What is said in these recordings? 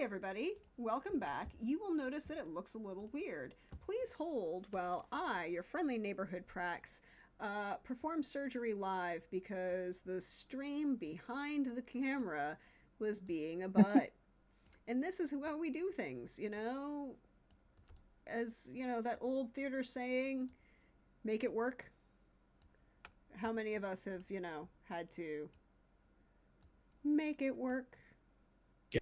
everybody, welcome back. You will notice that it looks a little weird. Please hold while I, your friendly neighborhood Prax, perform surgery live because the stream behind the camera was being a butt. And this is how we do things, As, that old theater saying, make it work. How many of us have, had to make it work?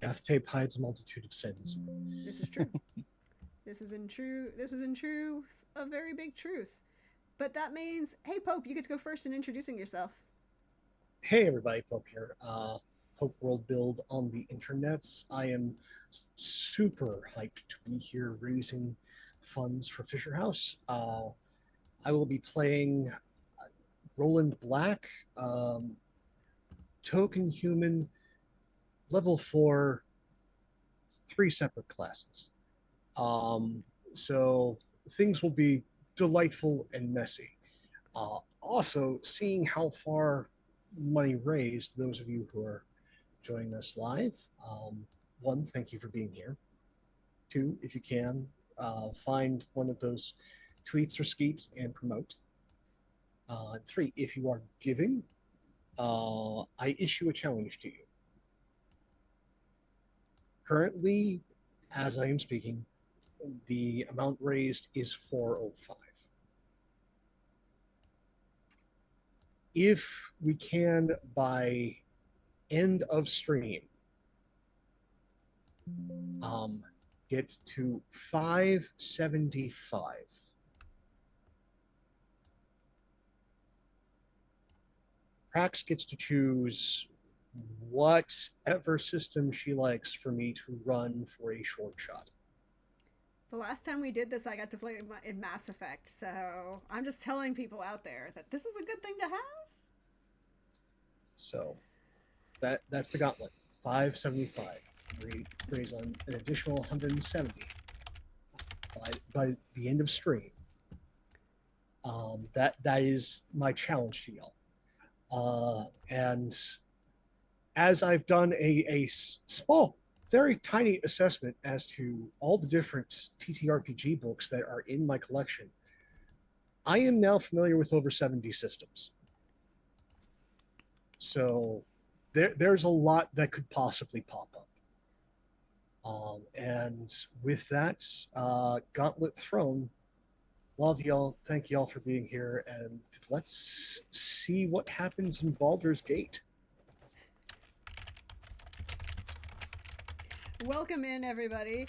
Gaff tape hides a multitude of sins. This is true. This is in truth a very big truth. But that means, hey Pope, you get to go first in introducing yourself. Hey everybody, Pope here. Pope World Build on the internets. I am super hyped to be here raising funds for Fisher House. I will be playing Roland Black, Token Human, level 4, 3 separate classes. So things will be delightful and messy. Also, seeing how far money raised, those of you who are joining us live, one, thank you for being here. Two, if you can, find one of those tweets or skeets and promote. Three, if you are giving, I issue a challenge to you. Currently, as I am speaking, the amount raised is 405. If we can, by end of stream, get to 575, Prax gets to choose whatever system she likes for me to run for a short shot. The last time we did this, I got to play in Mass Effect, so I'm just telling people out there that this is a good thing to have. So that's the gauntlet. 575. Raise on an additional 170 by the end of stream. That is my challenge to y'all. And as I've done a small, very tiny assessment as to all the different TTRPG books that are in my collection, I am now familiar with over 70 systems. So there's a lot that could possibly pop up. And with that, gauntlet thrown, love y'all. Thank y'all for being here. And let's see what happens in Baldur's Gate. Welcome in, everybody.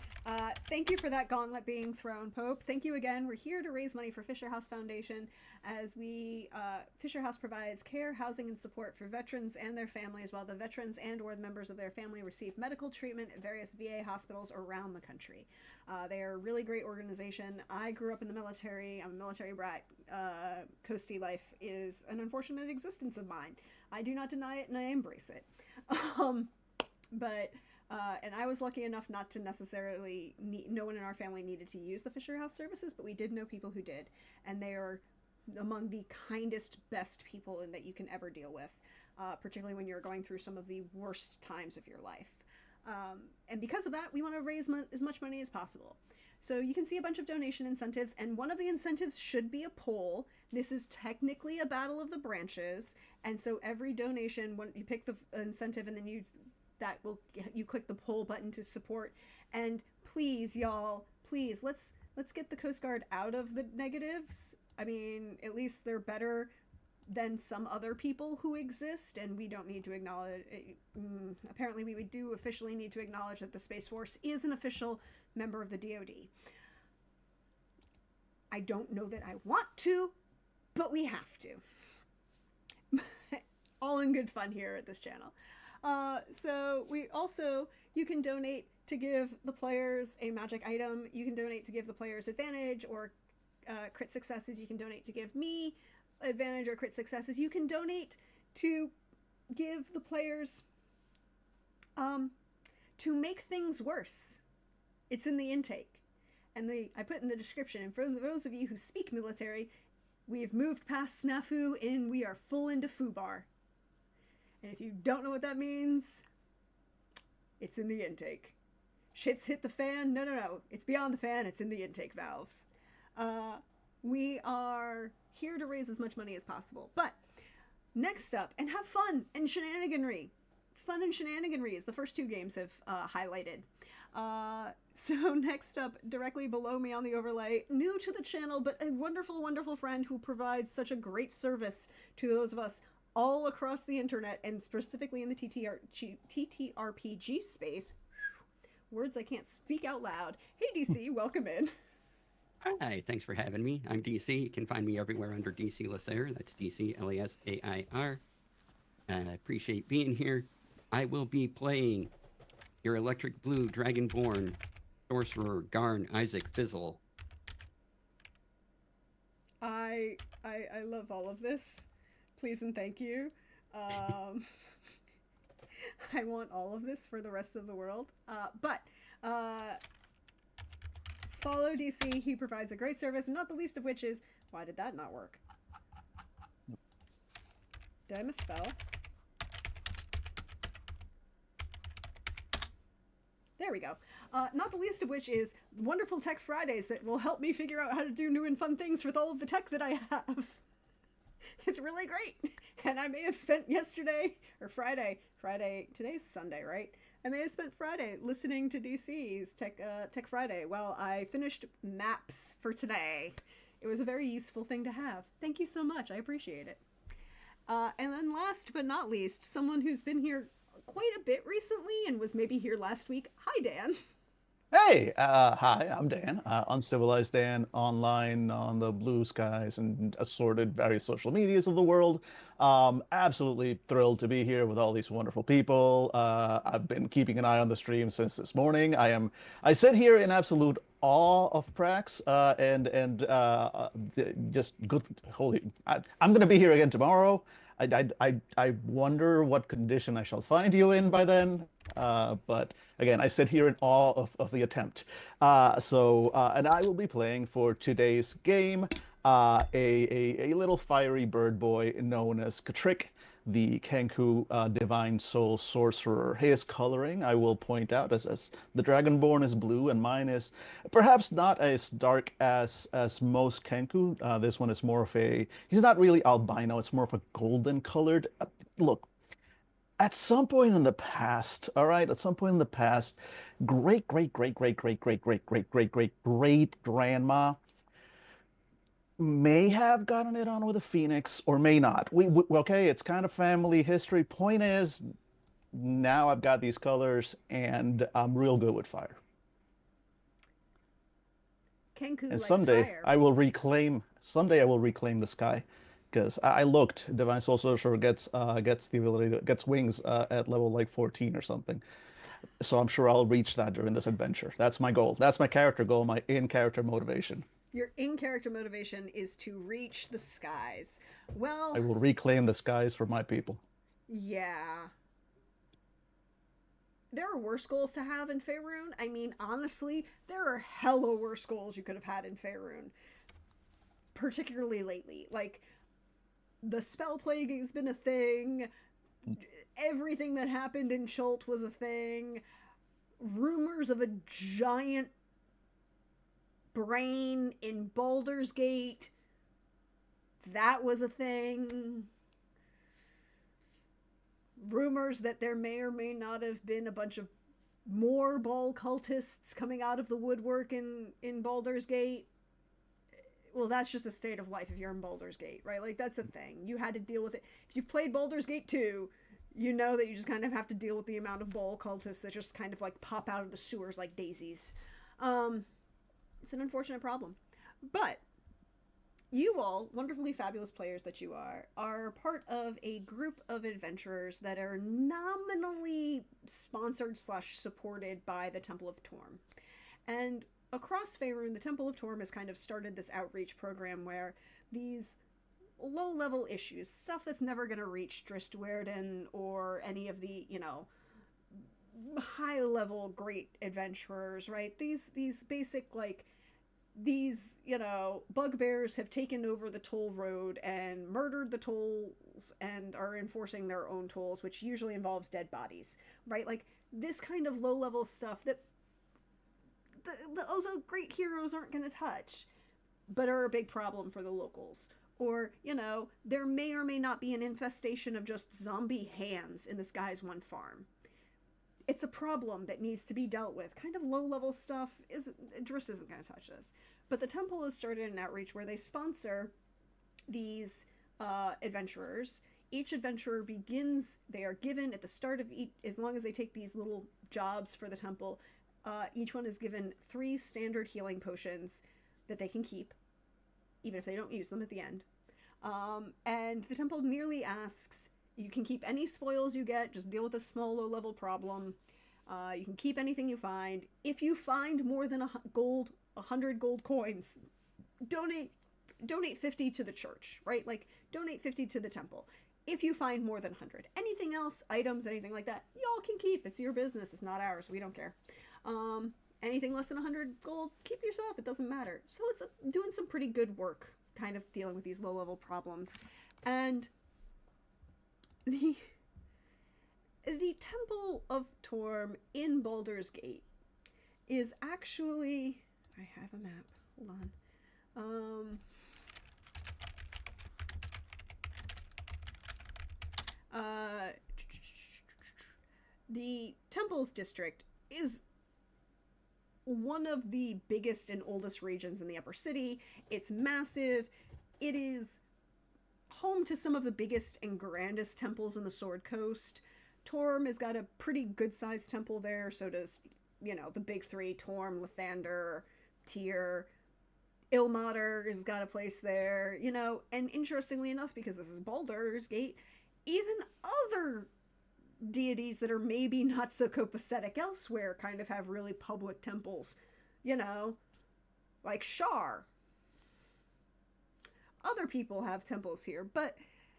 Thank you for that gauntlet being thrown, Pope. Thank you again. We're here to raise money for Fisher House Foundation as Fisher House provides care, housing, and support for veterans and their families while the veterans and or the members of their family receive medical treatment at various VA hospitals around the country. They are a really great organization. I grew up in the military. I'm a military brat. Coastie life is an unfortunate existence of mine. I do not deny it and I embrace it. And I was lucky enough not to necessarily no one in our family needed to use the Fisher House services, but we did know people who did, and they are among the kindest, best people that you can ever deal with, particularly when you're going through some of the worst times of your life. And because of that, we want to raise as much money as possible. So you can see a bunch of donation incentives, and one of the incentives should be a poll. This is technically a battle of the branches, and so every donation, when you pick the incentive and then you click the poll button to support. And please, y'all, please, let's get the Coast Guard out of the negatives. I mean, at least they're better than some other people who exist, and we don't need to acknowledge apparently we do officially need to acknowledge that the Space Force is an official member of the DoD. I don't know that I want to, but we have to. All in good fun here at this channel. So you can donate to give the players a magic item. You can donate to give the players advantage or crit successes. You can donate to give me advantage or crit successes. You can donate to give the players to make things worse. It's in the intake. And I put in the description. And for those of you who speak military, we've moved past snafu and we are full into foobar. And if you don't know what that means, it's in the intake. shit's hit the fan. No, no, no. It's beyond the fan. It's in the intake valves. Uh, we are here to raise as much money as possible. But next up, and have fun and shenaniganry. Fun and shenaniganry, as the first two games have highlighted. So next up, directly below me on the overlay, new to the channel, but a wonderful, wonderful friend who provides such a great service to those of us all across the internet, and specifically in the TTRPG space. Words I can't speak out loud. Hey, DC, welcome in. Hi, thanks for having me. I'm DC. You can find me everywhere under DC Lasair. That's DC Lasair. I appreciate being here. I will be playing your Electric Blue Dragonborn Sorcerer Garn Isaac Fizzle. I love all of this. Please and thank you. I want all of this for the rest of the world. But follow DC. He provides a great service, not the least of which is, why did that not work? Did I misspell? There we go. Not the least of which is wonderful Tech Fridays that will help me figure out how to do new and fun things with all of the tech that I have. It's really great. And I may have spent yesterday, or Friday, today's Sunday, right? I may have spent Friday listening to DC's Tech Friday while I finished maps for today. It was a very useful thing to have. Thank you so much. I appreciate it. And then last but not least, someone who's been here quite a bit recently and was maybe here last week. Hi, Dan. Hey, hi, I'm Dan, Uncivilized Dan, online on the blue skies and assorted various social medias of the world. Absolutely thrilled to be here with all these wonderful people. I've been keeping an eye on the stream since this morning. I sit here in absolute awe of Prax, just good. I'm going to be here again tomorrow. I wonder what condition I shall find you in by then. But again, I sit here in awe of the attempt. And I will be playing for today's game a little fiery bird boy known as Katrick, the Kenku Divine Soul Sorcerer. His coloring, I will point out, as the Dragonborn is blue and mine is perhaps not as dark as most Kenku. This one is more of he's not really albino, it's more of a golden colored. Look, at some point in the past, all right, at some point in the past, great grandma may have gotten it on with a phoenix or may not. Okay, it's kind of family history. Point is, now I've got these colors and I'm real good with fire. Kenku And likes someday fire. I will reclaim the sky. Because I looked, Divine Soul Sorcerer gets the ability gets wings at level like 14 or something. So I'm sure I'll reach that during this adventure. That's my goal. That's my character goal, my in-character motivation. Your in-character motivation is to reach the skies. Well, I will reclaim the skies for my people. yeah. There are worse goals to have in Faerun. I mean, honestly, there are hella worse goals you could have had in Faerun. Particularly lately. Like, the spell plague has been a thing. Everything that happened in Schult was a thing. Rumors of a giant brain in Baldur's Gate. That was a thing. Rumors that there may or may not have been a bunch of more Ball cultists coming out of the woodwork in Baldur's Gate. Well, that's just a state of life if you're in Baldur's Gate, right? Like, that's a thing. You had to deal with it. If you've played Baldur's Gate 2, you know that you just kind of have to deal with the amount of Ball cultists that just kind of, like, pop out of the sewers like daisies. It's an unfortunate problem. But you all, wonderfully fabulous players that you are part of a group of adventurers that are nominally sponsored / supported by the Temple of Torm. And across Faerun, the Temple of Torm has kind of started this outreach program where these low-level issues, stuff that's never going to reach Dristwerden or any of the, high-level great adventurers, right? These basic, like, these, bugbears have taken over the toll road and murdered the tolls and are enforcing their own tolls, which usually involves dead bodies, right? Like, this kind of low-level stuff that the Ozo great heroes aren't going to touch, but are a big problem for the locals. Or, you know, there may or may not be an infestation of just zombie hands in this guy's one farm. It's a problem that needs to be dealt with. Kind of low-level stuff. Driss isn't going to touch this. But the temple has started an outreach where they sponsor these adventurers. Each adventurer they are given at the start of each, as long as they take these little jobs for the temple, each one is given 3 standard healing potions that they can keep, even if they don't use them at the end. And the temple merely asks, you can keep any spoils you get, just deal with a small low-level problem. You can keep anything you find. If you find more than 100 gold coins, donate 50 to the church, right? Like, donate 50 to the temple. If you find more than 100. Anything else, items, anything like that, y'all can keep. It's your business. It's not ours. We don't care. Anything less than 100 gold, keep yourself. It doesn't matter. So it's doing some pretty good work, kind of dealing with these low-level problems. And the Temple of Torm in Baldur's Gate is actually... I have a map. Hold on. The Temples District is one of the biggest and oldest regions in the Upper City. It's massive. It is home to some of the biggest and grandest temples in the Sword Coast. Torm has got a pretty good-sized temple there, so does, you know, the big 3, Torm, Lathander, Tyr. Ilmater has got a place there, you know, and interestingly enough, because this is Baldur's Gate, even other deities that are maybe not so copacetic elsewhere kind of have really public temples, you know, like Shar. Other people have temples here, but,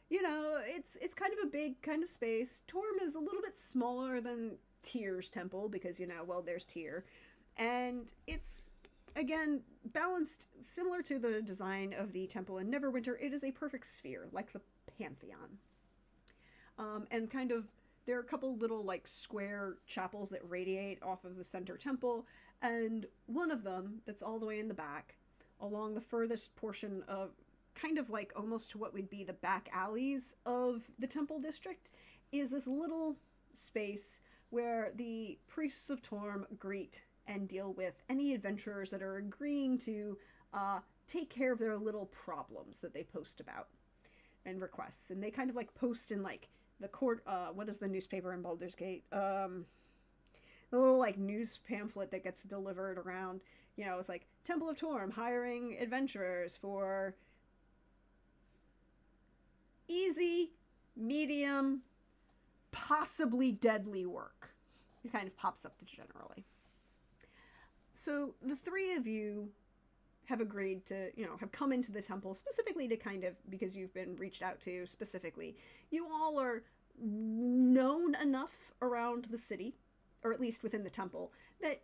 you know, it's kind of a big kind of space. Torm is a little bit smaller than Tyr's temple because, you know, well, there's Tyr. And it's, again, balanced similar to the design of the temple in Neverwinter. It is a perfect sphere, like the Pantheon. And kind of, there are a couple little, like, square chapels that radiate off of the center temple, and one of them, that's all the way in the back, along the furthest portion of, kind of like almost to what would be the back alleys of the temple district, is this little space where the priests of Torm greet and deal with any adventurers that are agreeing to take care of their little problems that they post about and requests. And they kind of like post in like the court, what is the newspaper in Baldur's Gate? The little like news pamphlet that gets delivered around, you know, it's like Temple of Torm hiring adventurers for easy, medium, possibly deadly work. It kind of pops up generally. So the 3 of you have agreed to, you know, have come into the temple specifically to kind of, because you've been reached out to specifically. You all are known enough around the city, or at least within the temple, that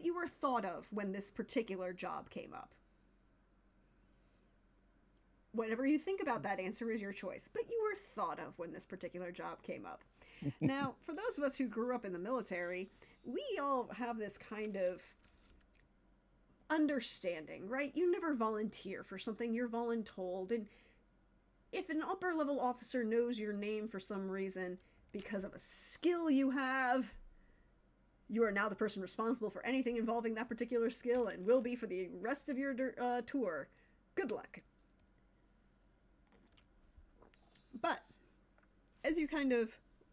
you were thought of when this particular job came up. Whatever you think about that answer is your choice, but you were thought of when this particular job came up. Now, for those of us who grew up in the military, we all have this kind of understanding, right? You never volunteer for something, you're voluntold. And if an upper level officer knows your name for some reason because of a skill you have, you are now the person responsible for anything involving that particular skill and will be for the rest of your tour. Good luck. But as you kind of,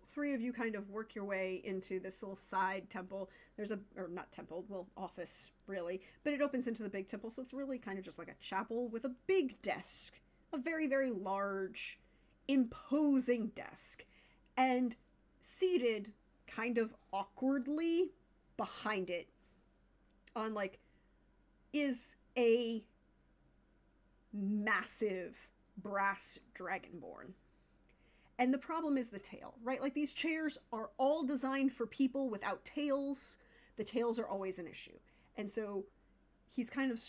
3 of you kind of work your way into this little side temple, there's or not temple, well, office, really, but it opens into the big temple, so it's really kind of just like a chapel with a big desk, a very, very large, imposing desk, and seated kind of awkwardly behind it on, like, is a massive brass dragonborn. And the problem is the tail, right? Like, these chairs are all designed for people without tails. The tails are always an issue. And so he's kind of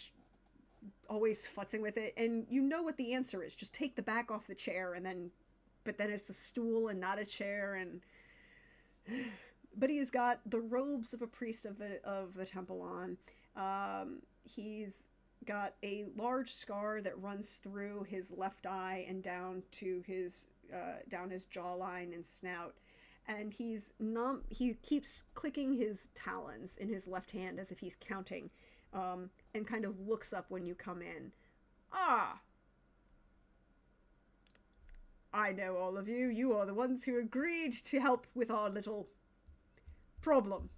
always futzing with it. And you know what the answer is. Just take the back off the chair and then... But then it's a stool and not a chair. And but he's got the robes of a priest of the temple on. He's got a large scar that runs through his left eye and down to his down his jawline and snout. And he keeps clicking his talons in his left hand as if he's counting, and kind of looks up when you come in. Ah, I know all of you. You are the ones who agreed to help with our little problem.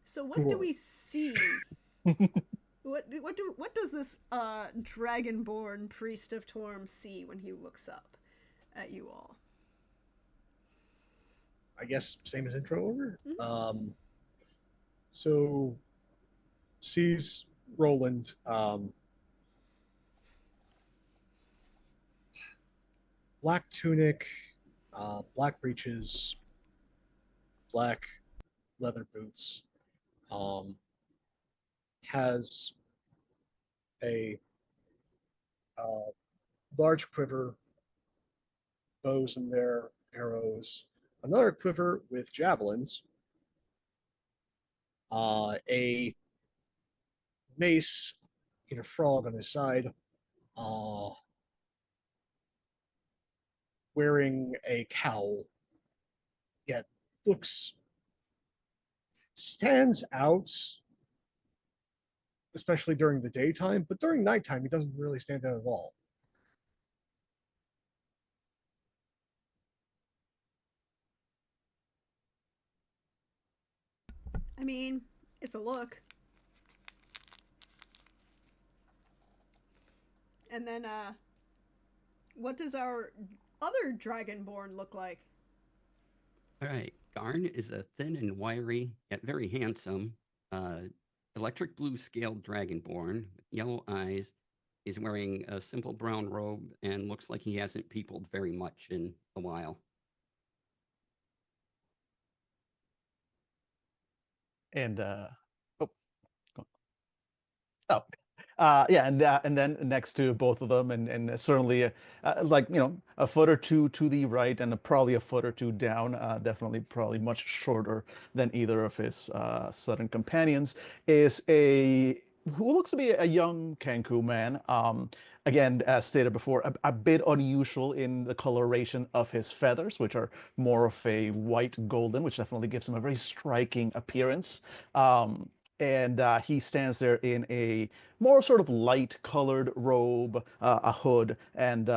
So what do we see? What does this dragonborn priest of Torm see when he looks up at you all? I guess same as intro order. Mm-hmm. So sees Roland. Black tunic, black breeches, black leather boots. Has a large quiver, bows in there, arrows, another quiver with javelins, a mace and a frog on his side, wearing a cowl, yet stands out, especially during the daytime, but during nighttime, he doesn't really stand out at all. I mean, it's a look. And then, what does our other dragonborn look like? All right. Garn is a thin and wiry, yet very handsome, electric blue scaled dragonborn with yellow eyes. He's wearing a simple brown robe and looks like he hasn't peopled very much in a while. And yeah, and then next to both of them, and certainly like a foot or two to the right, and probably a foot or two down, definitely probably much shorter than either of his southern companions, is a who looks to be a young Kenku man. Again, as stated before, a bit unusual in the coloration of his feathers, which are more of a white golden, which definitely gives him a very striking appearance. And he stands there in a more sort of light colored robe, a hood, and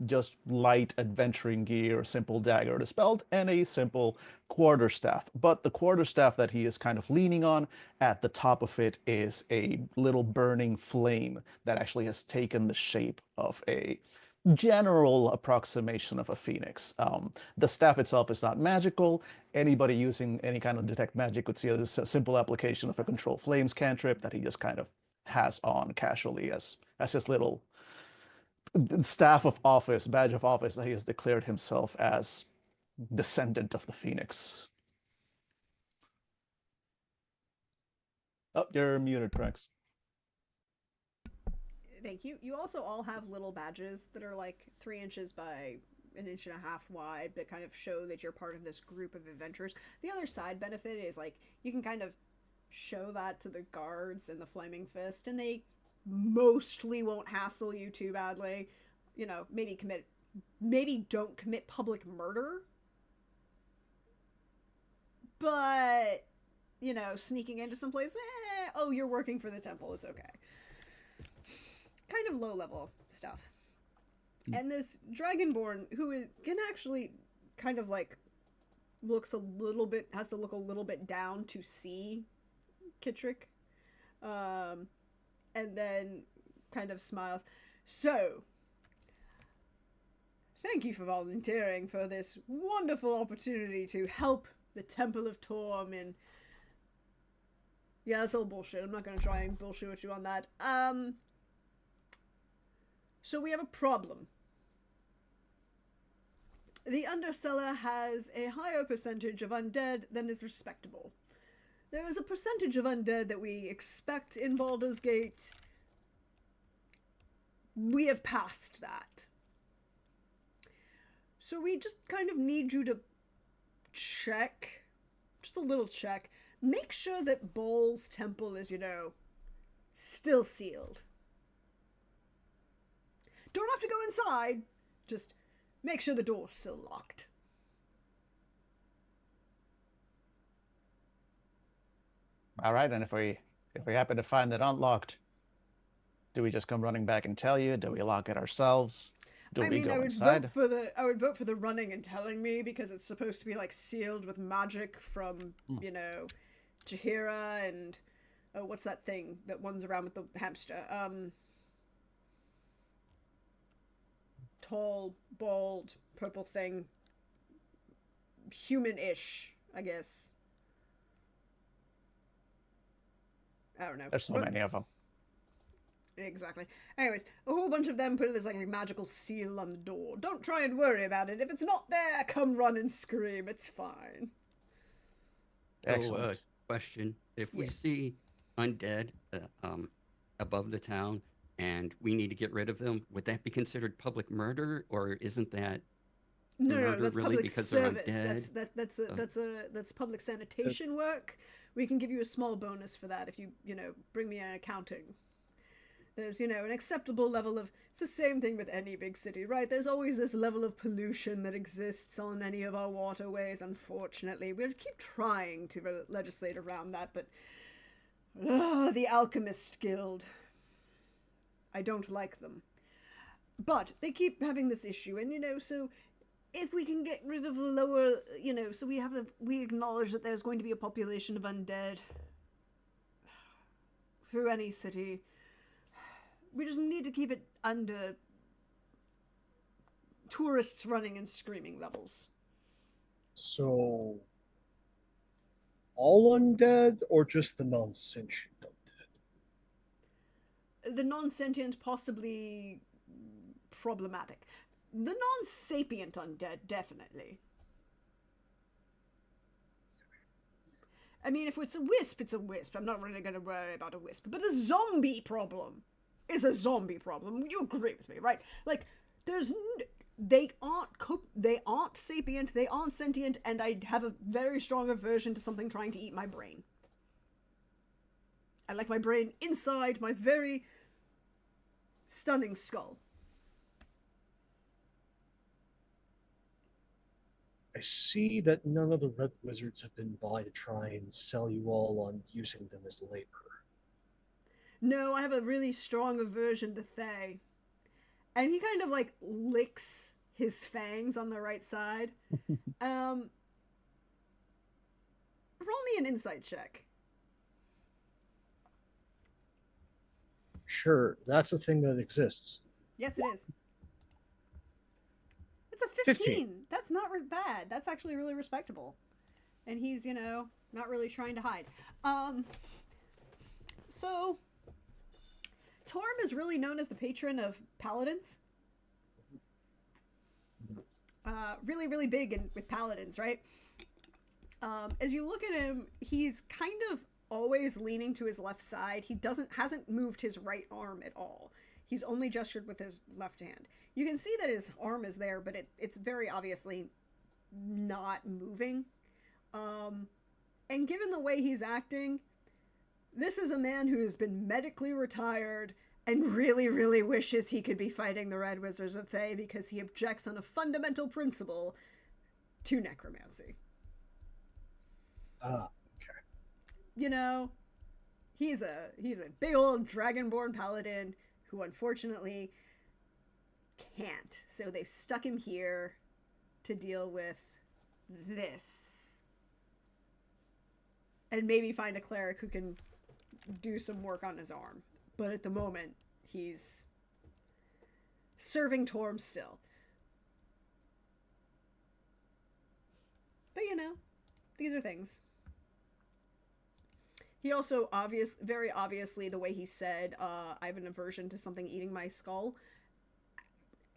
just light adventuring gear, a simple dagger at his belt, and a simple quarterstaff. But the quarterstaff that he is kind of leaning on, at the top of it is a little burning flame that actually has taken the shape of a general approximation of a phoenix. The staff itself is not magical. Anybody using any kind of detect magic would see it as a simple application of a control flames cantrip that he just kind of has on casually as his little staff of office, badge of office, that he has declared himself as descendant of the phoenix. Oh, you're muted, Rex. Thank you. You also all have little badges that are like 3 inches by 1.5 inches wide that kind of show that you're part of this group of adventurers. The other side benefit is like you can kind of show that to the guards and the Flaming Fist, and they mostly won't hassle you too badly. Maybe don't commit public murder, but sneaking into some place, oh, you're working for the temple, it's okay. Kind of low level stuff. And this dragonborn who can actually kind of like has to look a little bit down to see Kittrick, and then kind of smiles. So, thank you for volunteering for this wonderful opportunity to help the Temple of Torm. And yeah, that's all bullshit. I'm not going to try and bullshit with you on that. So we have a problem. The Underseller has a higher percentage of undead than is respectable. There is a percentage of undead that we expect in Baldur's Gate. We have passed that. So we just kind of need you to check, just a little check. Make sure that Bol's temple is, still sealed. Don't have to go inside. Just make sure the door's still locked. All right, and if we happen to find it unlocked, do we just come running back and tell you? Do we lock it ourselves? Do we go inside? I would vote for the running and telling me, because it's supposed to be like sealed with magic from, Jahira and what's that thing that runs around with the hamster? Tall, bald, purple thing. Human-ish, I guess. I don't know. There's so many of them. Exactly. Anyways, a whole bunch of them put this like a magical seal on the door. Don't try and worry about it. If it's not there, come run and scream. It's fine. Excellent. Question: if we see undead above the town and we need to get rid of them, would that be considered public murder, or isn't that no, that's really public because service. they're undead? That's public sanitation work. We can give you a small bonus for that if you bring me an accounting. There's, an acceptable level of... It's the same thing with any big city, right? There's always this level of pollution that exists on any of our waterways, unfortunately. We'll keep trying to legislate around that, but... the Alchemist Guild. I don't like them. But they keep having this issue, and, so... If we can get rid of the lower, so we acknowledge that there's going to be a population of undead through any city. We just need to keep it under tourists running and screaming levels. So, all undead or just the non-sentient undead? The non-sentient, possibly problematic. The non-sapient undead, definitely. I mean, if it's a wisp, it's a wisp. I'm not really going to worry about a wisp. But a zombie problem is a zombie problem. You agree with me, right? Like, they aren't sapient, they aren't sentient, and I have a very strong aversion to something trying to eat my brain. I like my brain inside my very stunning skull. I see that none of the Red Wizards have been by to try and sell you all on using them as labor. No, I have a really strong aversion to Thay. And he kind of, licks his fangs on the right side. Roll me an insight check. Sure, that's a thing that exists. Yes, it is. It's a 15. That's not bad. That's actually really respectable. And he's, not really trying to hide. So, Torm is really known as the patron of paladins. Really, really big with paladins, right? As you look at him, he's kind of always leaning to his left side. He hasn't moved his right arm at all. He's only gestured with his left hand. You can see that his arm is there, but it's very obviously not moving. And given the way he's acting, this is a man who has been medically retired and really, really wishes he could be fighting the Red Wizards of Thay because he objects on a fundamental principle to necromancy. Ah, okay. He's a big old dragonborn paladin who unfortunately can't. So they've stuck him here to deal with this. And maybe find a cleric who can do some work on his arm. But at the moment, he's serving Torm still. But these are things. He also, very obviously, the way he said, I have an aversion to something eating my skull,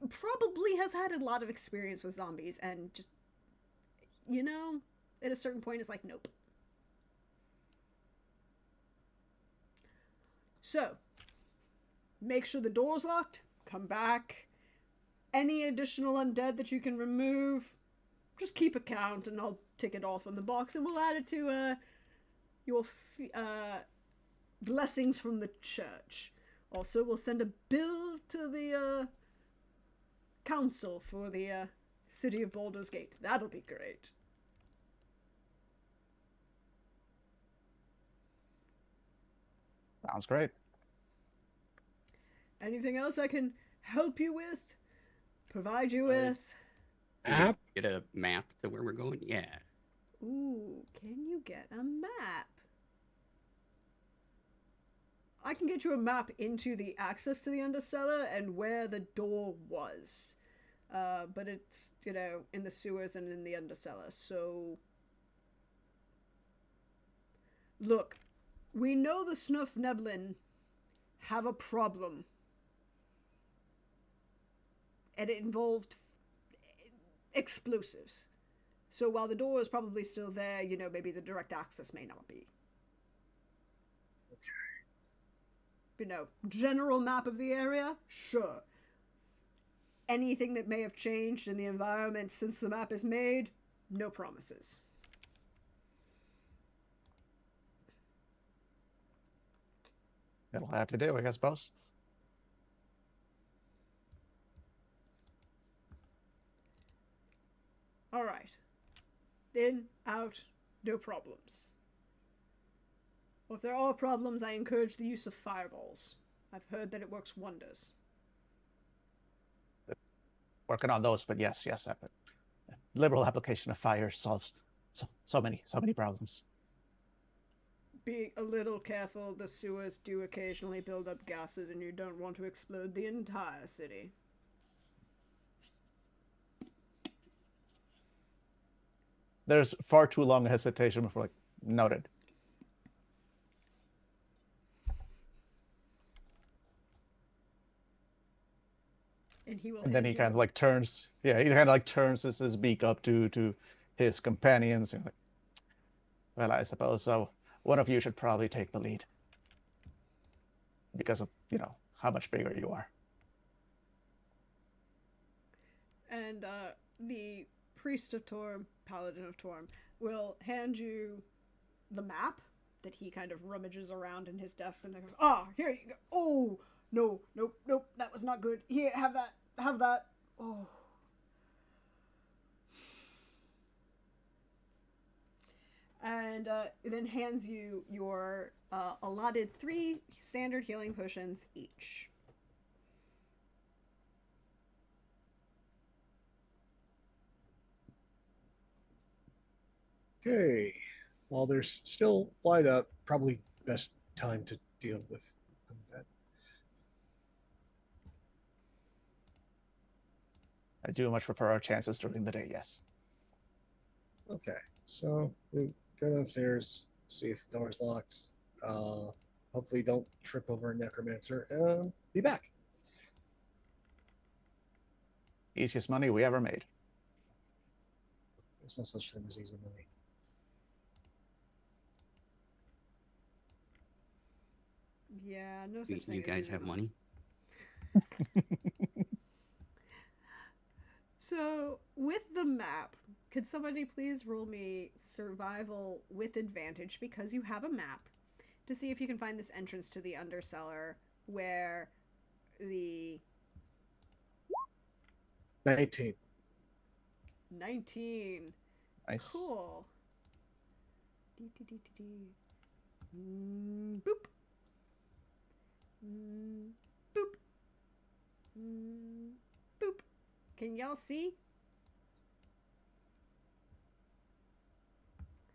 probably has had a lot of experience with zombies, and just, at a certain point, it's like, nope. So, make sure the door's locked, come back, Any additional undead that you can remove, just keep a count and I'll tick it off on the box and we'll add it to your blessings from the church. Also, we'll send a bill to the council for the city of Baldur's Gate. That'll be great. Sounds great. Anything else I can help you with? Provide you with? Map? Get a map to where we're going? Yeah. Ooh, can you get a map? I can get you a map into the access to the undercellar and where the door was. But it's, in the sewers and in the undercellar, so... Look, we know the Snuff Neblin have a problem. And it involved explosives. So while the door is probably still there, maybe the direct access may not be. Okay. General map of the area? Sure. Anything that may have changed in the environment since the map is made? No promises. It'll have to do, I suppose. All right. In, out, no problems. Well, if there are problems, I encourage the use of fireballs. I've heard that it works wonders. Working on those, but yes, liberal application of fire solves so many problems. Be a little careful. The sewers do occasionally build up gases, and you don't want to explode the entire city. There's far too long a hesitation before, noted. And then he kind of turns, he kind of turns his beak up to his companions. And well, I suppose so. One of you should probably take the lead because of how much bigger you are. And the priest of Torm, paladin of Torm, will hand you the map that he kind of rummages around in his desk and goes, here you go. Oh, no, nope, that was not good. Here, have that. Oh. And then hands you your allotted 3 standard healing potions each. Okay. While there's still light up, probably best time to deal with that. I do much prefer our chances during the day, yes. Okay. So we go downstairs, see if the door's locked. Hopefully don't trip over a necromancer. Be back. Easiest money we ever made. There's no such thing as easy money. Yeah, no such thing. You guys have money? So, with the map, could somebody please roll me survival with advantage, because you have a map, to see if you can find this entrance to the undercellar where the... 19. 19. Nice. Cool. Boop. Boop. Boop. Can y'all see?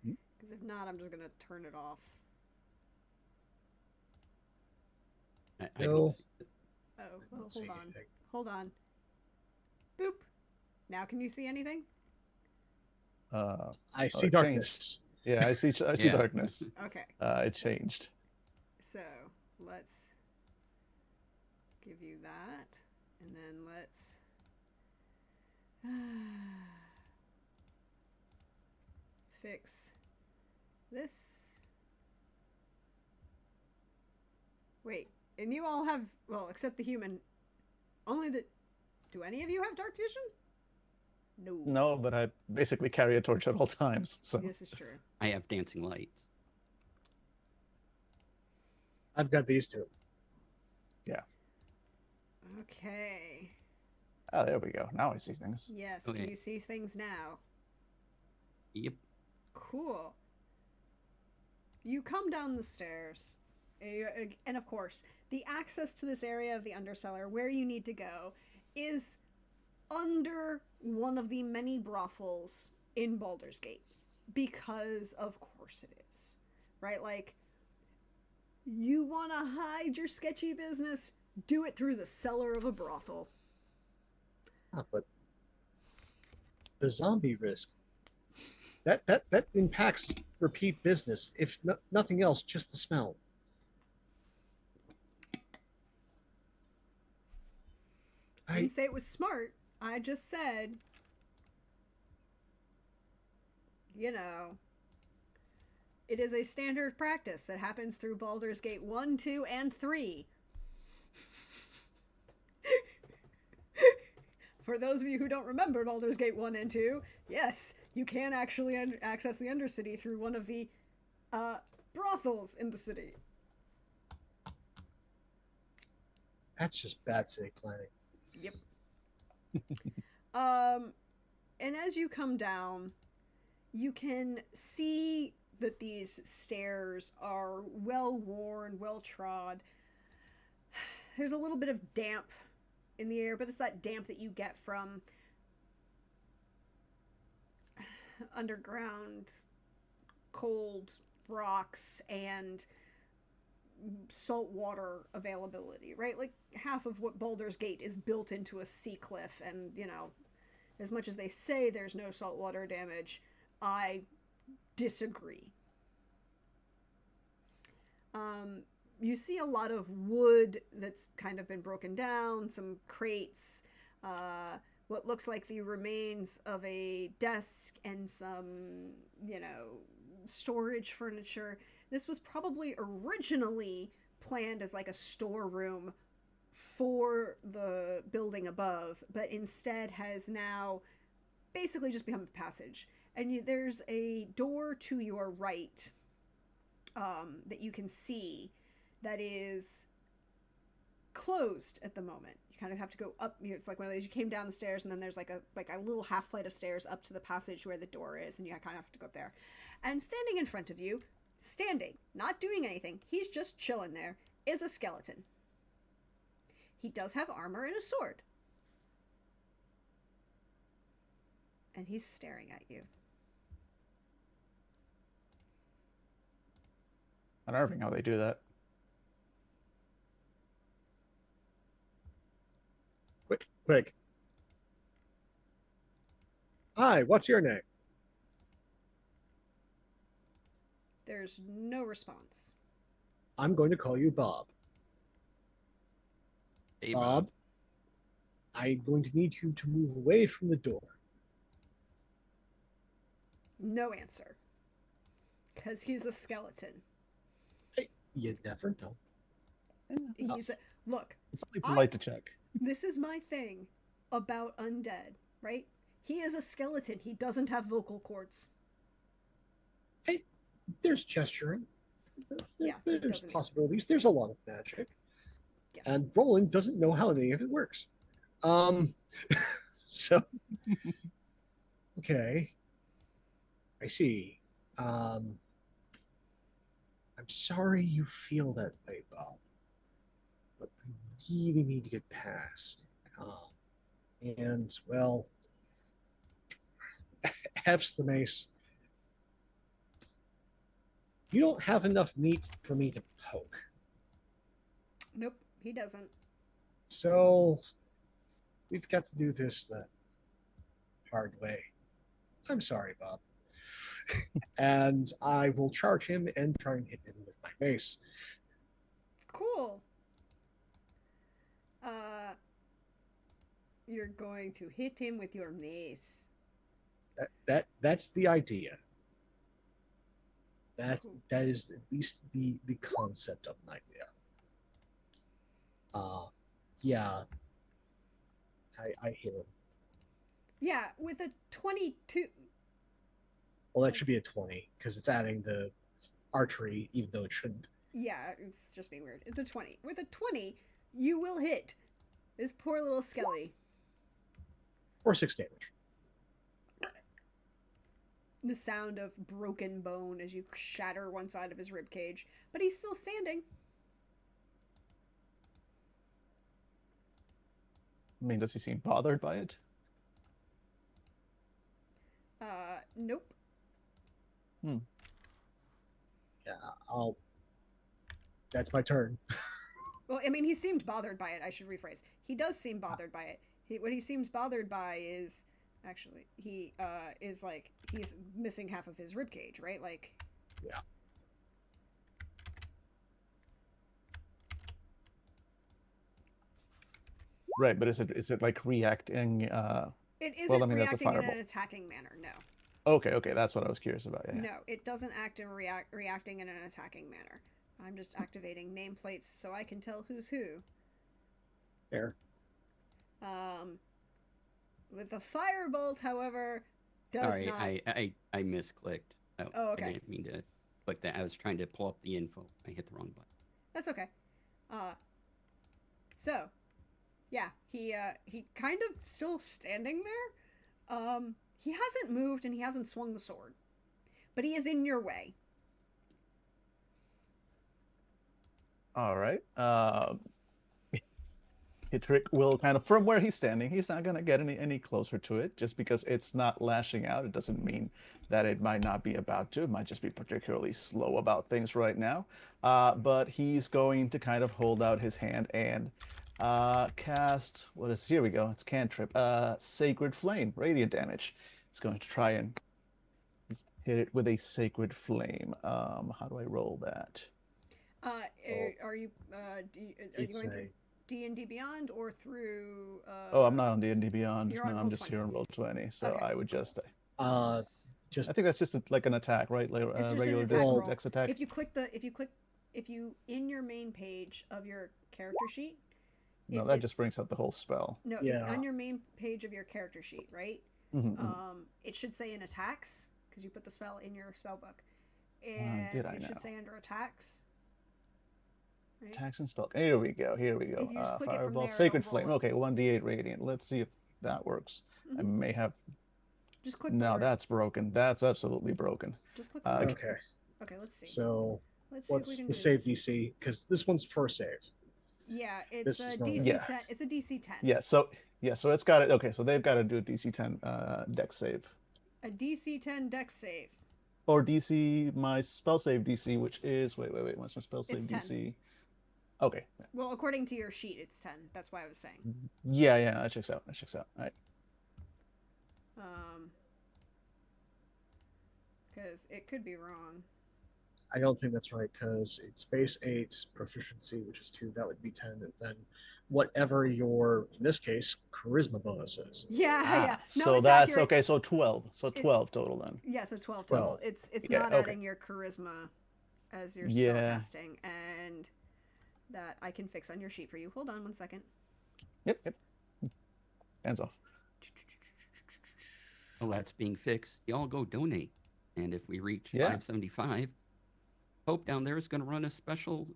Because if not, I'm just going to turn it off. I don't see it. Oh, well, Don't see hold on. anything. Hold on. Boop. Now can you see anything? I see it darkness. Yeah, I see Yeah. darkness. Okay. It changed. So, let's give you that. And then let's... fix this. Wait, and you all have, well, except the human, only the Do any of you have dark vision? No. No, but I basically carry a torch at all times. So This is true. I have dancing lights. I've got these two. Okay. oh, there we go. Now I see things. Yes, Okay. can you see things now? Yep. Cool. You come down the stairs, and of course, the access to this area of the undercellar, where you need to go, is under one of the many brothels in Baldur's Gate. Because, of course, it is. Right? Like, you want to hide your sketchy business? Do it through the cellar of a brothel. But the zombie risk, that impacts repeat business. If nothing else, just the smell. I didn't say it was smart. I just said, you know, it is a standard practice that happens through Baldur's Gate 1, 2, and 3. For those of you who don't remember Baldur's Gate 1 and 2, yes, you can actually access the Undercity through one of the brothels in the city. That's just bad city planning. Yep. And as you come down, you can see that these stairs are well worn, well trod. There's a little bit of damp in the air, but it's that damp that you get from underground cold rocks and salt water availability, right? Like half of what Baldur's Gate is built into a sea cliff, and you know, as much as they say there's no saltwater damage, I disagree. You see a lot of wood that's kind of been broken down, some crates, what looks like the remains of a desk, and some, you know, storage furniture. This was probably originally planned as like a storeroom for the building above, but instead has now basically just become a passage. And there's a door to your right that you can see that is closed at the moment. You kind of have to go up. You know, it's like one of those, you came down the stairs and then there's like a little half flight of stairs up to the passage where the door is, and you kind of have to go up there. And standing in front of you, standing, not doing anything, he's just chilling there, is a skeleton. He does have armor and a sword. And he's staring at you. Unnerving how they do that. Quick. Hi, what's your name? There's no response. I'm going to call you Bob. Hey, Bob, I'm going to need you to move away from the door. No answer. Because he's a skeleton. Hey, you never know. He's a, look, It's only polite to check. this is my thing about undead, right? He is a skeleton. He doesn't have vocal cords. Hey, there's gesturing. Yeah, There's doesn't- possibilities. There's a lot of magic. Yeah. And Roland doesn't know how any of it works. So, okay. I see. I'm sorry you feel that way, Bob. But we really need to get past. And, well, F's the mace. You don't have enough meat for me to poke. Nope, he doesn't. So, we've got to do this the hard way. I'm sorry, Bob. And I will charge him and try and hit him with my mace. Cool. You're going to hit him with your mace. That's the idea. That is at least the concept of an idea. Yeah. I hear him. Yeah, with a 22. Well, that should be a 20 because it's adding the archery, even though it shouldn't. Yeah, it's just being weird. It's a 20. With a 20, you will hit this poor little Skelly. Or 6 damage. The sound of broken bone as you shatter one side of his rib cage, but he's still standing. I mean, does he seem bothered by it? Nope. Yeah, I'll. That's my turn. Well, I mean, he seemed bothered by it. I should rephrase. He does seem bothered by it. What he seems bothered by is actually he is like he's missing half of his rib cage, right? Like. Yeah. Right, but is it like reacting? It isn't I mean, that's a reacting in fireball. an attacking manner. No. Okay, that's what I was curious about. Yeah. No, it doesn't act in reacting in an attacking manner. I'm just activating nameplates so I can tell who's who. Fair. With the firebolt, however, does Sorry, not. I misclicked. Oh, okay. I didn't mean to click that. I was trying to pull up the info. I hit the wrong button. That's okay. So, yeah, he kind of still standing there. He hasn't moved and he hasn't swung the sword, but he is in your way. All right. Hittrick will kind of, from where he's standing, he's not going to get any closer to it. Just because it's not lashing out, it doesn't mean that it might not be about to. It might just be particularly slow about things right now. But he's going to kind of hold out his hand and cast, here we go, it's cantrip, Sacred Flame, radiant damage. He's going to try and hit it with a Sacred Flame. How do I roll that? Are you going through D&D Beyond or through? I'm not on D&D Beyond. You're No, on I'm just Roll20. here on Roll20. So Okay. I would just. Just I think that's just like an attack, right? Like It's just an regular attack roll. dex attack. If you in your main page of your character sheet. No, if that it's- just brings up the whole spell. No, Yeah. on your main page of your character sheet, right? It should say in attacks because you put the spell in your spell book, and did I it now? should say under attacks. Right? Attacks and spell. Here we go. If you just click it from Fireball, there, Sacred it'll roll Flame. it. Okay, 1d8 radiant. Let's see if that works. I Mhm. may have. Just click. No, over it. that's broken. That's absolutely broken. Just click. uh, over it. okay. Okay, let's see. So Let's see if we what's can the do save this. DC? Because this one's first save. Yeah, it's This a is not DC Yeah. 10. It's a DC 10. Yeah. So it's got it. Okay, so they've got to do a DC 10 dex save. A DC 10 Dex save. Or DC, my spell save DC, which is wait. What's my spell save It's 10. DC? Okay. Well, according to your sheet, it's 10. That's why I was saying. Yeah, that checks out. All right. Because it could be wrong. I don't think that's right because it's base 8, proficiency, which is 2. That would be 10, and then whatever your, in this case, charisma bonus is. Yeah, yeah. No, So it's that's accurate. okay. So 12. So 12 total then. Yeah, so 12 total. 12. It's Yeah, not okay. adding your charisma as your Yeah. spellcasting, and that I can fix on your sheet for you. Hold on 1 second. Yep. Hands off. Well, that's being fixed. Y'all go donate. And if we reach Yeah. 575, Hope down there is going to run a special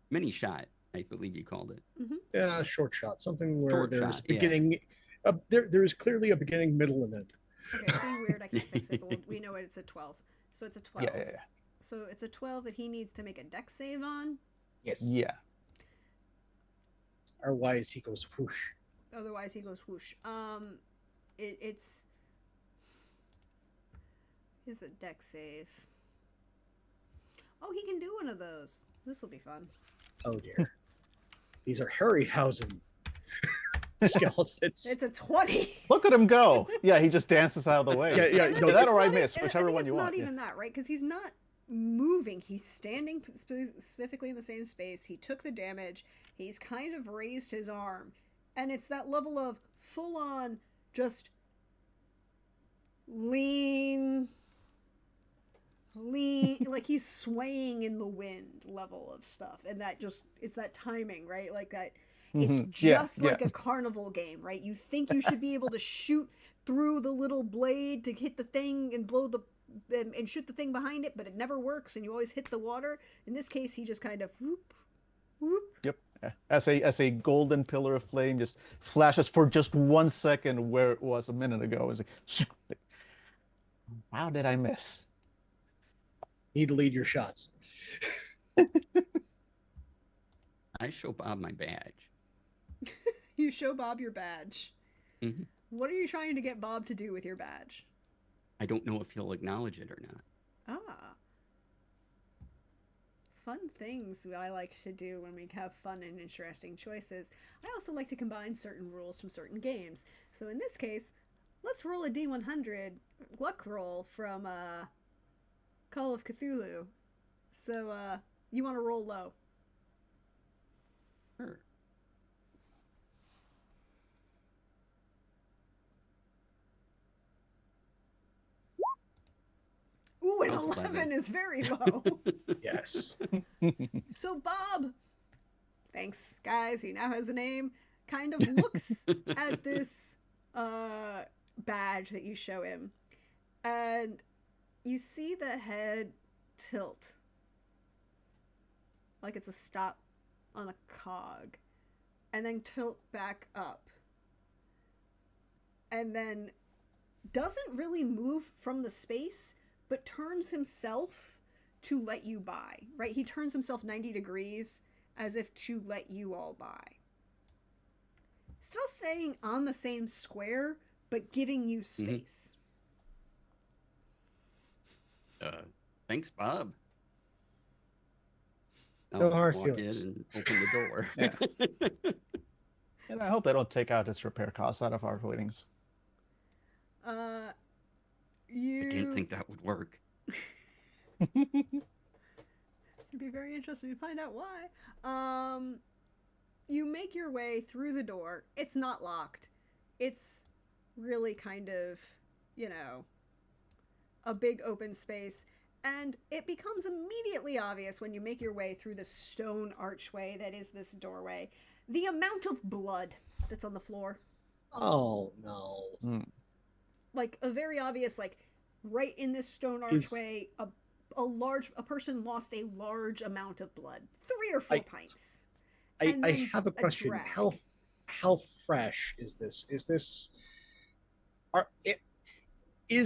mini shot, I believe you called it. Yeah, short shot. Something where Short there's shot, yeah. beginning. There is clearly a beginning, middle, and end. Okay, it's being weird. I can't fix it, but we know it's a 12. So it's a 12. Yeah. So it's a 12 that he needs to make a dex save on. Yes. Yeah. Otherwise, he goes whoosh. Otherwise, he goes whoosh. It's a dex save. Oh, he can do one of those. This will be fun. Oh dear. These are Harryhausen skeletons. It's a 20. Look at him go. Yeah, he just dances out of the way. Yeah. And No, that it's or I not e- miss, and whichever I think one you it's want. not even that, right? Because he's not moving. He's standing specifically in the same space. He took the damage. He's kind of raised his arm. And it's that level of full-on just lean, like he's swaying in the wind level of stuff. And that just, it's that timing, right? Like that. It's Yeah, just yeah. like a carnival game, right? You think you should be able to shoot through the little blade to hit the thing and blow the and shoot the thing behind it, but it never works, and you always hit the water. In this case, he just kind of whoop, whoop. Yep. As a golden pillar of flame just flashes for just 1 second where it was a minute ago. It's like, how did I miss? Need to lead your shots. I show Bob my badge. You show Bob your badge. Hmm. What are you trying to get Bob to do with your badge? I don't know if he'll acknowledge it or not. Ah. Fun things I like to do when we have fun and interesting choices. I also like to combine certain rules from certain games. So in this case, let's roll a D100 luck roll from Call of Cthulhu. So you want to roll low. Sure. Ooh, an That's 11 11. is very low. Yes. So Bob, thanks guys, he now has a name, kind of looks at this badge that you show him, and you see the head tilt like it's a stop on a cog, and then tilt back up, and then doesn't really move from the space, but turns himself to let you by, right? He turns himself 90 degrees as if to let you all by. Still staying on the same square, but giving you space. Thanks, Bob. No I'll hard walk feelings. in and open the door. Yeah. And I hope they don't take out its repair costs out of our winnings. You... I didn't think that would work. It'd be very interesting to find out why. You make your way through the door. It's not locked. It's really kind of, a big open space. And it becomes immediately obvious when you make your way through the stone archway that is this doorway, the amount of blood that's on the floor. Oh no. Like a very obvious, like right in this stone archway, a person lost a large amount of blood, 3 or 4 pints. I have a question. drag. How fresh is this? Is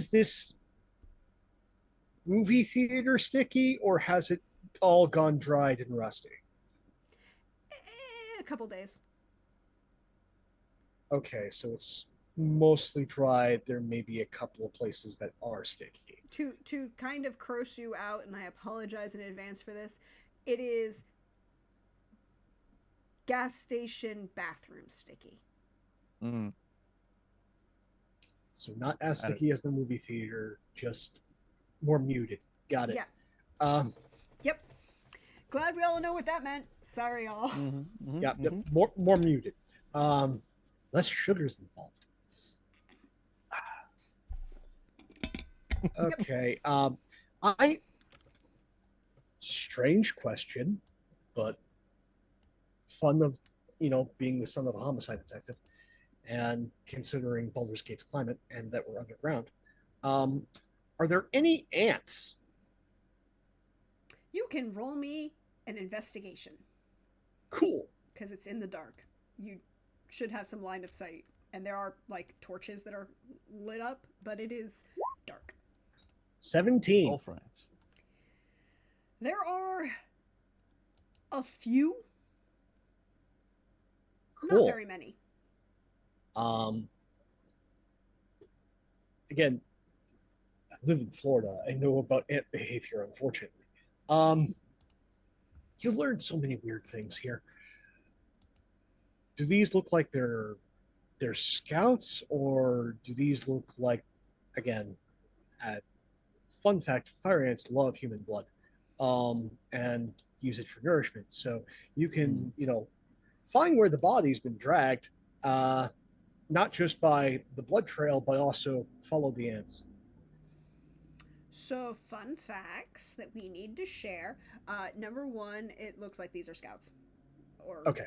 this movie theater sticky, or has it all gone dried and rusty? A couple days. Okay, so it's mostly dried. There may be a couple of places that are sticky. To kind of gross you out, and I apologize in advance for this, it is gas station bathroom sticky. So not as sticky as the movie theater, just more muted. Got it. Yeah. Yep. Glad we all know what that meant. Sorry, all. Yeah, more muted. Less sugars involved. Okay. Strange question, but fun of being the son of a homicide detective and considering Baldur's Gate's climate and that we're underground. Are there any ants? You can roll me an investigation. Cool. Because it's in the dark. You should have some line of sight. And there are, like, torches that are lit up, but it is dark. 17. All friends. There are a few. Cool. Not very many. Again, I live in Florida. I know about ant behavior, unfortunately. You learned so many weird things here. Do these look like they're scouts, or do these look like, again, fun fact, fire ants love human blood, and use it for nourishment. So you can, find where the body's been dragged, not just by the blood trail, but also follow the ants. So, fun facts that we need to share. Number one, it looks like these are scouts. Or Okay.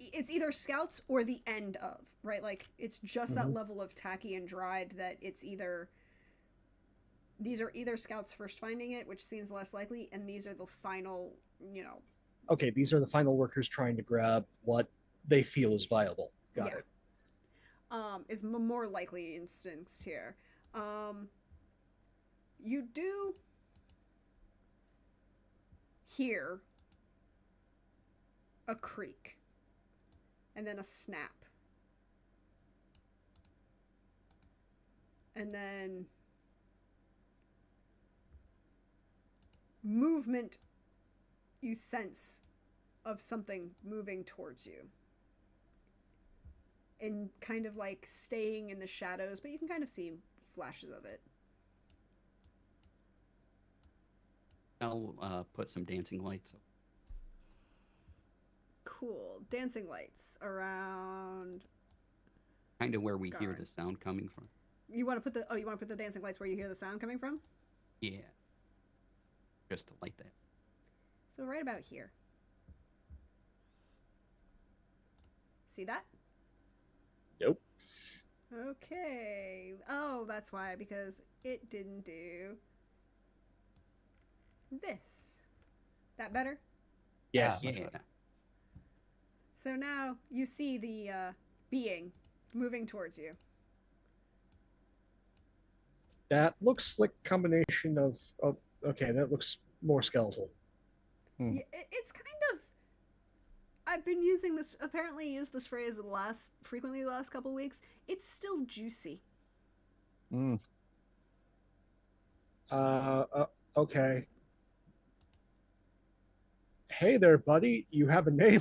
it's either scouts or the end of, right? Like it's just that Mhm. level of tacky and dried that it's either these are either scouts first finding it, which seems less likely, and these are the final, you know, Okay, these are the final workers trying to grab what they feel is viable. Got Yeah. it. Is more likely instance here. Um, you do hear a creak and then a snap. And then movement you sense of something moving towards you. And kind of like staying in the shadows, but you can kind of see flashes of it. I'll put some dancing lights. Cool. Dancing lights around. Kind of where we hear Guard. the sound coming from. You want to put the dancing lights where you hear the sound coming from? Yeah. Just to light that. So right about here. See that? Nope. Okay. Oh, that's why, because it didn't do this. That better? Yes. Yeah. Yeah. So now you see the being moving towards you. That looks like a combination of. Okay, that looks more skeletal. Yeah, it's kind of. I've been using this. Apparently, used this phrase frequently the last couple weeks. It's still juicy. Mm. Okay. Hey there, buddy. You have a name?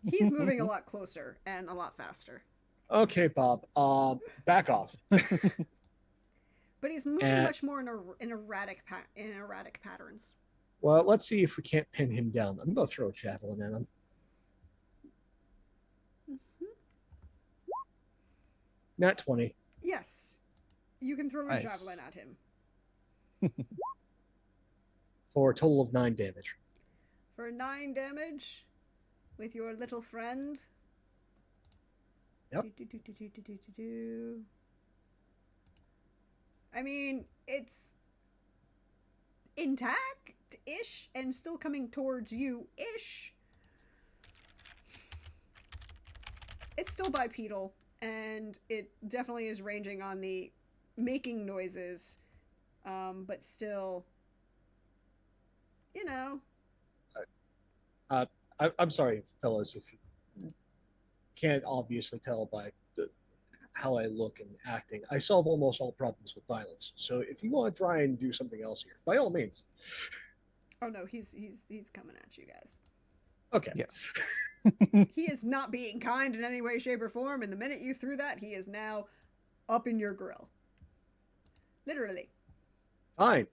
He's moving a lot closer and a lot faster. Okay, Bob. Back off. But he's moving And- much more in erratic patterns. Well, let's see if we can't pin him down. I'm gonna throw a javelin at him. Nat 20 Yes, you can throw a Nice. javelin at him for a total of 9 damage. for 9 damage with your little friend. Yep. I mean, it's intact-ish and still coming towards you-ish. It's still bipedal, and it definitely is ranging on the making noises, but still, you know. I'm sorry, fellas, if you can't obviously tell by how I look and acting. I solve almost all problems with violence. So if you want to try and do something else here, by all means. Oh no, he's coming at you guys. Okay. Yeah. He is not being kind in any way, shape, or form, and the minute you threw that, he is now up in your grill. Literally. Fine.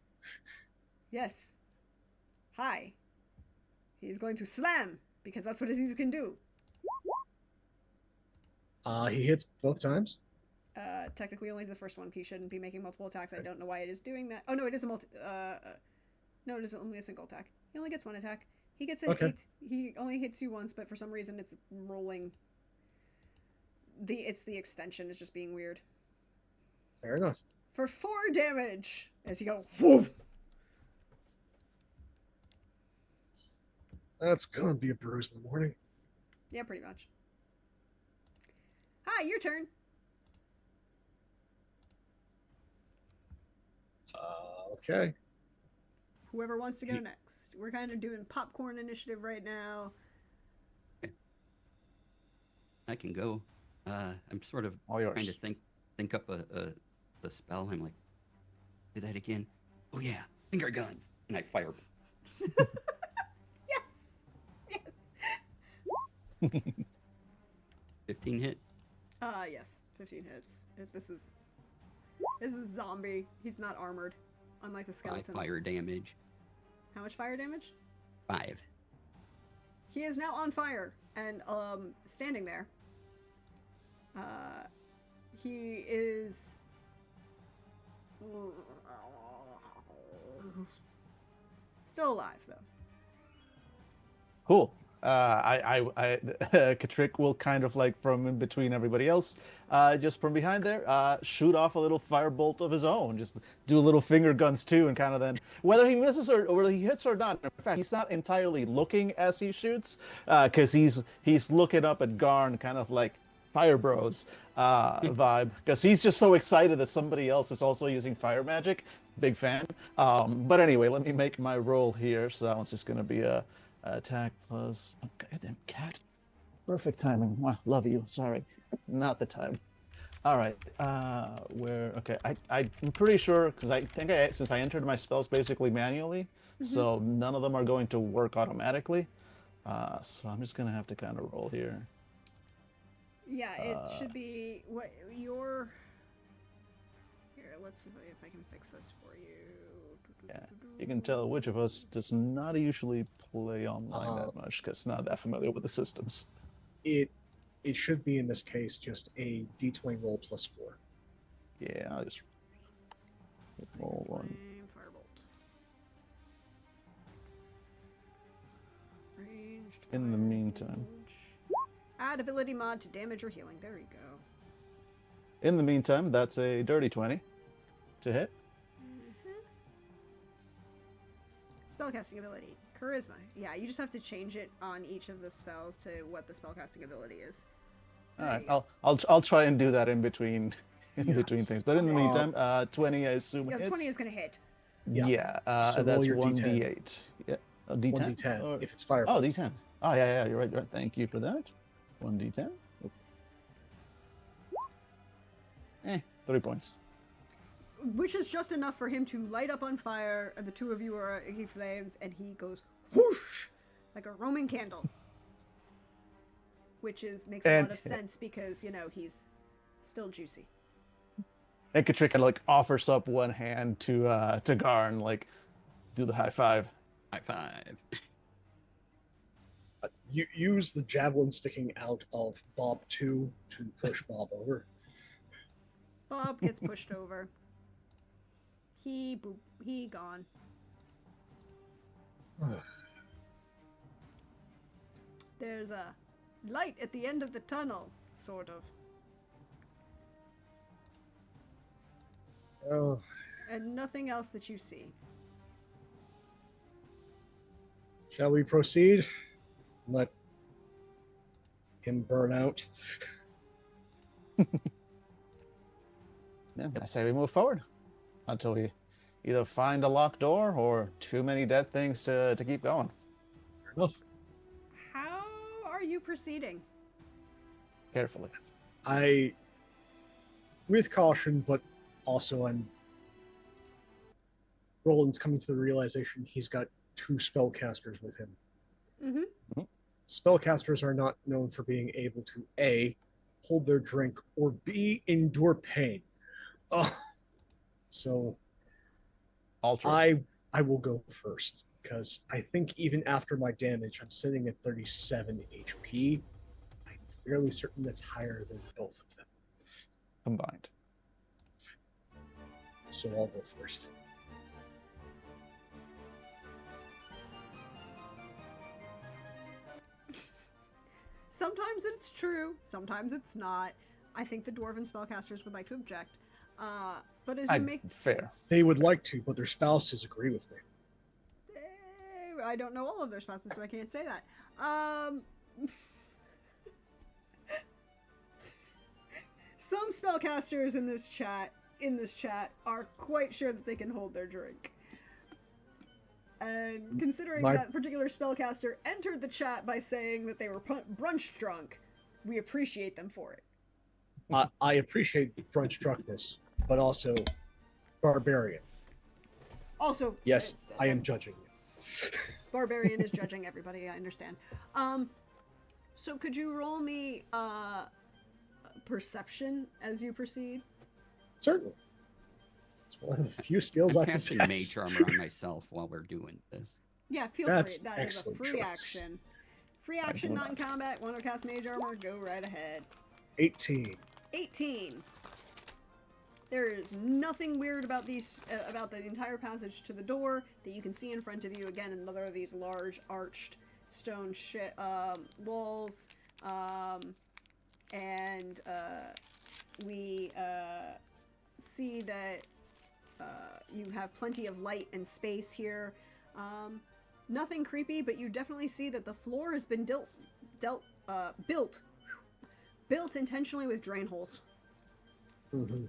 Yes. Hi. He's going to slam, because that's what he can do. He hits both times. Technically only the first one. He shouldn't be making multiple attacks. I don't know why it is doing that. Oh no, it is a no, it is only a single attack. He only gets one attack. He gets it. Okay. He only hits you once, but for some reason it's rolling. It's the extension is just being weird. Fair enough. For 4 damage as you go. Whoa! That's gonna be a bruise in the morning. Yeah, pretty much. Hi, your turn. Okay. Whoever wants to go next. We're kind of doing popcorn initiative right now. I can go. I'm sort of All yours. trying to think up a spell. I'm like, do that again. Oh yeah, finger guns, and I fire. Yes. Yes. 15 hit. Yes. 15 hits. This is zombie. He's not armored, unlike the 5 skeletons. fire damage. How much fire damage? 5. He is now on fire and standing there. He is still alive though. Cool. Katrick will kind of like from in between everybody else, just from behind there, shoot off a little firebolt of his own. Just do a little finger guns too, and kind of then whether he misses or whether he hits or not. In fact, he's not entirely looking as he shoots, because he's looking up at Garn, kind of like Fire Bros vibe, because he's just so excited that somebody else is also using fire magic. Big fan. But anyway, let me make my roll here. So that one's just going to be a attack plus. Oh, goddamn cat. Perfect timing. Wow, love you. Sorry, not the time. All right. Where? Okay. I'm pretty sure because I think since I entered my spells basically manually, so none of them are going to work automatically. So I'm just gonna have to kind of roll here. Yeah, it should be what your. Here, let's see if I can fix this for you. Yeah, you can tell which of us does not usually play online that much because not that familiar with the systems. It should be in this case just a d20 roll plus 4. Yeah, I'll just roll one. Firebolt. Ranged In the fire meantime. damage. Add ability mod to damage or healing. There you go. In the meantime, that's a dirty 20 to hit. Spellcasting ability. Charisma. Yeah, you just have to change it on each of the spells to what the spellcasting ability is. All right, I'll try and do that in between between things. But in the meantime, 20 I assume Yeah, hits. 20 is going to hit. Yeah, So roll that's your 1d8. Yeah, a d10. 1d10 Or- if it's fire. Oh, d10. Oh, yeah, you're right. Thank you for that. 1d10. 3 points. Which is just enough for him to light up on fire, and the two of you are he flames, and he goes whoosh like a Roman candle. Which makes a lot of sense because, he's still juicy. And Katrina kind of like offers up one hand to Garn, like do the high five. High five. You use the javelin sticking out of Bob 2 to push Bob over. Bob gets pushed over. He gone. There's a light at the end of the tunnel, sort of. Oh, And nothing else that you see. shall we proceed? Let him burn out. Yeah, I say we move forward until we either find a locked door or too many dead things to keep going. Fair enough. How are you proceeding? Carefully. With caution, but also Roland's coming to the realization he's got 2 spellcasters with him. Mm-hmm. Spellcasters are not known for being able to A, hold their drink, or B, endure pain. So Ultra. I will go first because I think even after my damage, I'm sitting at 37 HP. I'm fairly certain that's higher than both of them. Combined. So I'll go first. Sometimes it's true, sometimes it's not. I think the dwarven spellcasters would like to object. But as you make... Fair. They would like to, but their spouses agree with me. I don't know all of their spouses, so I can't say that. Some spellcasters in this chat are quite sure that they can hold their drink. And considering that particular spellcaster entered the chat by saying that they were brunch drunk, we appreciate them for it. I appreciate brunch drunkenness, but also barbarian. Also, yes, I am judging you. Barbarian is judging everybody, I understand. So could you roll me perception as you proceed? Certainly. It's one of the few skills I'm I casting possess. mage armor on myself while we're doing this. Yeah, feel That's free. That is a excellent free choice. action. Free action, not in combat. Want to cast mage armor? Go right ahead. 18. 18. There is nothing weird about these, about the entire passage to the door that you can see in front of you. Again, another of these large arched stone walls, and we see that you have plenty of light and space here. Nothing creepy, but you definitely see that the floor has been built intentionally with drain holes. Mm-hmm.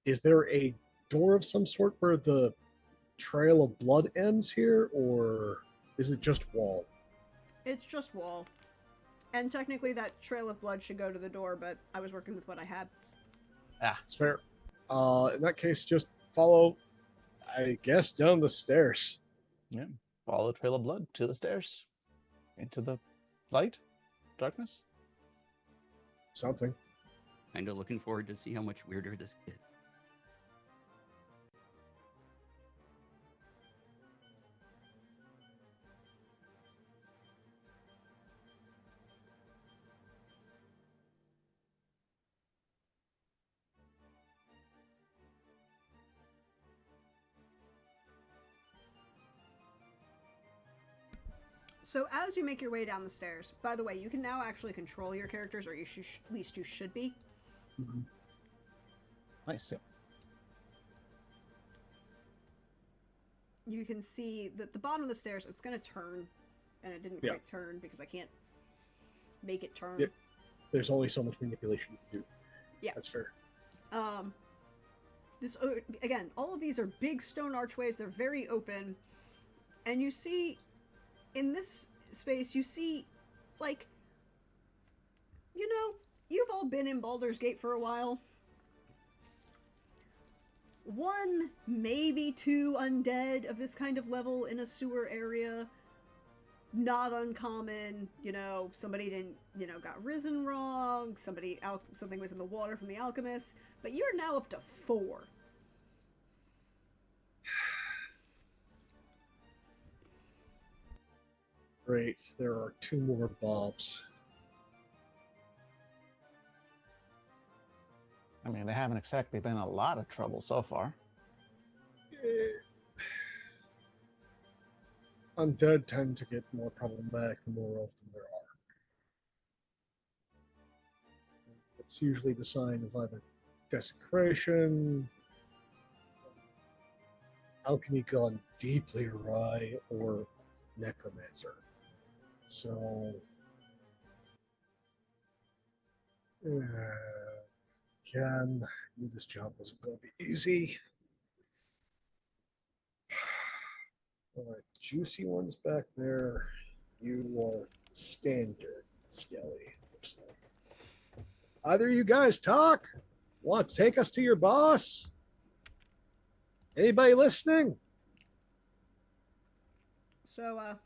Is there a door of some sort where the trail of blood ends here, or is it just wall? It's just wall. And technically that trail of blood should go to the door, but I was working with what I had. It's fair. In that case, just follow, I guess, down the stairs. Yeah. Follow the trail of blood to the stairs. Into the light? Darkness? Something. Kind of looking forward to see how much weirder this gets. So as you make your way down the stairs, by the way, you can now actually control your characters, or at least you should be. Mm-hmm. Nice. Yeah. You can see that the bottom of the stairs, it's going to turn, and it didn't Yeah. quite turn because I can't make it turn. Yep. There's only so much manipulation you can do. Yeah. That's fair. This again, all of these are big stone archways. They're very open, and you see, in this space, you see, like, you know, you've all been in Baldur's Gate for a while. One, maybe two undead of this kind of level in a sewer area. Not uncommon, you know, somebody didn't, you know, got risen wrong, something was in the water from the alchemist, but you're now up to 4. Great. There are 2 more Bobs. I mean, they haven't exactly been a lot of trouble so far. Undead tend to get more problematic the more often there are. It's usually the sign of either desecration, alchemy gone deeply awry, or necromancer. So, again, I knew this job wasn't going to be easy. All right, juicy ones back there. You are standard, Skelly. Looks like. Either you guys talk. Want to take us to your boss? Anybody listening? So,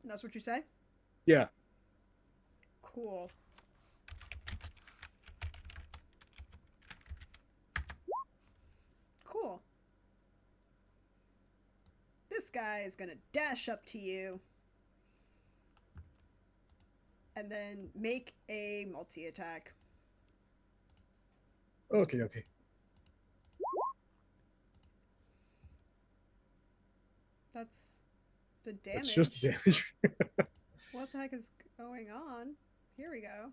that's what you say? Yeah. Cool. Cool. This guy is gonna dash up to you and then make a multi-attack. Okay. That's the damage. That's just the damage. What the heck is going on? Here we go.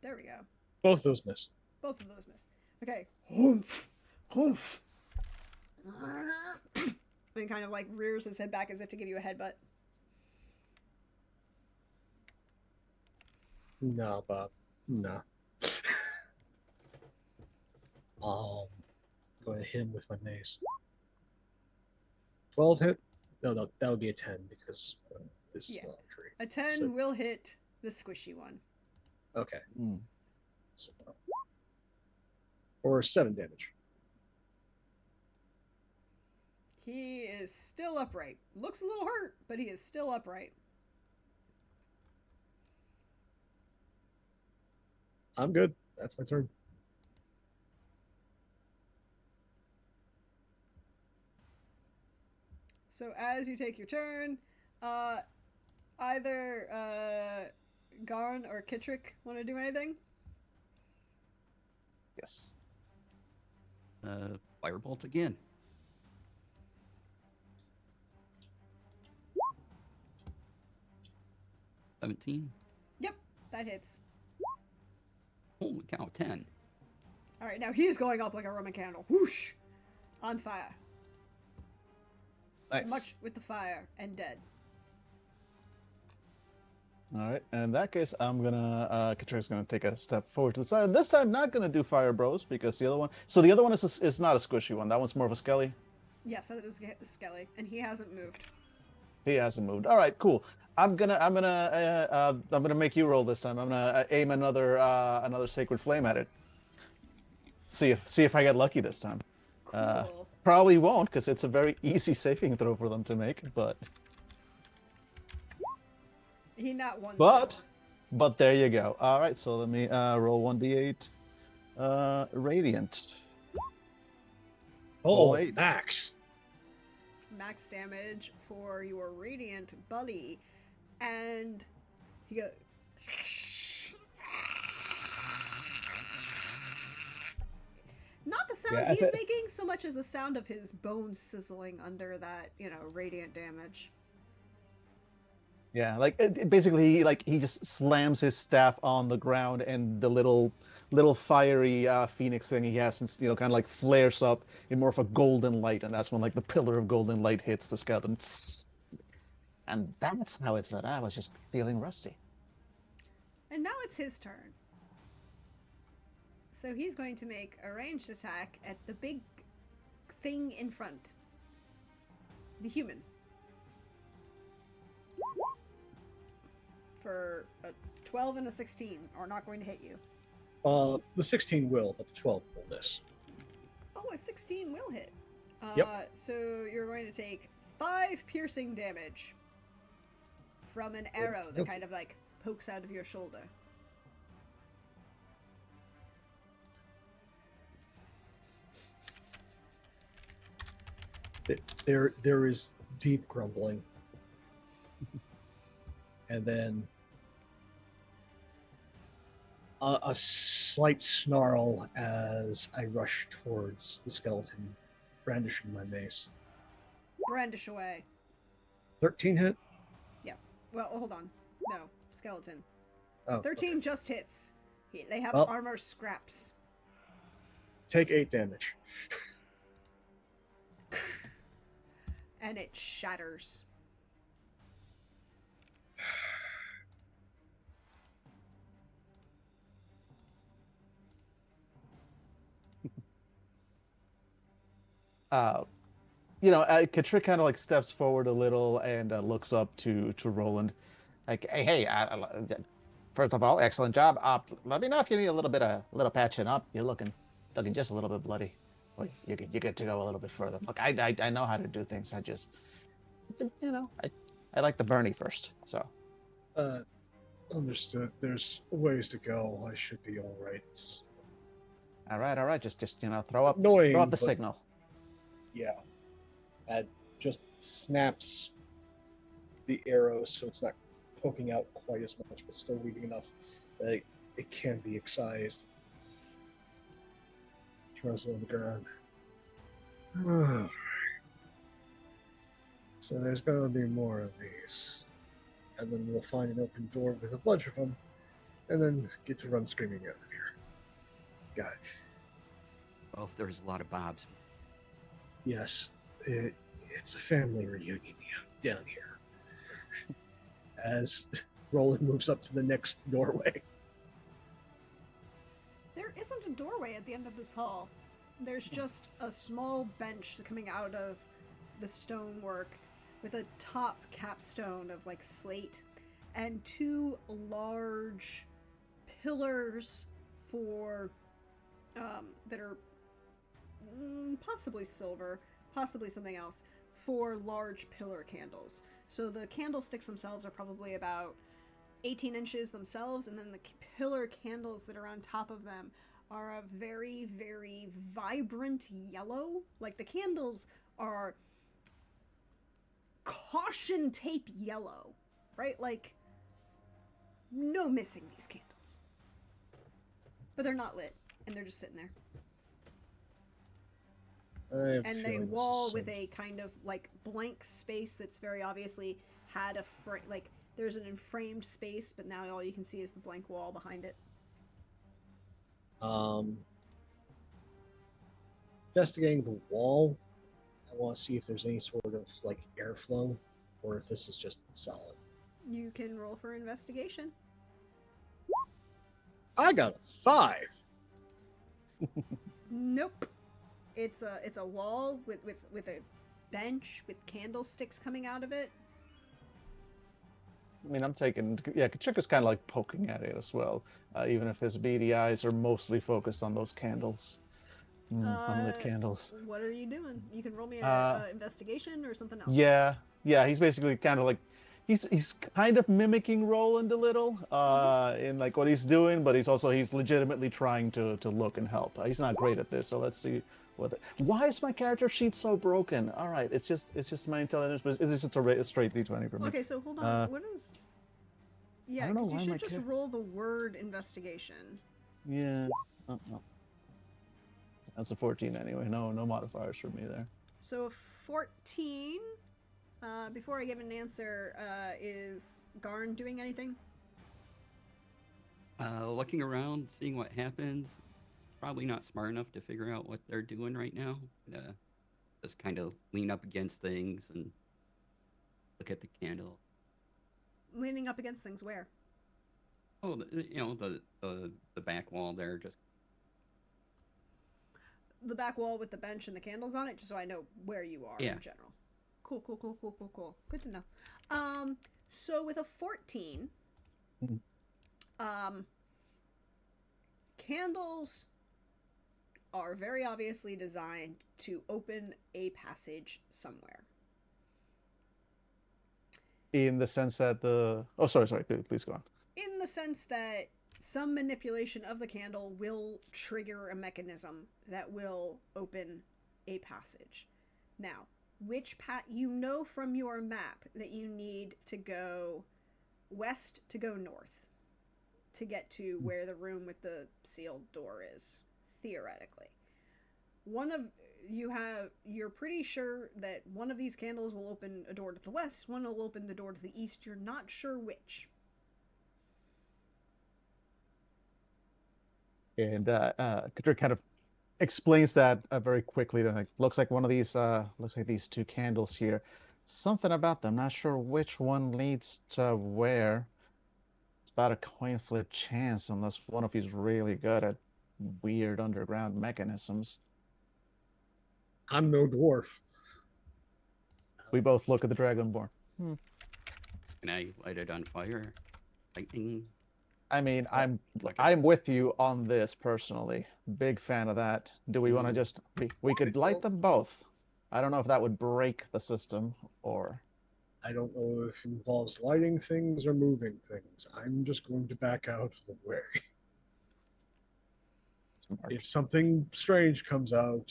There we go. Both those miss. Both of those miss. Okay. Humph. Humph. And kind of like rears his head back as if to give you a headbutt. Nah, Bob. Nah. Going to hit him with my mace. 12 hit? No, that would be a 10 because this is Yeah. not a tree. A 10 So- will hit the squishy one. Okay. Mm. So, or 7 damage. He is still upright. Looks a little hurt, but he is still upright. I'm good. That's my turn. So as you take your turn, either Garn or Kittrick want to do anything? Yes. Firebolt again. 17. Yep, that hits. Holy cow, 10. All right, now he's going up like a Roman candle. Whoosh! On fire. Nice. Much with the fire and dead. All right, and in that case, I'm gonna Katrina's gonna take a step forward to the side. This time, not gonna do fire bros because the other one. So the other one is not a squishy one. That one's more of a skelly. Yes, that is Skelly, and he hasn't moved. He hasn't moved. All right, cool. I'm gonna make you roll this time. I'm gonna aim another sacred flame at it. See if I get lucky this time. Cool. Probably won't because it's a very easy saving throw for them to make. He not one. But there you go. All right, so let me roll 1d8 radiant. Oh, Wait. max. Max damage for your radiant buddy, and he goes. Not the sound Yeah, he's as a- making so much as the sound of his bones sizzling under that, radiant damage. Yeah, like basically, he just slams his staff on the ground, and the little fiery phoenix thing he has, kind of like flares up in more of a golden light, and that's when like the pillar of golden light hits the skeleton. And that's how it's that I was just feeling rusty. And now it's his turn. So he's going to make a ranged attack at the big thing in front. The human. For a 12 and a 16 are not going to hit you. The 16 will, but the 12 will miss. Oh, a 16 will hit. Yep. So you're going to take 5 piercing damage from an arrow that Okay. kind of like pokes out of your shoulder. There is deep grumbling. And then a slight snarl as I rush towards the skeleton, brandishing my mace. Brandish away. 13 hit? Yes. Well, hold on. No. Skeleton. Oh, 13 okay. just hits. They have Well- armor scraps. Take 8 damage. And it shatters. Katrik kind of like steps forward a little and looks up to Roland, like, hey, first of all, excellent job. Let me know if you need a little patching up. You're looking just a little bit bloody. Well, you get to go a little bit further. Look, I know how to do things. I just, I like the Bernie first. So, Understood. There's a ways to go. I should be all right. It's all right, just throw up annoying, the but signal. yeah. That just snaps the arrow so it's not poking out quite as much, but still leaving enough that it can be excised. Throws it on the ground. So there's going to be more of these. And then we'll find an open door with a bunch of them, and then get to run screaming out of here. God. Well, if there's a lot of Bobs. Yes, it's a family reunion down here. As Roland moves up to the next doorway. There isn't a doorway at the end of this hall. There's just a small bench coming out of the stonework with a top capstone of like slate and 2 large pillars for that are possibly silver, possibly something else, for large pillar candles. So the candlesticks themselves are probably about 18 inches themselves, and then the pillar candles that are on top of them are a very, very vibrant yellow. Like the candles are caution tape yellow, right? Like, no missing these candles. But they're not lit, and they're just sitting there. I have a And they feeling this wall is with some- a kind of like blank space that's very obviously had a like There's an framed space, but now all you can see is the blank wall behind it. Investigating the wall, I want to see if there's any sort of like airflow, or if this is just solid. You can roll for investigation. I got a 5. Nope. It's a wall with a bench with candlesticks coming out of it. I mean, I'm taking, yeah, Kachika's kind of like poking at it as well, even if his beady eyes are mostly focused on those candles. Unlit candles. What are you doing? You can roll me Uh, a investigation or something else. Yeah, he's basically kind of like, he's kind of mimicking Roland a little, in like what he's doing, but he's legitimately trying to look and help. He's not great at this, so let's see why is my character sheet so broken? All right, it's just my intelligence, but it's just a straight D20 for me. Okay, so hold on. What is? Yeah, don't know because you why should my just roll the word investigation. Yeah. No. That's a 14 anyway. No modifiers for me there. So a 14. Before I give an answer, is Garn doing anything? Looking around, seeing what happens. Probably not smart enough to figure out what they're doing right now. Just kind of lean up against things and look at the candle. Leaning up against things where? Oh, the back wall there. Just The back wall with the bench and the candles on it, just so I know where you are in general. Cool. Good to know. So with a 14, candles are very obviously designed to open a passage somewhere. In the sense that sorry, please go on. In the sense that some manipulation of the candle will trigger a mechanism that will open a passage. Now, you know from your map that you need to go west to go north to get to where the room with the sealed door is, theoretically. You're pretty sure that one of these candles will open a door to the west, one will open the door to the east. You're not sure which. And Katrin kind of explains that very quickly. Like, looks like these two candles here. Something about them. Not sure which one leads to where. It's about a coin flip chance, unless one of you's really good at weird underground mechanisms. I'm no dwarf. We both look at the Dragonborn. Can I light it on fire? Lightning. I mean, I'm with you on this personally. Big fan of that. Do we want to just we could light them both? I don't know if that would break the system or. I don't know if it involves lighting things or moving things. I'm just going to back out of the way. Smart. If something strange comes out,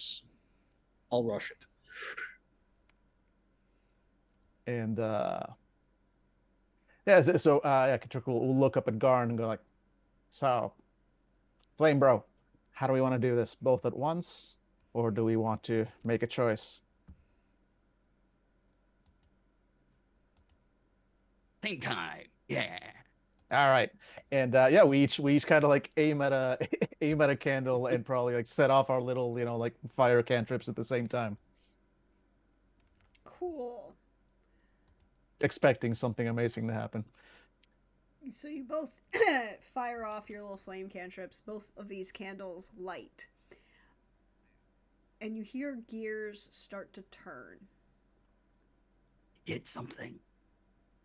I'll rush it. And Katrik will look up at Garn and go like, so, Flame Bro, how do we want to do this? Both at once, or do we want to make a choice? Same time. Yeah. All right, and we each kind of like aim at a candle and probably like set off our little like fire cantrips at the same time, Cool. expecting something amazing to happen. So you both fire off your little flame cantrips. Both of these candles light. And you hear gears start to turn. Did something.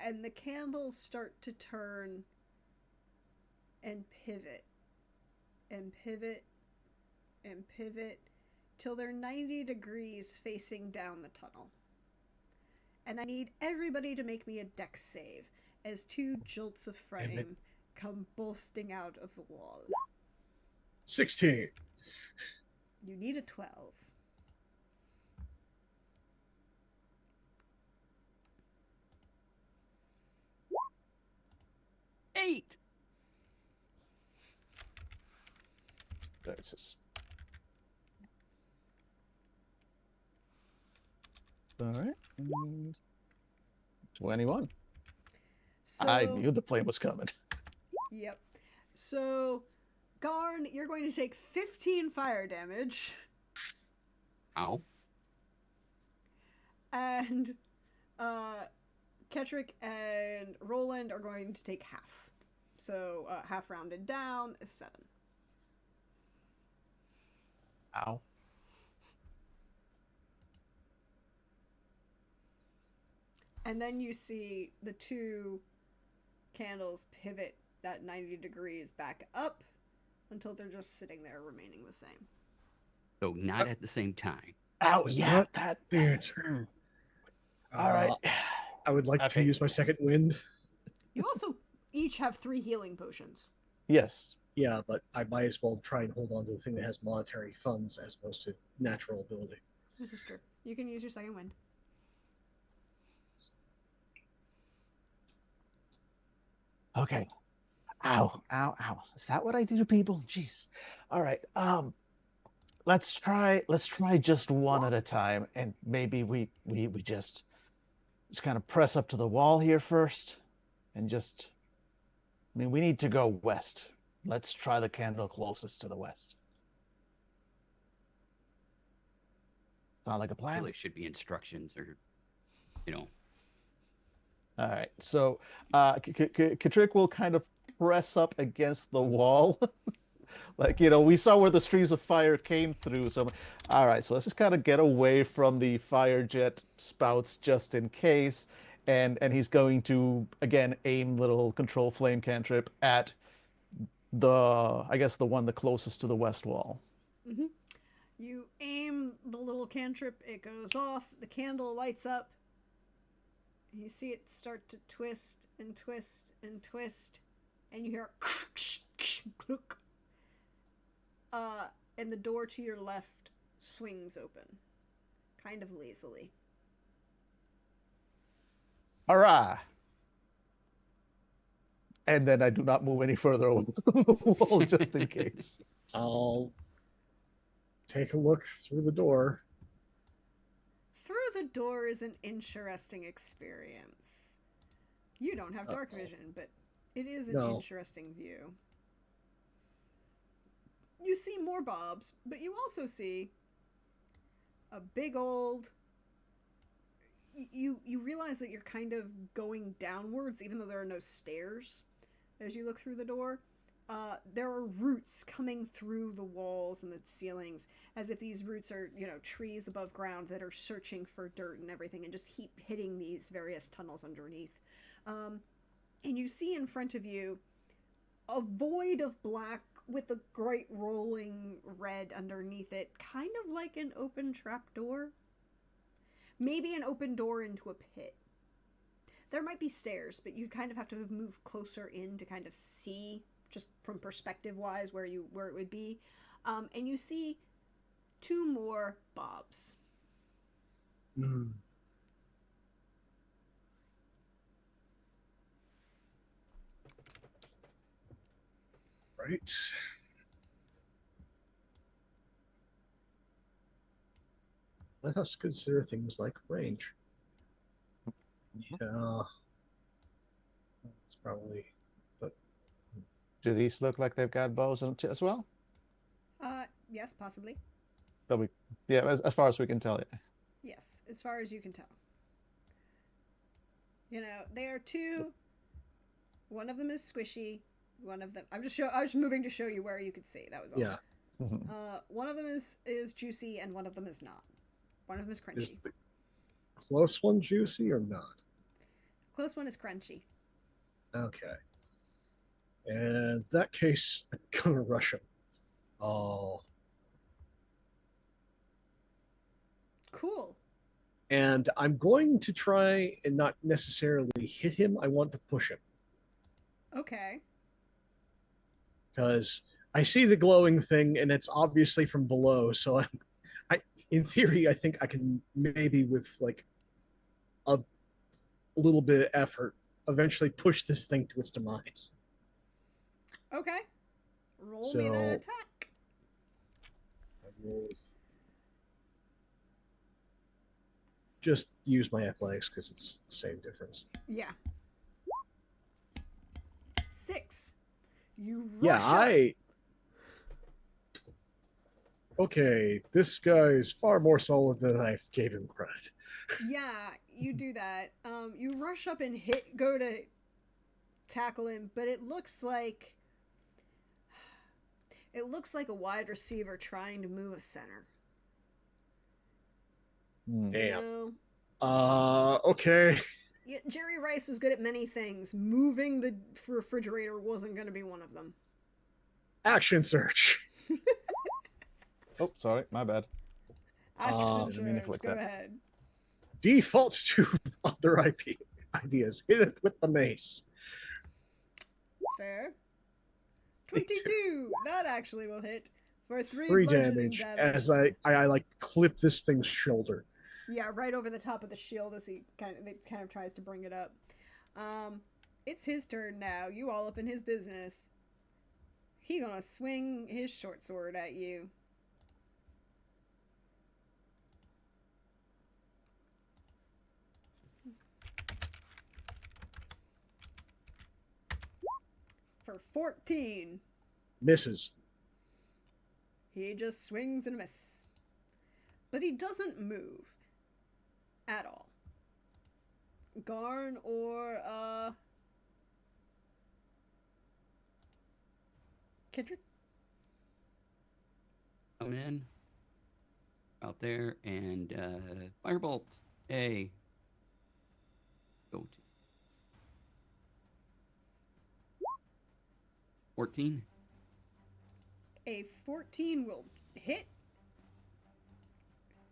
And the candles start to turn and pivot. And pivot. And pivot. Till they're 90 degrees facing down the tunnel. And I need everybody to make me a dex save as two jolts of flame come bursting out of the wall. 16. You need a 12. Eight. That's just... All right. 21. I So, knew the flame was coming. yep. So, Garn, you're going to take 15 fire damage, Ow. and Ketrick and Roland are going to take half. So, half rounded down is 7. Ow. And then you see the two candles pivot that 90 degrees back up until they're just sitting there remaining the same. So not at the same time. Ow, Was yeah, not that. the answer. All right. I would like to Okay. use my second wind. You also each have 3 healing potions. Yes. Yeah, but I might as well try and hold on to the thing that has monetary funds as opposed to natural ability. This is true. You can use your second wind. Okay. Ow, ow, ow. Is that what I do to people? Jeez. All right. Let's try just one at a time, and maybe we just kind of press up to the wall here first, and just. I mean, we need to go west. Let's try the candle closest to the west. Sound like a plan? Really should be instructions or, you know. All right. So, Katrick will kind of press up against the wall. Like, we saw where the streams of fire came through. So, all right. So let's just kind of get away from the fire jet spouts just in case. And he's going to, again, aim little control flame cantrip at I guess the one the closest to the west wall. Mm-hmm. You aim the little cantrip, it goes off, the candle lights up. You see it start to twist and twist and twist, and you hear clunk. And the door to your left swings open, kind of lazily. Hurrah! And then I do not move any further away from the wall just in case. I'll take a look through the door. Through the door is an interesting experience. You don't have dark vision, but it is an interesting view. You see more bobs, but you also see a big old... You realize that you're kind of going downwards, even though there are no stairs as you look through the door. There are roots coming through the walls and the ceilings, as if these roots are, trees above ground that are searching for dirt and everything, and just keep hitting these various tunnels underneath. And you see in front of you a void of black with a great rolling red underneath it, kind of like an open trapdoor. Maybe an open door into a pit. There might be stairs, but you kind of have to move closer in to kind of see, just from perspective-wise, where it would be. And you see 2 more bobs. Mm. Right. Let us consider things like range. Yeah. It's probably, but Do these look like they've got bows as well? Yes, possibly. Yeah, as far as we can tell. Yeah. Yes, as far as you can tell. They are 2. One of them is squishy. One of them... I was moving to show you where you could see. That was all. yeah. One of them is juicy, and one of them is not. One of them is crunchy. Is the close one juicy or not? Close one is crunchy. Okay. And in that case, I'm gonna rush him. Oh. Cool. And I'm going to try and not necessarily hit him. I want to push him. Okay. Because I see the glowing thing, and it's obviously from below. So in theory, I think I can maybe with like a little bit of effort eventually push this thing to its demise. Okay. Roll me that attack. I will just use my athletics because it's the same difference. Yeah. 6. You Yeah, rush up. Okay, this guy is far more solid than I gave him credit. Yeah, you do that. You rush up and go to tackle him, but it looks like a wide receiver trying to move a center. Hmm. Damn. You Okay. yeah, Jerry Rice was good at many things. Moving the refrigerator wasn't going to be one of them. Action search. Oh, sorry, my bad. Action didn't mean to charge. click Go that. ahead. Default to other IP ideas. Hit it with the mace. Fair. Me too. 22. That actually will hit for 3 3 bludgeoning damage as I like clip this thing's shoulder. Yeah, right over the top of the shield as it kind of tries to bring it up. It's his turn now. You all up in his business. He gonna swing his short sword at you. For 14. Misses. He just swings and a miss. But he doesn't move. At all. Garn or, Kendrick? Come in. Out there and firebolt. A. Go to. 14. A 14 will hit.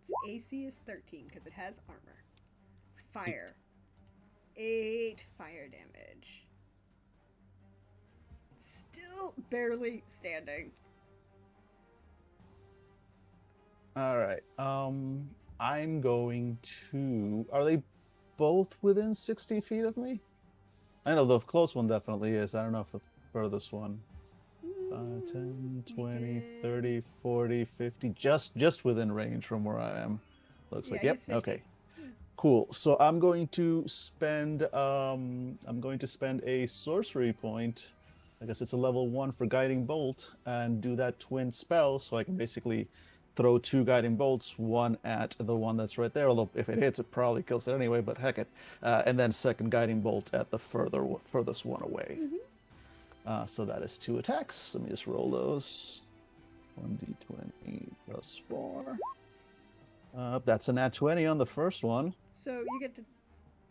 Its AC is 13 because it has armor. Fire. 8 fire damage. Still barely standing. All right. I'm going to. Are they both within 60 feet of me? I know the close one definitely is. I don't know if the furthest one. 5, 10, 20, 30, 40, 50. Just within range from where I am. Looks like. Yeah, Yep. he's 50. Okay. Cool. So I'm going to spend a sorcery point. I guess it's a level 1 for guiding bolt and do that twin spell so I can basically throw 2 guiding bolts, one at the one that's right there, although if it hits it probably kills it anyway, but heck it. And then second guiding bolt at the furthest one away. So that is 2 attacks. Let me just roll those. 1d20 plus 4. That's a nat 20 on the first one. So you get to.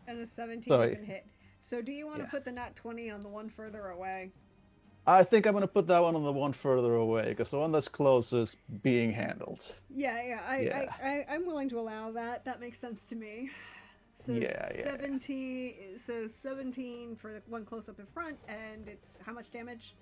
And a 17 is Sorry. going to hit. So do you want to Yeah. put the nat 20 on the one further away? I think I'm going to put that one on the one further away, because the one that's close is being handled. Yeah. Yeah. I'm willing to allow that. That makes sense to me. So Yeah. 17 for the one close up in front, and it's how much damage?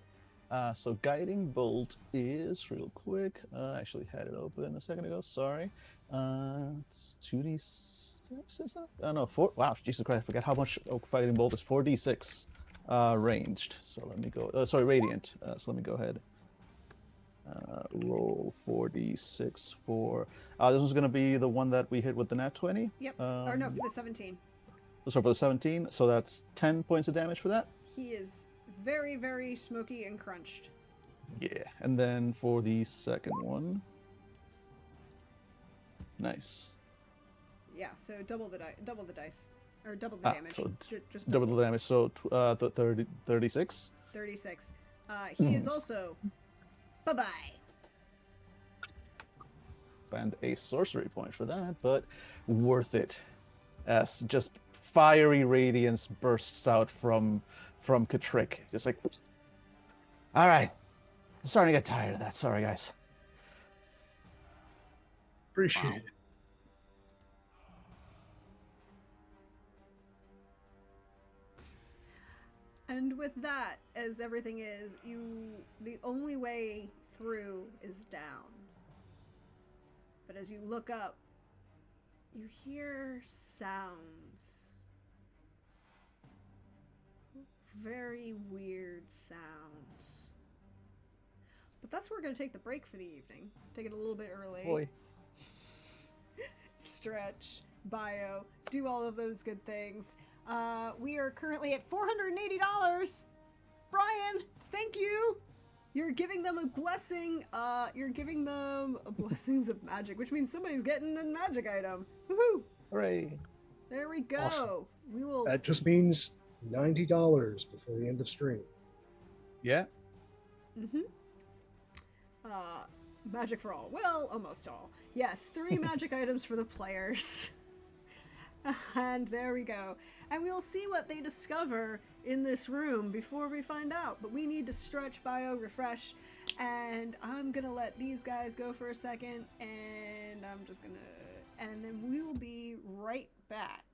So guiding bolt is real quick. I actually had it open a second ago. Sorry. It's 2d6. Is that? Oh no, 4. Wow, Jesus Christ! I forgot how much guiding bolt is. 4d6 ranged. So let me go. Sorry, radiant. So let me go ahead. Roll 4d6 for. This one's gonna be the one that we hit with the nat 20. Yep. Or no, for the 17. So for the 17, so that's 10 points of damage for that. He is very, very smoky and crunched. Yeah, and then for the second one, nice. Yeah, so double the dice, or double the damage. So Just double the damage. So 36. 36. He is also. Bye-bye. Spend a sorcery point for that, but worth it, as just fiery radiance bursts out from Katrick, just like. All right, I'm starting to get tired of that. Sorry, guys. Appreciate Wow. it. And with that, as everything is, the only way through is down. But as you look up, you hear sounds. Very weird sounds. But that's where we're going to take the break for the evening. Take it a little bit early. Boy. Stretch, bio, do all of those good things. We are currently at $480. Brian, thank you. You're giving them a blessing. You're giving them blessings of magic, which means somebody's getting a magic item. Woohoo! Hooray! There we go. Awesome. We will. That just means $90 before the end of stream. Yeah. Mm-hmm. Magic for all. Well, almost all. Yes, 3 magic items for the players. And there we go. And we'll see what they discover in this room before we find out. But we need to stretch, bio, refresh. And I'm gonna let these guys go for a second. And I'm just gonna... And then we will be right back.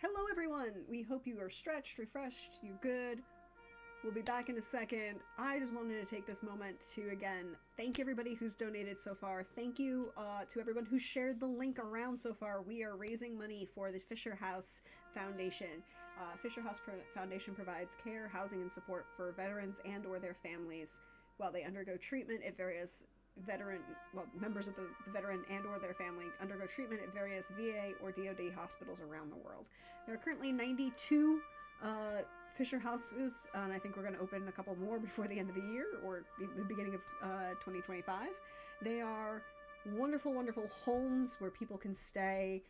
Hello, everyone. We hope you are stretched, refreshed, you're good. We'll be back in a second. I just wanted to take this moment to, again, thank everybody who's donated so far. Thank you to everyone who shared the link around so far. We are raising money for the Fisher House Foundation. Fisher House Foundation provides care, housing, and support for veterans and or their families while they undergo treatment at various members of the veteran and or their family undergo treatment at various VA or DoD hospitals around the world. There are currently 92 Fisher houses, and I think we're going to open a couple more before the end of the year or the beginning of 2025. They are wonderful, wonderful homes where people can stay.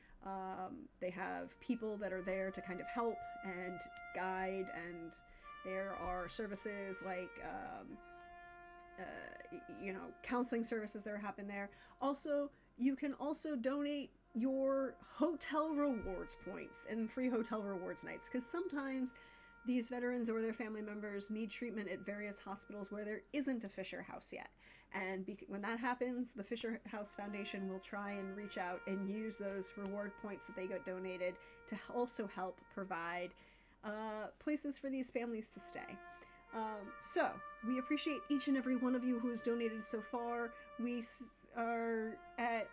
They have people that are there to kind of help and guide, and there are services like counseling services that happen there. Also, you can also donate your hotel rewards points and free hotel rewards nights, because sometimes these veterans or their family members need treatment at various hospitals where there isn't a Fisher House yet. And when that happens, the Fisher House Foundation will try and reach out and use those reward points that they got donated to also help provide places for these families to stay. So, we appreciate each and every one of you who has donated so far. We are at,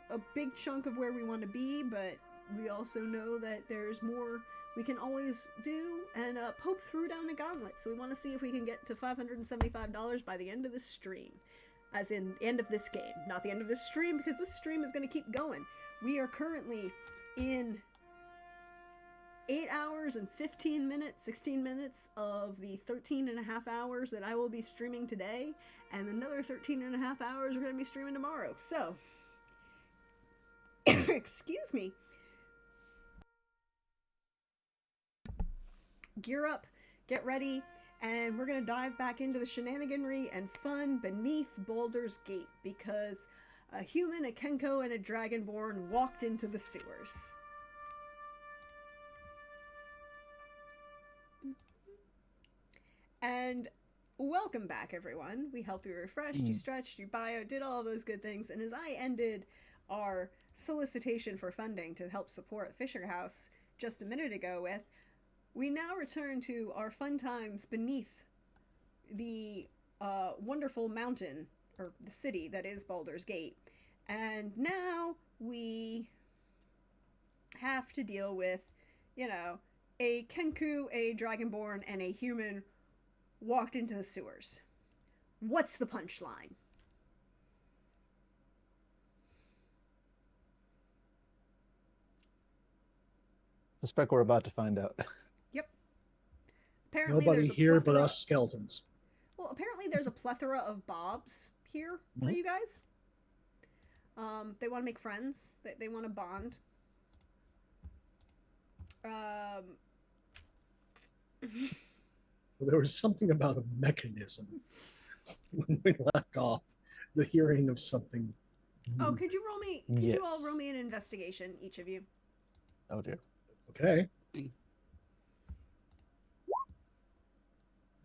a big chunk of where we want to be, but we also know that there's more we can always do, and Pope threw down a gauntlet, so we want to see if we can get to $575 by the end of this stream. As in, the end of this game. Not the end of this stream, because this stream is going to keep going. We are currently in 8 hours and 16 minutes of the 13 and a half hours that I will be streaming today, and another 13 and a half hours we're going to be streaming tomorrow. So, excuse me. Gear up, get ready, and we're going to dive back into the shenaniganry and fun beneath Baldur's Gate, because a human, a Kenko, and a Dragonborn walked into the sewers. And welcome back, everyone. We help you refreshed, you stretched, you bio, did all of those good things, and as I ended our solicitation for funding to help support Fisher House just a minute ago with, we now return to our fun times beneath the wonderful mountain, or the city that is Baldur's Gate. And now we have to deal with, a Kenku, a Dragonborn, and a human walked into the sewers. What's the punchline? Suspect we're about to find out. Apparently Nobody there's a here but plethora- us skeletons. Well, apparently there's a plethora of Bobs here for you guys. They want to make friends. They want to bond. There was something about a mechanism when we left off. The hearing of something. Oh, could you roll me? Could you all Yes. roll me an investigation, each of you? Oh dear. Okay.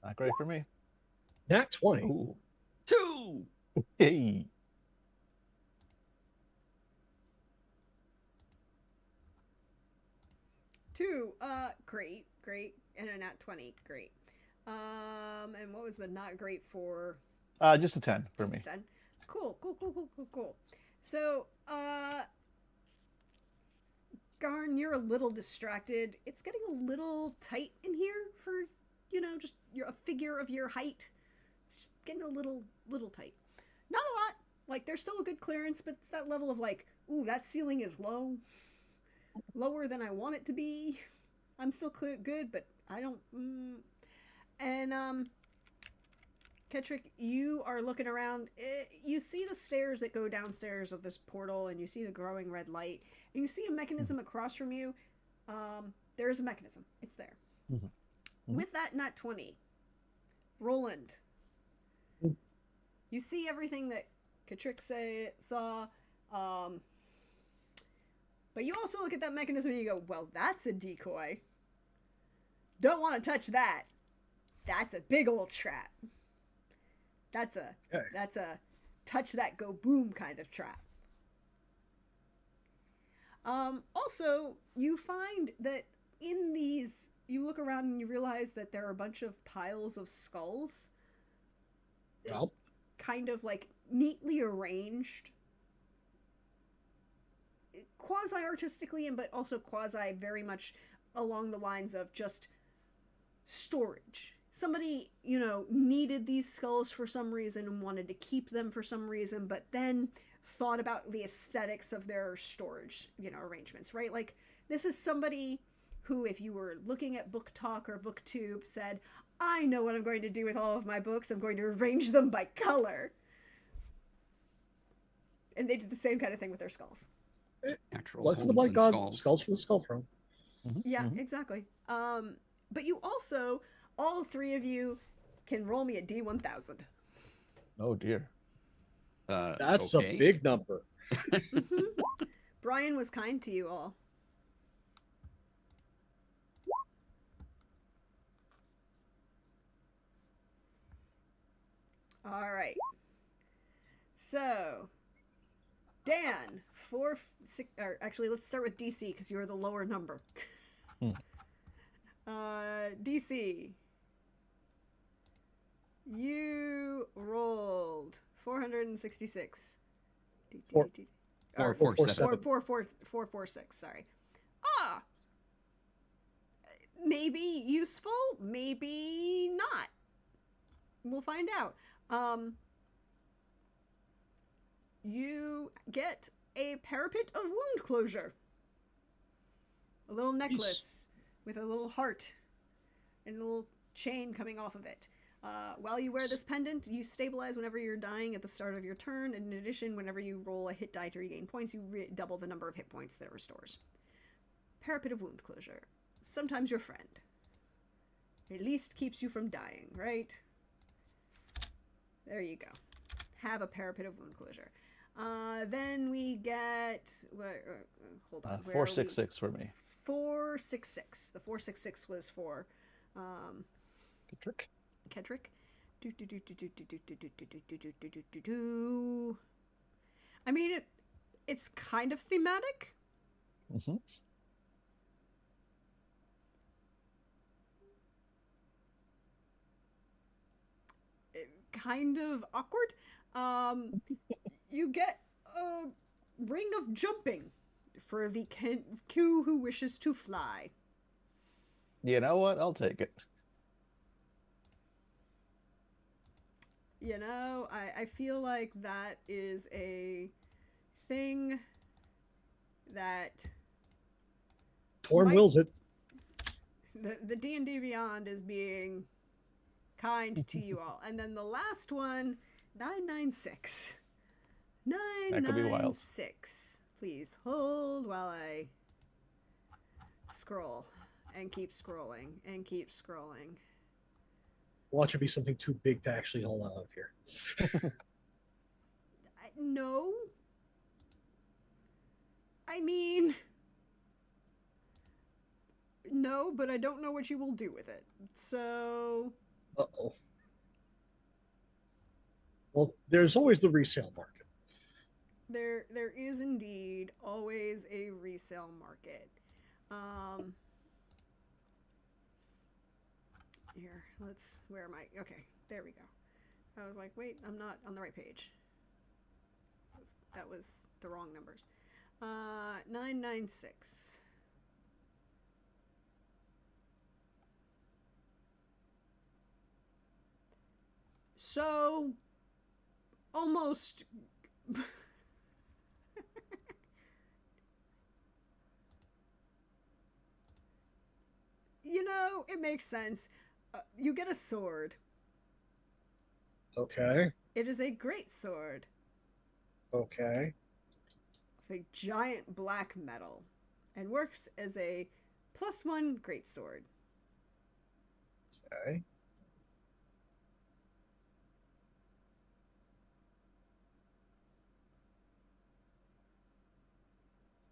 Not great for me. Nat 20. Ooh. 2! Hey. Two. Great, and a nat 20. Great. And what was the not great for? Just a 10 for Just me. 10. Cool. So, Garn, you're a little distracted. It's getting a little tight in here for, just a figure of your height. It's just getting a little tight. Not a lot. Like, there's still a good clearance, but it's that level of like, ooh, that ceiling is low. Lower than I want it to be. I'm still good, but I don't... And, Ketrick, you are looking around. You see the stairs that go downstairs of this portal, and you see the growing red light, and you see a mechanism across from you. There is a mechanism. It's there. Mm-hmm. With that nat 20, Roland, you see everything that Ketrick saw, but you also look at that mechanism and you go, well, that's a decoy. Don't want to touch that. That's a big old trap. That's a touch that go boom kind of trap. Also, you find that in these, you look around and you realize that there are a bunch of piles of skulls, Well, kind of like neatly arranged, quasi artistically, and but also quasi very much along the lines of just storage. Somebody, needed these skulls for some reason and wanted to keep them for some reason, but then thought about the aesthetics of their storage, arrangements, right? Like, this is somebody who, if you were looking at Book Talk or BookTube, said, I know what I'm going to do with all of my books. I'm going to arrange them by color. And they did the same kind of thing with their skulls. Natural blood for the holes blood and god, skulls. skulls for the skull throne. Yeah, exactly. But you also, all three of you, can roll me a D1000. Oh dear. That's Okay. a big number. Brian was kind to you all. All right. So, Dan, 4, 6, or actually, let's start with DC because you're the lower number. DC. You rolled 466. Four- Or 447. 446, sorry. Ah! Maybe useful, maybe not. We'll find out. You get a parapet of wound closure. A little necklace with a little heart and a little chain coming off of it. While you wear this pendant, you stabilize whenever you're dying at the start of your turn. And in addition, whenever you roll a hit die to regain points, you double the number of hit points that it restores. Parapet of wound closure. Sometimes your friend. At least keeps you from dying, right? There you go. Have a parapet of wound closure. Then we get... hold on. 466 for me. 466. The 466 was for... Good trick. Kedrick. I mean, it's kind of thematic. Mm-hmm. Kind of awkward. You get a ring of jumping for the Q who wishes to fly. You know what? I'll take it. I feel like that is a thing that Torn wills it. the D&D Beyond is being kind to you all. And then the last one, 996. That could be wild. 996. Please hold while I scroll and keep scrolling and keep scrolling. Watch it be something too big to actually hold out of here. No. I mean, no, but I don't know what you will do with it. So, Uh-oh. Well, there's always the resale market. there is indeed always a resale market. Here, where am I? Okay, there we go. I was like, wait, I'm not on the right page. That was the wrong numbers. 996. So, almost... it makes sense. You get a sword. Okay. It is a great sword. Okay. With a giant black metal. And works as a +1 greatsword. Okay.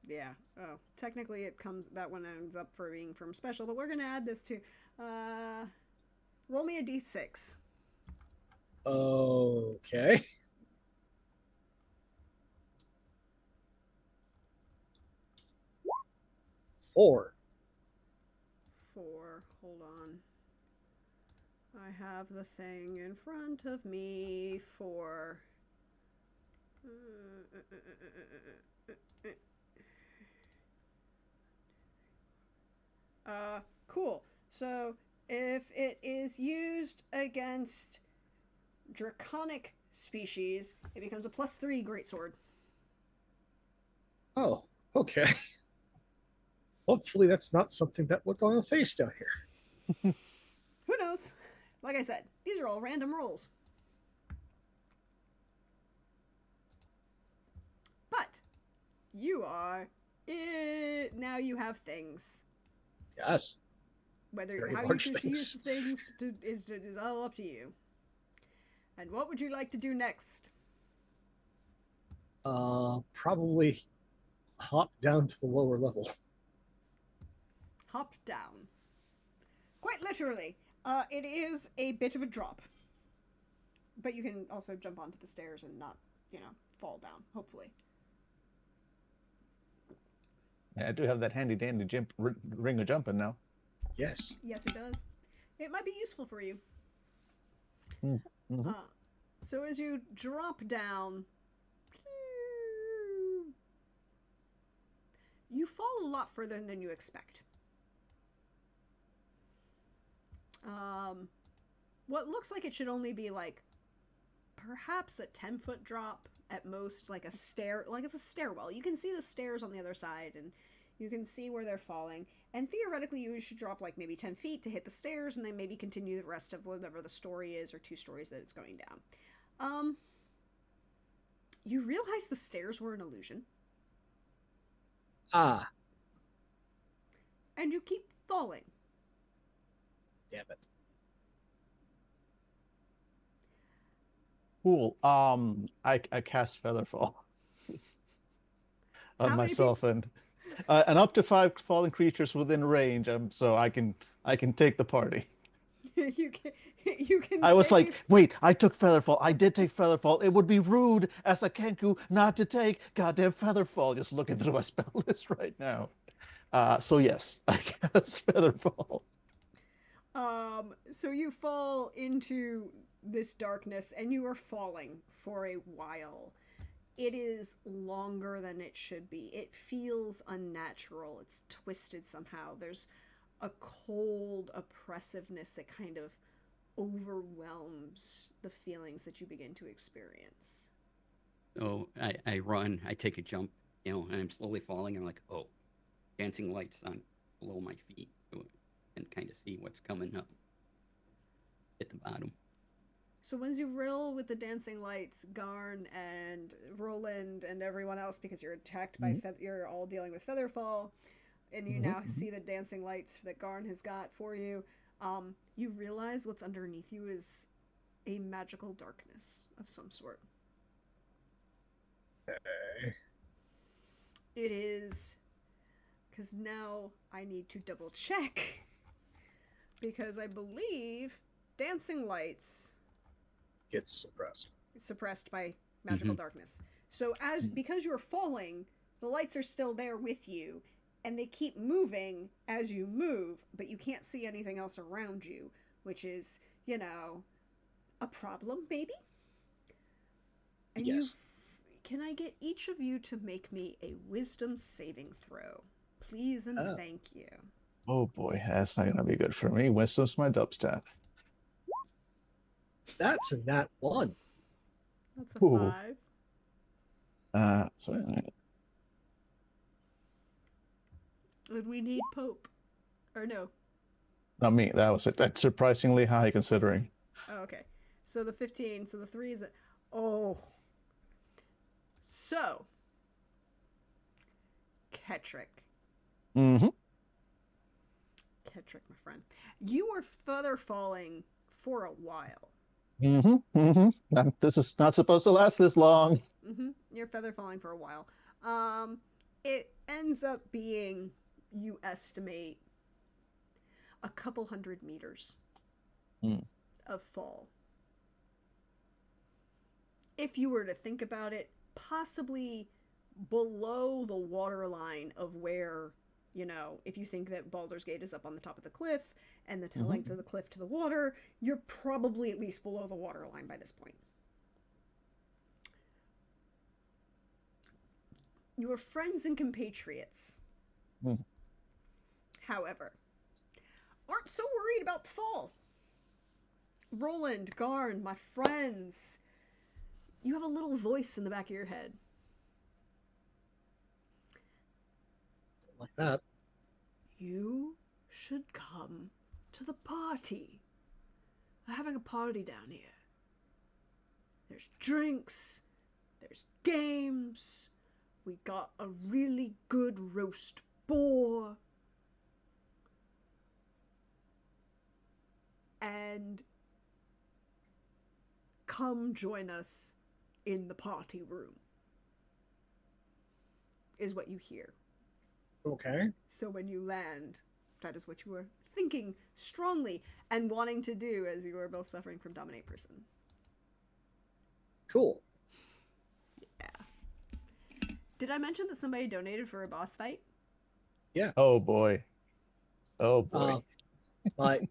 Yeah. Oh, technically that one ends up for being from special, but we're going to add this to, roll me a d6. Okay. 4. 4. Hold on. I have the thing in front of me. 4. Cool. So, if it is used against draconic species, it becomes a +3 greatsword. Oh, okay. Hopefully that's not something that we're going to face down here. Who knows? Like I said, these are all random rolls. But you are now you have things. Yes. Whether Very how you large choose to use things. the things is all up to you. And what would you like to do next? Probably hop down to the lower level. Hop down. Quite literally. It is a bit of a drop. But you can also jump onto the stairs and not, fall down, hopefully. I do have that handy dandy ring of jumping now. Yes. Yes, it does. It might be useful for you. Mm-hmm. So as you drop down, you fall a lot further than you expect. What looks like it should only be like perhaps a 10-foot drop at most, like a stair, like it's a stairwell. You can see the stairs on the other side, and you can see where they're falling. And theoretically, you should drop like maybe 10 feet to hit the stairs, and then maybe continue the rest of whatever the story is, or 2 stories that it's going down. You realize the stairs were an illusion. Ah. And you keep falling. Damn it. Cool. I cast Featherfall on myself and up to 5 fallen creatures within range. So I can take the party. you can. I was like, wait, I took Featherfall. I did take Featherfall. It would be rude as a Kenku not to take goddamn Featherfall. Just looking through my spell list right now. So yes, I cast Featherfall. So you fall into this darkness, and you are falling for a while. It is longer than it should be. It feels unnatural. It's twisted somehow. There's a cold oppressiveness that kind of overwhelms the feelings that you begin to experience. So I run, I take a jump, and I'm slowly falling. I'm like, oh, dancing lights on below my feet, so I can kind of see what's coming up at the bottom. So once you roll with the dancing lights, Garn and Roland and everyone else, because you're attacked by you're all dealing with Featherfall, and you now see the dancing lights that Garn has got for you, you realize what's underneath you is a magical darkness of some sort. It is, because now I need to double check, because I believe dancing lights Gets suppressed by magical darkness. So because you're falling, the lights are still there with you, and they keep moving as you move, but you can't see anything else around you, which is, a problem, maybe? And yes. Can I get each of you to make me a wisdom saving throw? Please and thank you. Oh boy, that's not gonna be good for me. Wisdom's my dubstep. That's a nat 1. That's a Ooh. 5. Sorry. And we need Pope. Or no. Not me. That was it. That's surprisingly high considering. Oh, okay. So the 15. So the 3 is... Oh. So. Ketrick. Mm-hmm. Ketrick, my friend. You are further falling for a while. Mm-hmm. Mm-hmm. This is not supposed to last this long. You're feather falling for a while. It ends up being, you estimate, a couple 100 meters of fall. If you were to think about it, possibly below the waterline of where You know, if you think that Baldur's Gate is up on the top of the cliff and the length of the cliff to the water, you're probably at least below the water line by this point. Your friends and compatriots, however, aren't so worried about the fall. Roland, Garn, my friends, you have a little voice in the back of your head. Like that. You should come to the party. We're having a party down here. There's drinks, there's games, we got a really good roast boar. And come join us in the party room, is what you hear. Okay. So when you land, that is what you were thinking strongly and wanting to do as you were both suffering from Dominate Person. Cool. Yeah. Did I mention that somebody donated for a boss fight? Yeah. Oh boy. Oh boy. My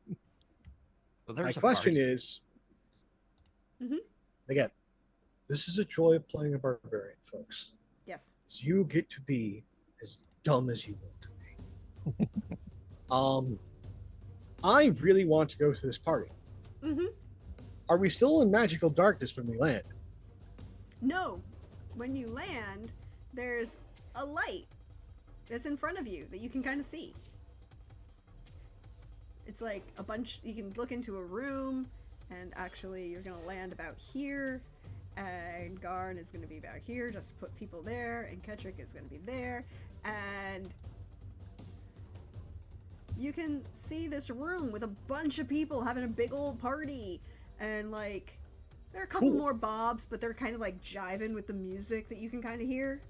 Well, my there's a question party. is, Mhm. again, this is a joy of playing a barbarian, folks. Yes. Is you get to be as dumb as you want to be. I really want to go to this party. Mm-hmm. Are we still in magical darkness when we land? No. When you land, there's a light that's in front of you that you can kind of see. It's like a bunch, you can look into a room, and actually you're going to land about here, and Garn is going to be about here, just to put people there, and Kettrick is going to be there, and you can see this room with a bunch of people having a big old party, and like, there are a couple Cool. more bobs, but they're kind of like jiving with the music that you can kind of hear.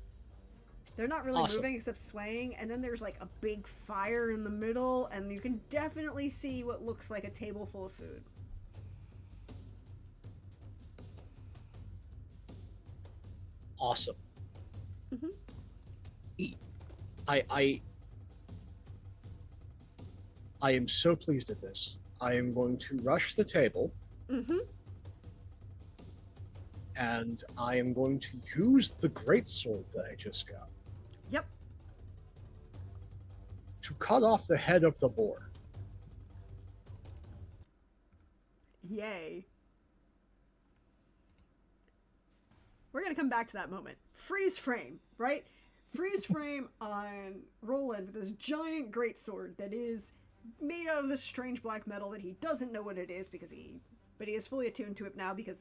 They're not really Awesome. moving except swaying, and then there's like a big fire in the middle, and you can definitely see what looks like a table full of food. Awesome. Mhm. I am so pleased at this. I am going to rush the table, Mm-hmm. and I am going to use the greatsword that I just got Yep. to cut off the head of the boar. Yay. We're gonna come back to that moment. Freeze frame, right? Freeze frame on Roland with this giant greatsword that is made out of this strange black metal that he doesn't know what it is but he is fully attuned to it now because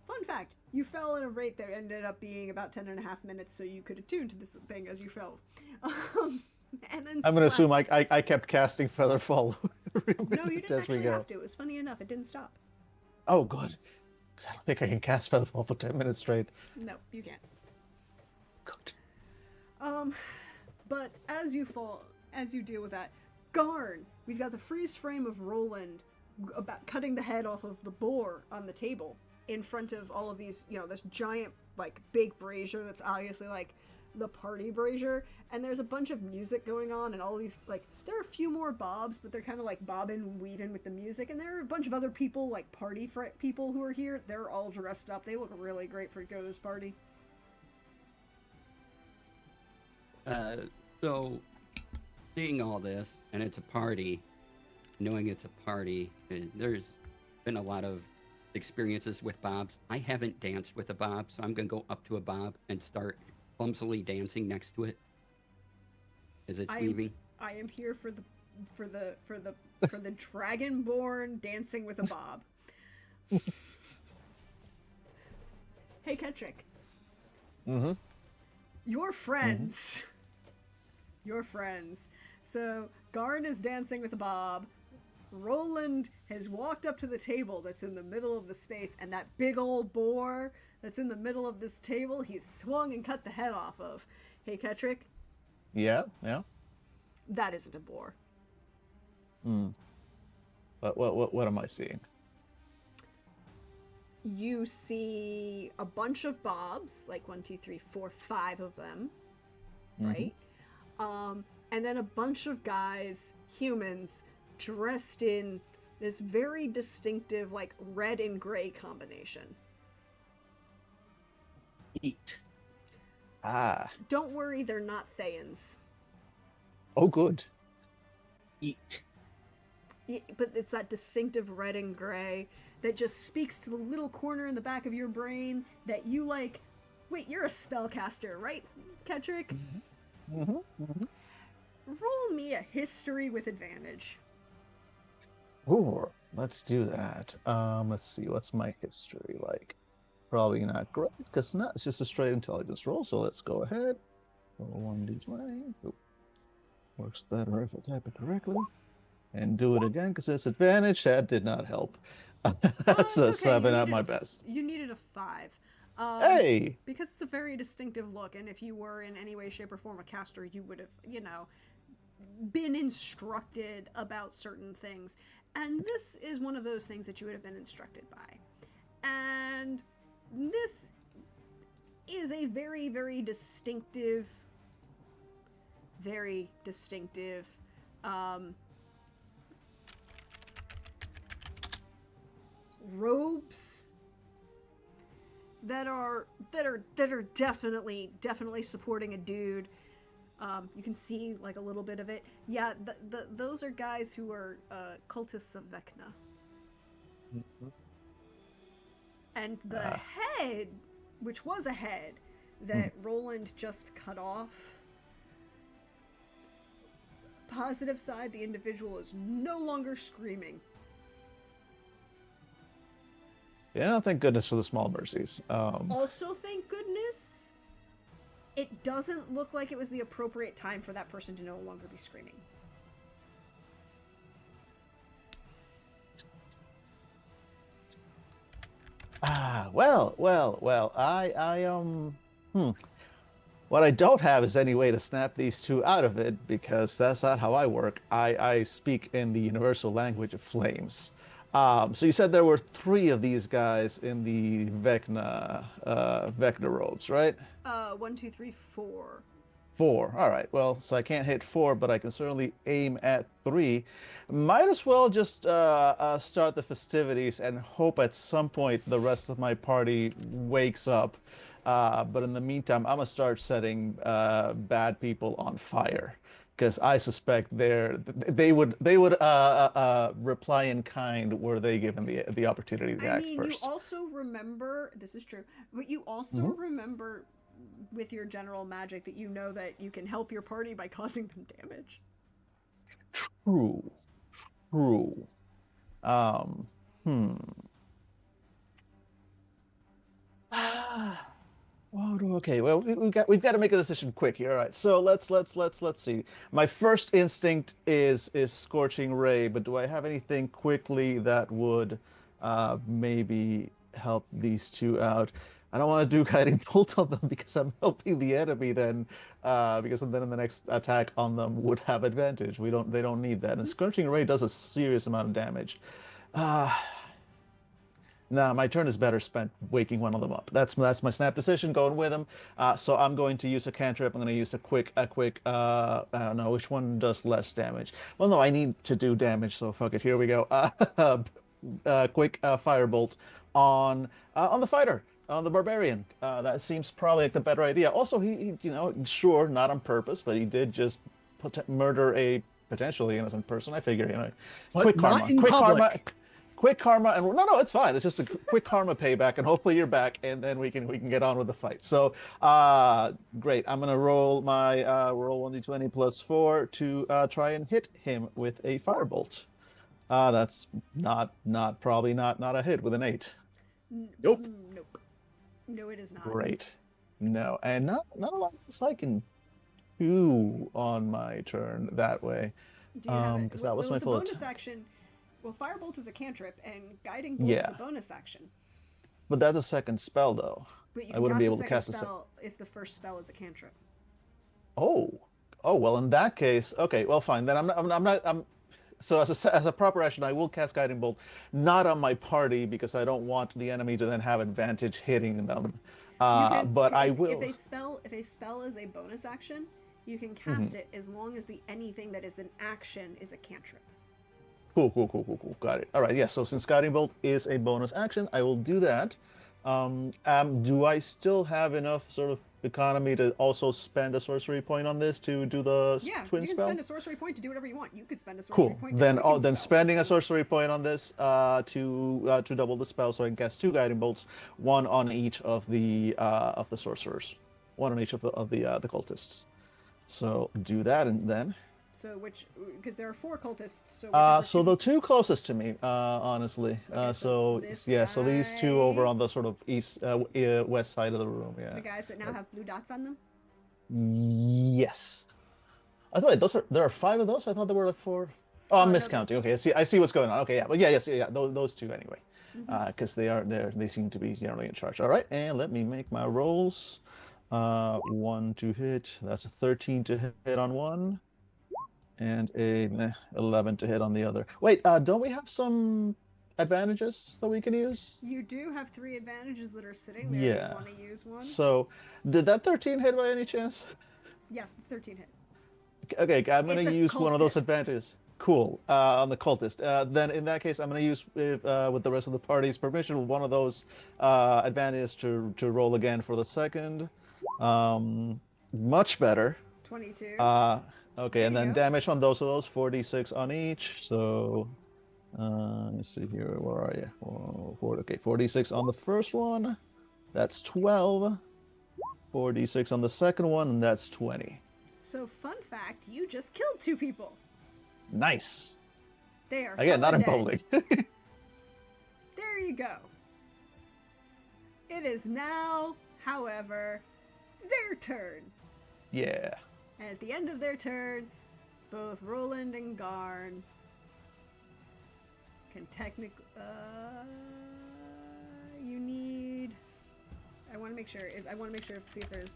fun fact, you fell at a rate that ended up being about 10.5 minutes, so you could attune to this thing as you fell. And then I'm gonna assume slap. I kept casting Featherfall every No, you minute didn't as we actually go. have to. It was funny enough. It didn't stop. Oh, good. Because I don't think I can cast Featherfall for 10 minutes straight. No, you can't. Good. But as you deal with that, Garn, we've got the freeze frame of Roland about cutting the head off of the boar on the table in front of all of these, this giant, like, big brazier that's obviously, like, the party brazier, and there's a bunch of music going on, and all these, like, there are a few more bobs, but they're kind of, like, bobbing and weaving with the music, and there are a bunch of other people, like, party people who are here. They're all dressed up. They look really great for go to this party. So, seeing all this, and it's a party, knowing it's a party, there's been a lot of experiences with bobs. I haven't danced with a bob, so I'm going to go up to a bob and start clumsily dancing next to it as it's weaving. I am here for the dragonborn dancing with a bob. Hey, Kettrick. Mm-hmm. Your friends. Your friends. So, Garn is dancing with a bob. Roland has walked up to the table that's in the middle of the space, and that big old boar that's in the middle of this table, he's swung and cut the head off of. Hey, Kettrick, Yeah, yeah. that isn't a boar. What am I seeing? You see a bunch of bobs, like 1, 2, 3, 4, 5 of them, right? and then a bunch of guys, humans, dressed in this very distinctive, like, red and gray combination. Eat. Ah. Don't worry, they're not Thayans. Oh, good. Eat. Yeah, but it's that distinctive red and gray that just speaks to the little corner in the back of your brain that you like. Wait, you're a spellcaster, right, Kedrick? Roll me a history with advantage. Ooh, let's do that. Let's see, what's my history like? Probably not great, because it's just a straight intelligence roll, so let's go ahead. Roll 1d20. Oop. Works better if I type it correctly. And do it again, because it's advantage. That did not help. That's a okay. 7 at my best. You needed a 5. Hey! Because it's a very distinctive look, and if you were in any way, shape, or form a caster, you would have, been instructed about certain things. And this is one of those things that you would have been instructed by. And this is a very, very distinctive, robes that are definitely supporting a dude. You can see like a little bit of it. Yeah, those are guys who are cultists of Vecna. Mm-hmm. And the head, which was a head that Roland just cut off. Positive side, the individual is no longer screaming. Yeah, thank goodness for the small mercies. Also, thank goodness, it doesn't look like it was the appropriate time for that person to no longer be screaming. Well, what I don't have is any way to snap these two out of it, because that's not how I work. I speak in the universal language of flames. So you said there were 3 of these guys in the Vecna robes, right? 1, 2, 3, 4. 4. All right. Well, so I can't hit 4, but I can certainly aim at 3. Might as well just start the festivities and hope at some point the rest of my party wakes up. But in the meantime, I'm gonna start setting bad people on fire, because I suspect they would reply in kind were they given the opportunity to act first. You also remember, this is true, but you also remember with your general magic that you know that you can help your party by causing them damage. True. Okay. Well, we've got to make a decision quick here. All right. So let's see. My first instinct is Scorching Ray, but do I have anything quickly that would maybe help these two out? I don't want to do Guiding Bolt on them because I'm helping the enemy then, because then the next attack on them would have advantage. They don't need that. And Scorching Ray does a serious amount of damage. Nah, my turn is better spent waking one of them up. That's my snap decision, going with him. So I'm going to use a cantrip. I'm going to use a quick. I don't know which one does less damage. Well, no, I need to do damage, so fuck it. Here we go. Quick firebolt on the fighter, on the barbarian. That seems probably like the better idea. Also, he sure, not on purpose, but he did just murder a potentially innocent person. I figure, But quick not karma, in public. Quick karma, and no, it's fine. It's just a quick karma payback, and hopefully you're back, and then we can get on with the fight. So, great. I'm gonna roll my roll 1d20 plus 4 to try and hit him with a firebolt. That's probably not a hit with an 8. Nope. Nope. No, it is not. Great. No, and not a lot else I can do on my turn that way. Do you have it? Because that was my With the full bonus attack. action. Well, Firebolt is a cantrip, and Guiding Bolt Yeah. is a bonus action. But that's a second spell, though. But you I wouldn't can be able to cast cast a a spell if the first spell is a cantrip. Oh, well, in that case, okay, well, fine. Then so as a proper action, I will cast Guiding Bolt, not on my party, because I don't want the enemy to then have advantage hitting them. But I will. If a spell is a bonus action, You can cast it as long as the anything that is an action is a cantrip. Cool. Got it. All right, yeah, so since Guiding Bolt is a bonus action, I will do that. Do I still have enough sort of economy to also spend a sorcery point on this to do the Yeah, twin you can spell? spend a sorcery point to do whatever you want. You could spend a sorcery Cool. point to Then, quicken then spell. spending a So- sorcery point on this to double the spell, so I can cast 2 guiding bolts, one on each of the sorcerers, one on each of the cultists. So do that, and then So which, because there are 4 cultists, so whichever so two- the 2 closest to me, honestly. Okay, so this yeah, so these 2 over guy- on the sort of west side of the room. the Yeah. guys that now have blue dots on them. Yes. I thought there are 5 of those. I thought there were like 4. Oh, I'm no, miscounting. Okay, I see what's going on. Okay, yeah, but yeah. Those 2 anyway, Mm-hmm. because they seem to be generally in charge. All right, and let me make my rolls. 1 to hit. That's a 13 to hit on one, and a 11 to hit on the other. Wait, don't we have some advantages that we can use? You do have 3 advantages that are sitting there. Yeah. You want to use one? So, did that 13 hit by any chance? Yes, the 13 hit. Okay, I'm It's gonna a use one of those cultist. advantages. Cool. On the cultist. Then in that case, I'm gonna use with the rest of the party's permission one of those advantages to roll again for the second. Much better. 22. Okay, There and you then go. damage on those of those 46 on each. So let's see here. Where are you? Okay, 46 on the first one. That's 12. 46 on the second one, and that's 20. So fun fact, you just killed 2 people. Nice. They are Again, not in hella dead. bowling. There you go. It is now, however, their turn. Yeah. And at the end of their turn, both Roland and Garn can technically. You need. I want to make sure. See if there's.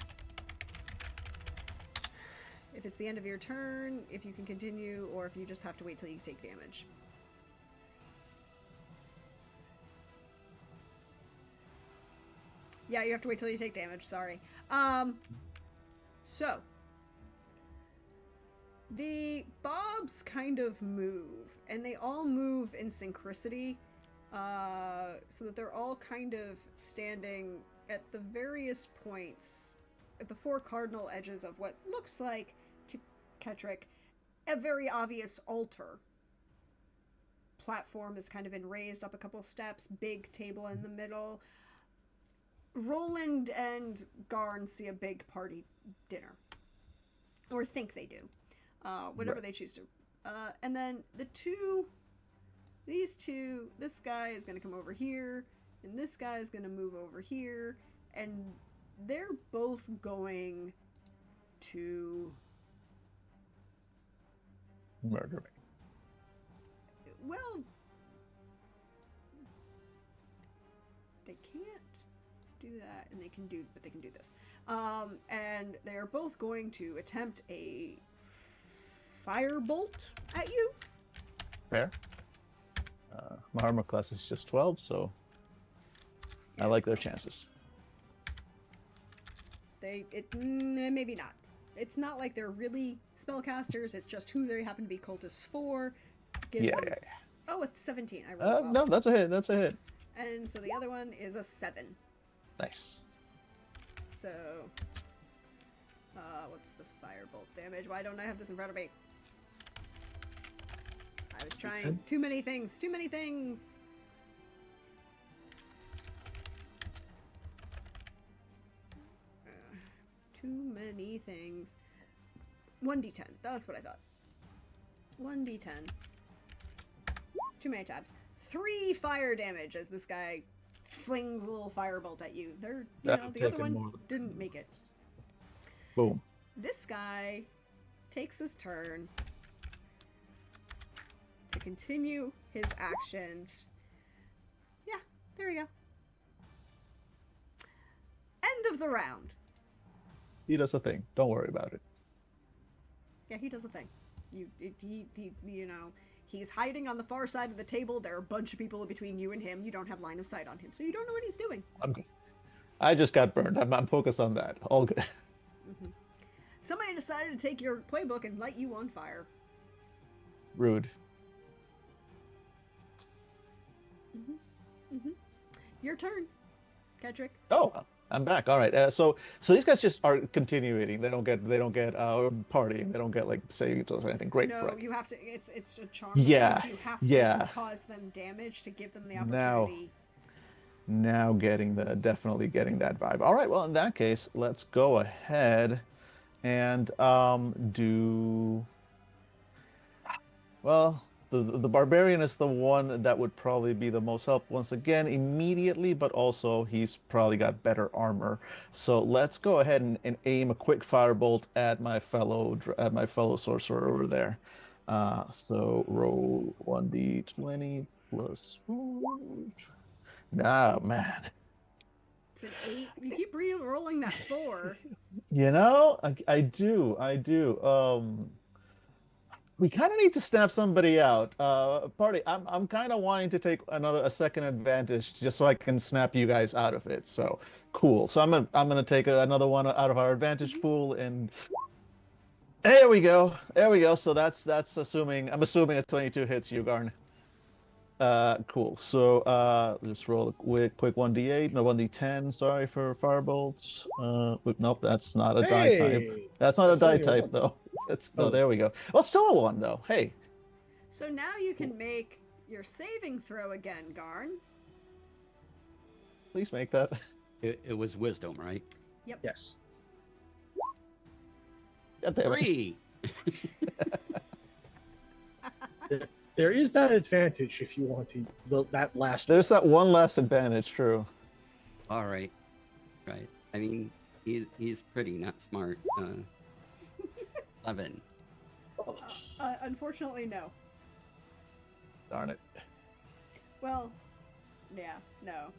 If it's the end of your turn, if you can continue, or if you just have to wait till you take damage. Yeah, you have to wait till you take damage. Sorry. So the Bobs kind of move, and they all move in synchronicity, so that they're all kind of standing at the various points, at the 4 cardinal edges of what looks like, to Ketrick, a very obvious altar. Platform has kind of been raised up a couple steps, big table in the middle. Roland and Garn see a big party dinner. Or think they do. Whatever Right. they choose to. And then these two, this guy is going to come over here, and this guy is going to move over here, and they're both going to... Murder me. Well, they can't do that, and they can do this. And they are both going to attempt a firebolt at you. Fair. My armor class is just 12, so I like their chances. Maybe not. It's not like they're really spellcasters. It's just who they happen to be cultists for. Yeah. Oh, it's 17. I rolled well. No, that's a hit. That's a hit. And so the other one is a 7. Nice. So, what's the firebolt damage? Why don't I have this in front of me? I was trying. 10? Too many things. Too many things. Too many things. 1d10. That's what I thought. 1d10. Too many tabs. 3 fire damage as this guy flings a little firebolt at you. The other one didn't make it. Boom. This guy takes his turn to continue his actions. Yeah, there we go. End of the round. He does a thing. Don't worry about it. Yeah, he does a thing. He's hiding on the far side of the table. There are a bunch of people between you and him. You don't have line of sight on him, so you don't know what he's doing. I'm good. I just got burned. I'm focused on that. All good. Somebody decided to take your playbook and light you on fire. Rude. Your turn, Kedrick. Oh, I'm back. All right. So these guys just are continuing. They don't get partying. They don't get like saving throws or anything. Great. No, Right. you have to. It's a charm. Yeah, round. You have yeah. to cause them damage to give them the Now- opportunity. Now definitely getting that vibe. All right. Well, in that case, let's go ahead and do. Well, the barbarian is the one that would probably be the most help once again immediately, but also he's probably got better armor. So let's go ahead and aim a quick firebolt at my fellow sorcerer over there. So roll 1d20 plus 4. Oh man. It's an 8. You keep re-rolling that 4. You know, I do. We kind of need to snap somebody out. Party, I'm kind of wanting to take a second advantage just so I can snap you guys out of it. So cool. So I'm gonna take another one out of our advantage pool, and there we go. There we go. So that's assuming I'm assuming a 22 hits you, Garn. Cool. So let's roll a quick 1d8, no 1d10. Sorry for firebolts. Nope, that's not a die type. That's not a die only a type one. though. No, Oh. there we go. Well, it's still a 1 though. Hey, So now you can make your saving throw again, Garn. please make that. It was wisdom, right? Yes. God damn it. 3. There is that advantage if you want to. That last. There's that one less advantage. True. All right. Right. I mean, he's pretty, not smart. 11. Unfortunately, no. Darn it. Well, yeah, no.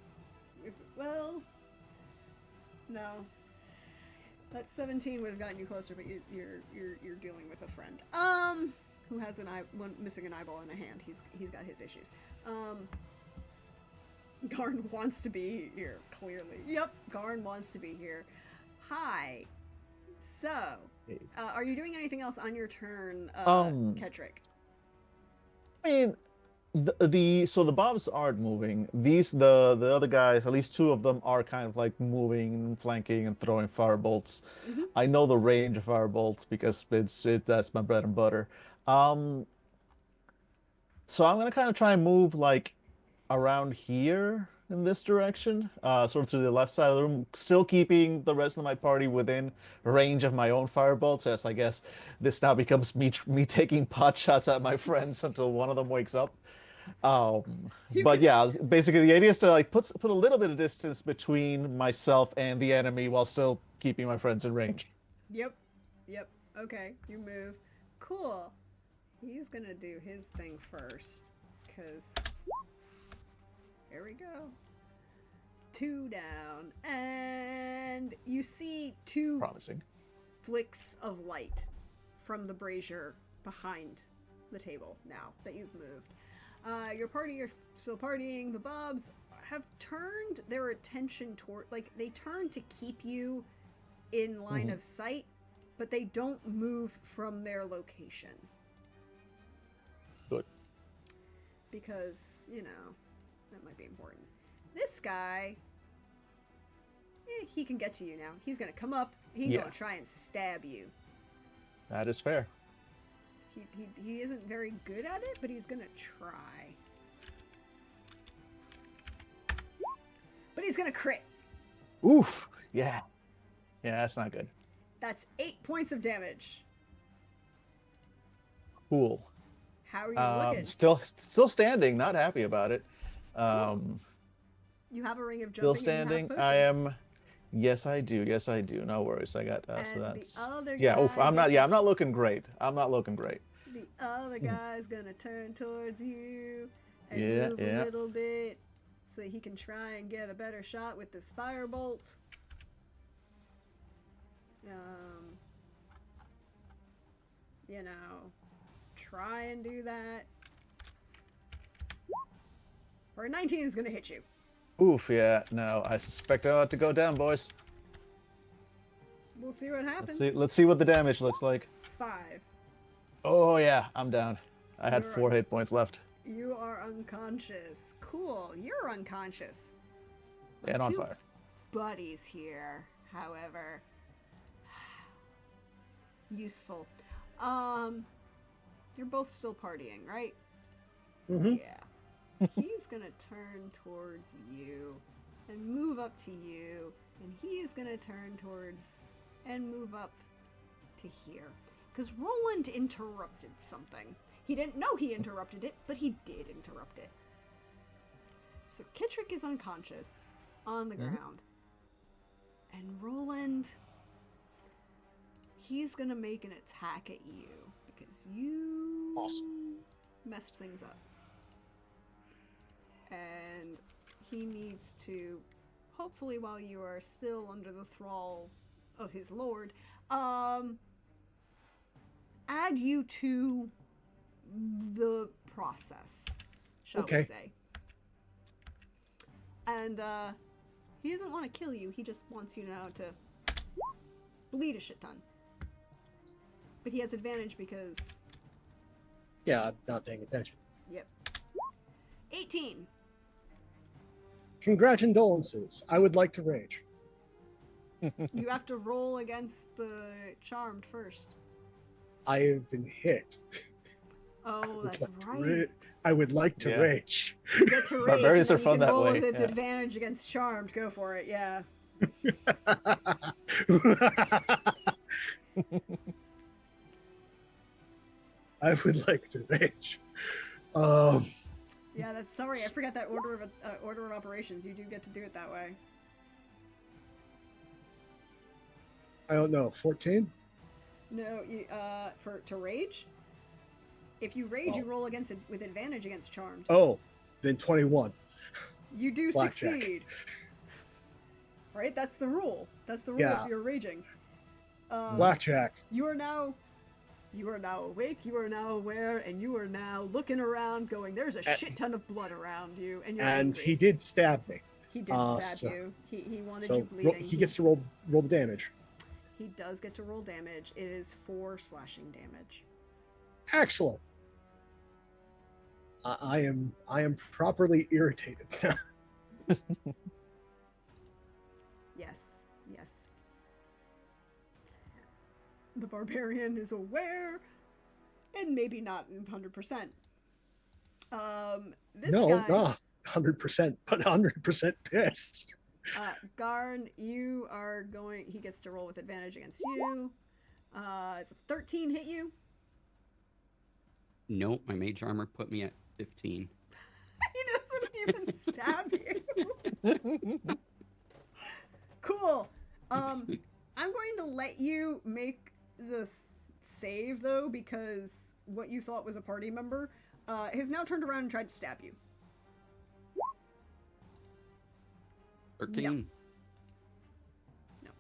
Well, no. That 17 would have gotten you closer, but you're dealing with a friend. Who has missing an eyeball and a hand. He's got his issues. Garn wants to be here, clearly. Yep, Garn wants to be here. Hi. So, are you doing anything else on your turn, Kedrick? I mean, so the bombs aren't moving. The other guys, at least 2 of them, are kind of like moving, flanking, and throwing firebolts. Mm-hmm. I know the range of firebolts because that's my bread and butter. So I'm gonna kind of try and move like around here in this direction, sort of to the left side of the room, still keeping the rest of my party within range of my own firebolts. As I guess this now becomes me taking pot shots at my friends until one of them wakes up. Yeah, basically the idea is to like put a little bit of distance between myself and the enemy while still keeping my friends in range. Yep. Okay, you move. Cool. He's gonna do his thing first, because here we go. 2 down, and you see 2 Promising. flicks of light from the brazier behind the table now that you've moved. Your party are still partying. The Bobs have turned their attention toward, like, they turn to keep you in line of sight, but they don't move from their location. Good. Because, that might be important. This guy, he can get to you now. He's gonna come up. He's gonna try and stab you. That is fair. He isn't very good at it, but he's gonna try. But he's gonna crit. Oof. Yeah. Yeah, that's not good. That's 8 points of damage. Cool. How are you looking? Still standing. Not happy about it. You have a ring of Still jumping. And standing. you have I potions. am. Yes, I do. Yes, I do. No worries. I got. And So that's. the other Yeah. Oof. guy I'm not. gets Yeah. a- I'm not looking great. I'm not looking great. The other guy's gonna turn towards you and Yeah, move yeah. a little bit so that he can try and get a better shot with this firebolt. Try and do that. For a 19 is gonna hit you. Oof. Yeah. No. I suspect I ought to go down, boys. We'll see what happens. Let's see what the damage looks like. 5. Oh yeah, I'm down. I had You're 4 hit points left. You are unconscious. Cool. You're unconscious. My And on two fire. buddies here, however, useful. You're both still partying, right? Mm-hmm. Yeah. He's gonna turn towards you and move up to you, and he is gonna turn towards and move up to here. Because Roland interrupted something. He didn't know he interrupted it, but he did interrupt it. So Kittrick is unconscious on the ground. And Roland, he's gonna make an attack at you because you messed things up. And he needs to, hopefully while you are still under the thrall of his lord, add you to the process, shall we say. And he doesn't want to kill you, he just wants you now to bleed a shit ton. But he has advantage because... Yeah, I'm not paying attention. Yep. 18. Congratulations. I would like to rage. You have to roll against the charmed first. I have been hit. Oh, that's like to right. I would like to Yeah. rage. You get to rage, Barbarians and are then fun you can that roll way, with yeah. advantage against charmed. Go for it, yeah. I would like to rage. Yeah, that's sorry. I forgot that order of operations. You do get to do it that way. I don't know. 14? No, you to rage. If you rage, you roll against it with advantage against charmed. Oh, then 21. You do Blackjack. succeed. Right? That's the rule. That's the rule Yeah. if you're raging. Blackjack. You are now awake, you are now aware, and you are now looking around going, there's a shit ton of blood around you, and you're And angry. he did stab me. He did stab so- you. He wanted So you bleeding. he gets to roll the damage. He does get to roll damage. It is 4 slashing damage. Excellent. I am properly irritated. Yes, yes. The barbarian is aware, and maybe not 100%. This no, guy, no, 100%, but 100% pissed. Garn, you are going. He gets to roll with advantage against you. It's a 13 hit you. Nope, my mage armor put me at 15. He doesn't even stab you. Cool. I'm going to let you make the save though, because what you thought was a party member has now turned around and tried to stab you. 13. No.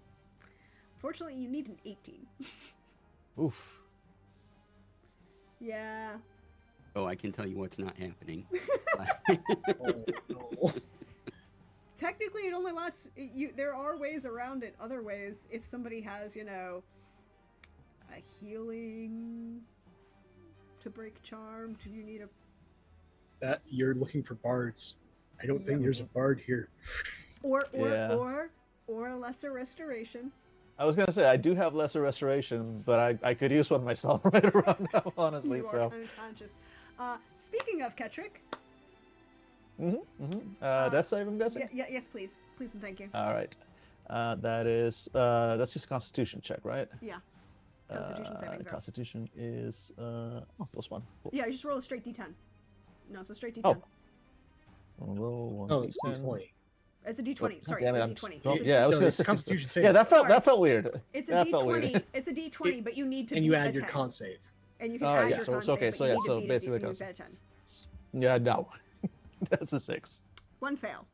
Fortunately, you need an 18. Oof. Yeah. Oh, I can tell you what's not happening. Oh, no. Technically, it only lasts. There are ways around it. Other ways, if somebody has, a healing to break charm, do you need a? That you're looking for bards. I don't think Yep. there's a bard here. Or Yeah. a lesser restoration. I was gonna say I do have lesser restoration, but I could use one myself right around now, honestly. You So. are unconscious. Speaking of Kettrick. Death save, I'm guessing. Yes, please, please and thank you. All right. That's just a Constitution check, right? Yeah. Constitution saving throw. Constitution is +1. Cool. Yeah, you just roll a straight D10. No, it's a straight D10. Oh. I'll roll one. No, it's D10. D20. It's a D20. Sorry, Damn it, a I'm D20. oh, It's a yeah, I was No, gonna it's say Constitution save. Yeah, that Sorry. felt weird. It's a That felt weird. D20. It's a D20, but you need to And beat you a add your 10. con save. And you can Oh, add yeah, your so con it's okay, save, so but yeah, you so need to beat basically it, you goes- beat a 10. Yeah, no. That's a 6. One fail.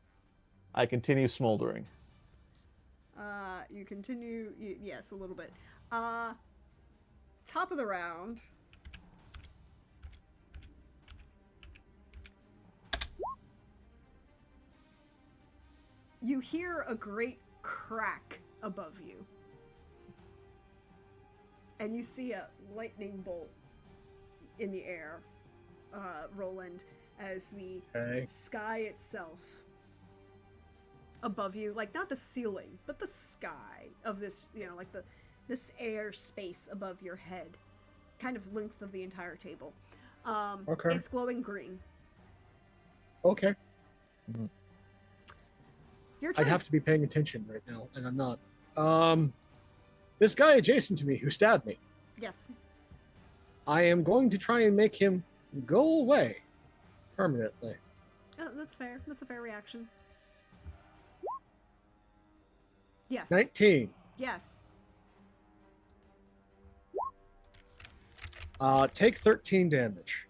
I continue smoldering. You continue. Yes, a little bit. Top of the round. You hear a great crack above you. and you see a lightning bolt in the air, Roland, as the Okay. sky itself above you, like not the ceiling, but the sky of this, like this air space above your head, kind of length of the entire table. Okay. It's glowing green. Okay. Your turn. I'd have to be paying attention right now, and I'm not. This guy adjacent to me who stabbed me, Yes. I am going to try and make him go away permanently. Oh, that's fair. That's a fair reaction. Yes. 19. Yes. Take 13 damage.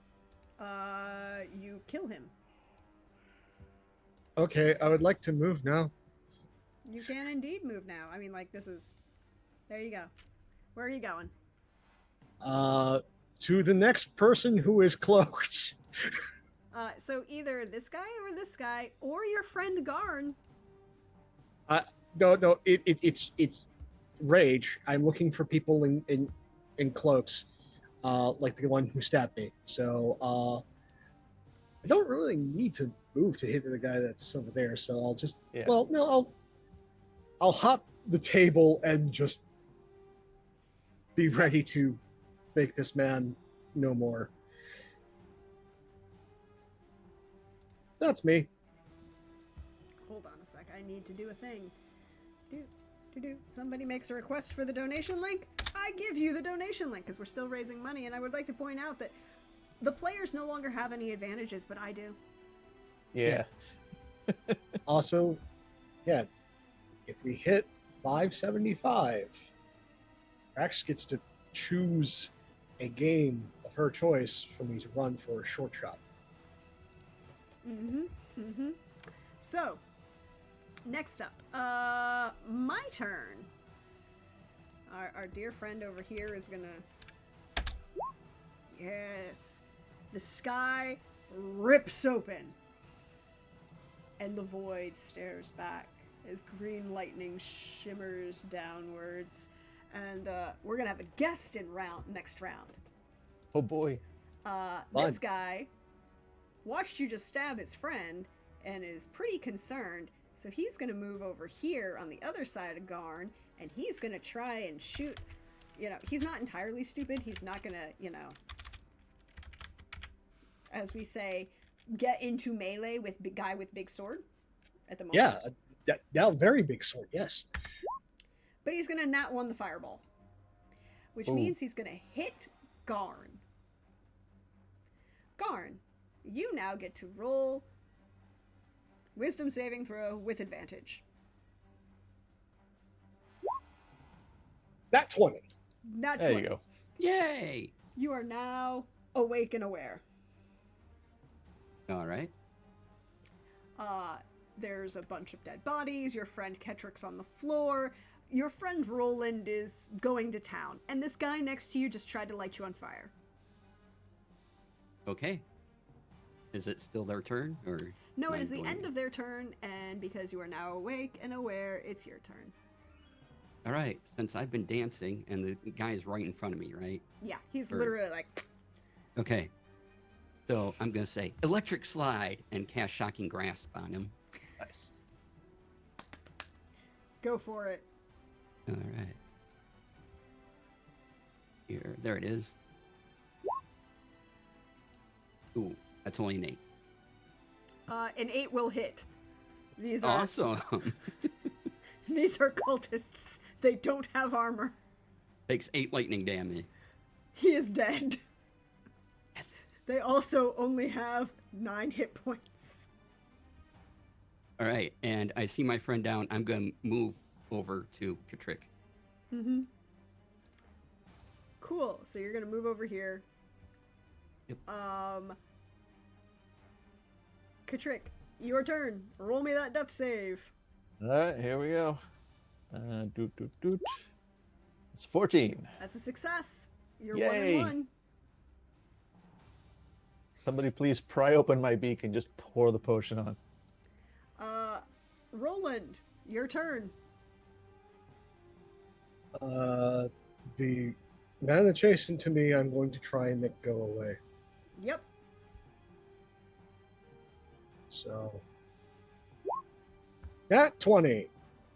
You kill him. Okay, I would like to move now. You can indeed move now. I mean, like, this is... There you go. Where are you going? To the next person who is cloaked. So either this guy or this guy, or your friend Garn. No, it's rage. I'm looking for people in cloaks, like the one who stabbed me. So I don't really need to move to hit the guy that's over there. So I'll just I'll hop the table and just be ready to make this man no more. That's me. Hold on a sec. I need to do a thing. Do. Somebody makes a request for the donation link. I give you the donation link because we're still raising money, and I would like to point out that the players no longer have any advantages, but I do. Yeah. Yes. Also, yeah, if we hit 575, Rax gets to choose a game of her choice for me to run for a short shot. So, next up, my turn. Our dear friend over here is gonna... Yes. The sky rips open. And the void stares back as green lightning shimmers downwards. And we're gonna have a guest in next round. Oh boy. This guy watched you just stab his friend and is pretty concerned. So he's going to move over here on the other side of Garn, and he's going to try and shoot. He's not entirely stupid. He's not going to, as we say, get into melee with big guy with big sword at the moment. Yeah, that very big sword, yes. But he's going to nat 1 the fireball, which means he's going to hit Garn. Garn, you now get to roll Wisdom saving throw with advantage. That's 20. Not There 20. you go. Yay! You are now awake and aware. All right. There's a bunch of dead bodies. Your friend Ketrick's on the floor. Your friend Roland is going to town. And this guy next to you just tried to light you on fire. Okay. Is it still their turn, or? No, am it I is the going end to- of their turn, and because you are now awake and aware, it's your turn. All right. Since I've been dancing, and the guy's right in front of me, right? Yeah, he's Sure. literally like... Okay. So I'm gonna say electric slide and cast shocking grasp on him. Nice. Go for it. All right. There it is. Ooh, that's only an 8. An 8 will hit. These are Awesome. These are cultists. They don't have armor. Takes 8 lightning damage. He is dead. Yes. They also only have 9 hit points. All right, and I see my friend down. I'm gonna move over to Katrick. Mm-hmm. Cool. So you're gonna move over here. Yep. Katrick, your turn. Roll me that death save. All right, here we go. Doot. It's 14. That's a success. You're Yay. 1-1. Somebody please pry open my beak and just pour the potion on. Roland, your turn. The Now that adjacent to me, I'm going to try and make it go away. Yep. So, that 20.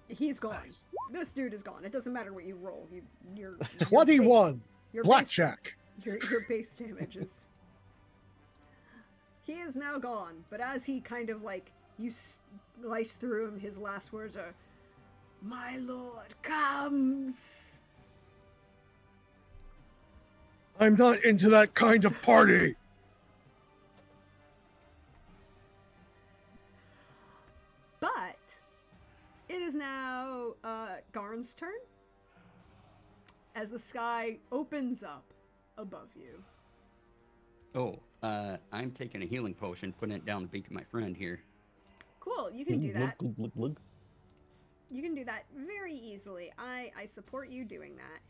He's gone. Nice. This dude is gone. It doesn't matter what you roll. Your 21. Your Blackjack. your base damage is. He is now gone, but as he kind of like you slice through him, his last words are, "My lord comes." I'm not into that kind of party. But it is now Garn's turn as the sky opens up above you. Oh, I'm taking a healing potion, putting it down the beak of my friend here. Cool, you can do that. Glug, glug, glug. You can do that very easily. I support you doing that.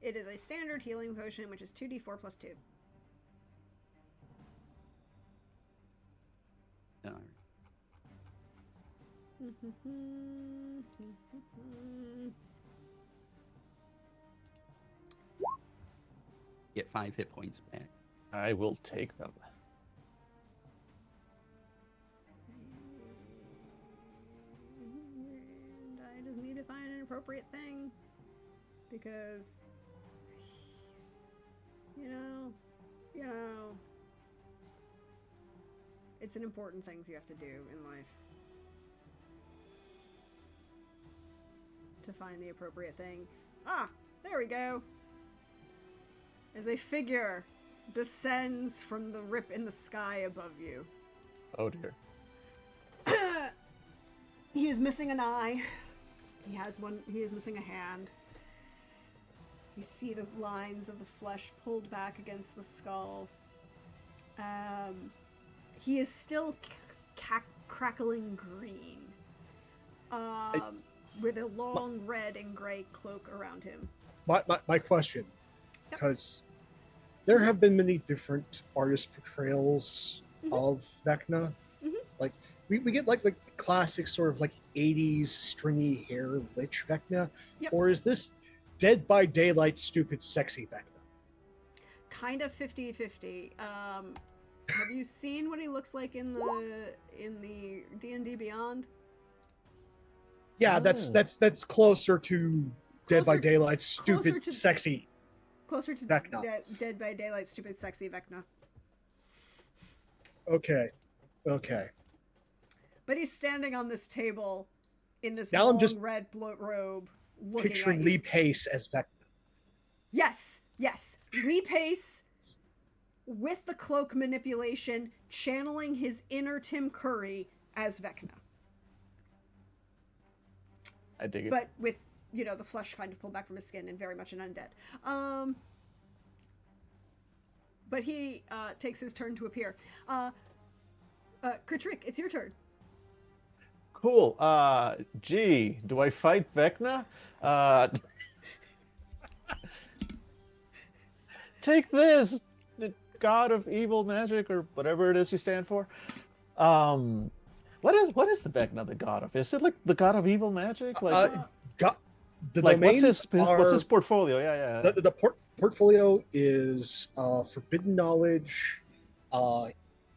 It is a standard healing potion, which is 2d4 plus 2. All right. Get 5 hit points back. I will take them. And I just need to find an appropriate thing. Because, you know, it's an important things you have to do in life. To find the appropriate thing. Ah, there we go. As a figure descends from the rip in the sky above you. Oh dear. He is missing an eye. He has one. He is missing a hand. You see the lines of the flesh pulled back against the skull. He is still crackling green. With a long red and gray cloak around him. My question, Yep. because there have been many different artist portrayals of Vecna. Like we get like the classic sort of like 80s stringy hair lich Vecna, Yep. or is this Dead by Daylight stupid sexy Vecna? Kind of 50-50. Have you seen what he looks like in the D&D Beyond? Yeah, Oh. that's closer to Dead by Closer- Daylight closer stupid to- sexy. Closer to Vecna. Dead by Daylight, stupid, sexy Vecna. Okay. But he's standing on this table in this Now long I'm just red robe, looking Picturing at Lee you. Pace as Vecna. Yes. Lee Pace, with the cloak manipulation, channeling his inner Tim Curry as Vecna. I dig it. But with, the flesh kind of pulled back from his skin and very much an undead. But he takes his turn to appear. Kritrick, it's your turn. Cool. Gee, do I fight Vecna? Take this, the god of evil magic, or whatever it is you stand for. What is the Vecna the god of? Is it like the god of evil magic? Like, The like domains what's his are- portfolio? Yeah. The portfolio is forbidden knowledge,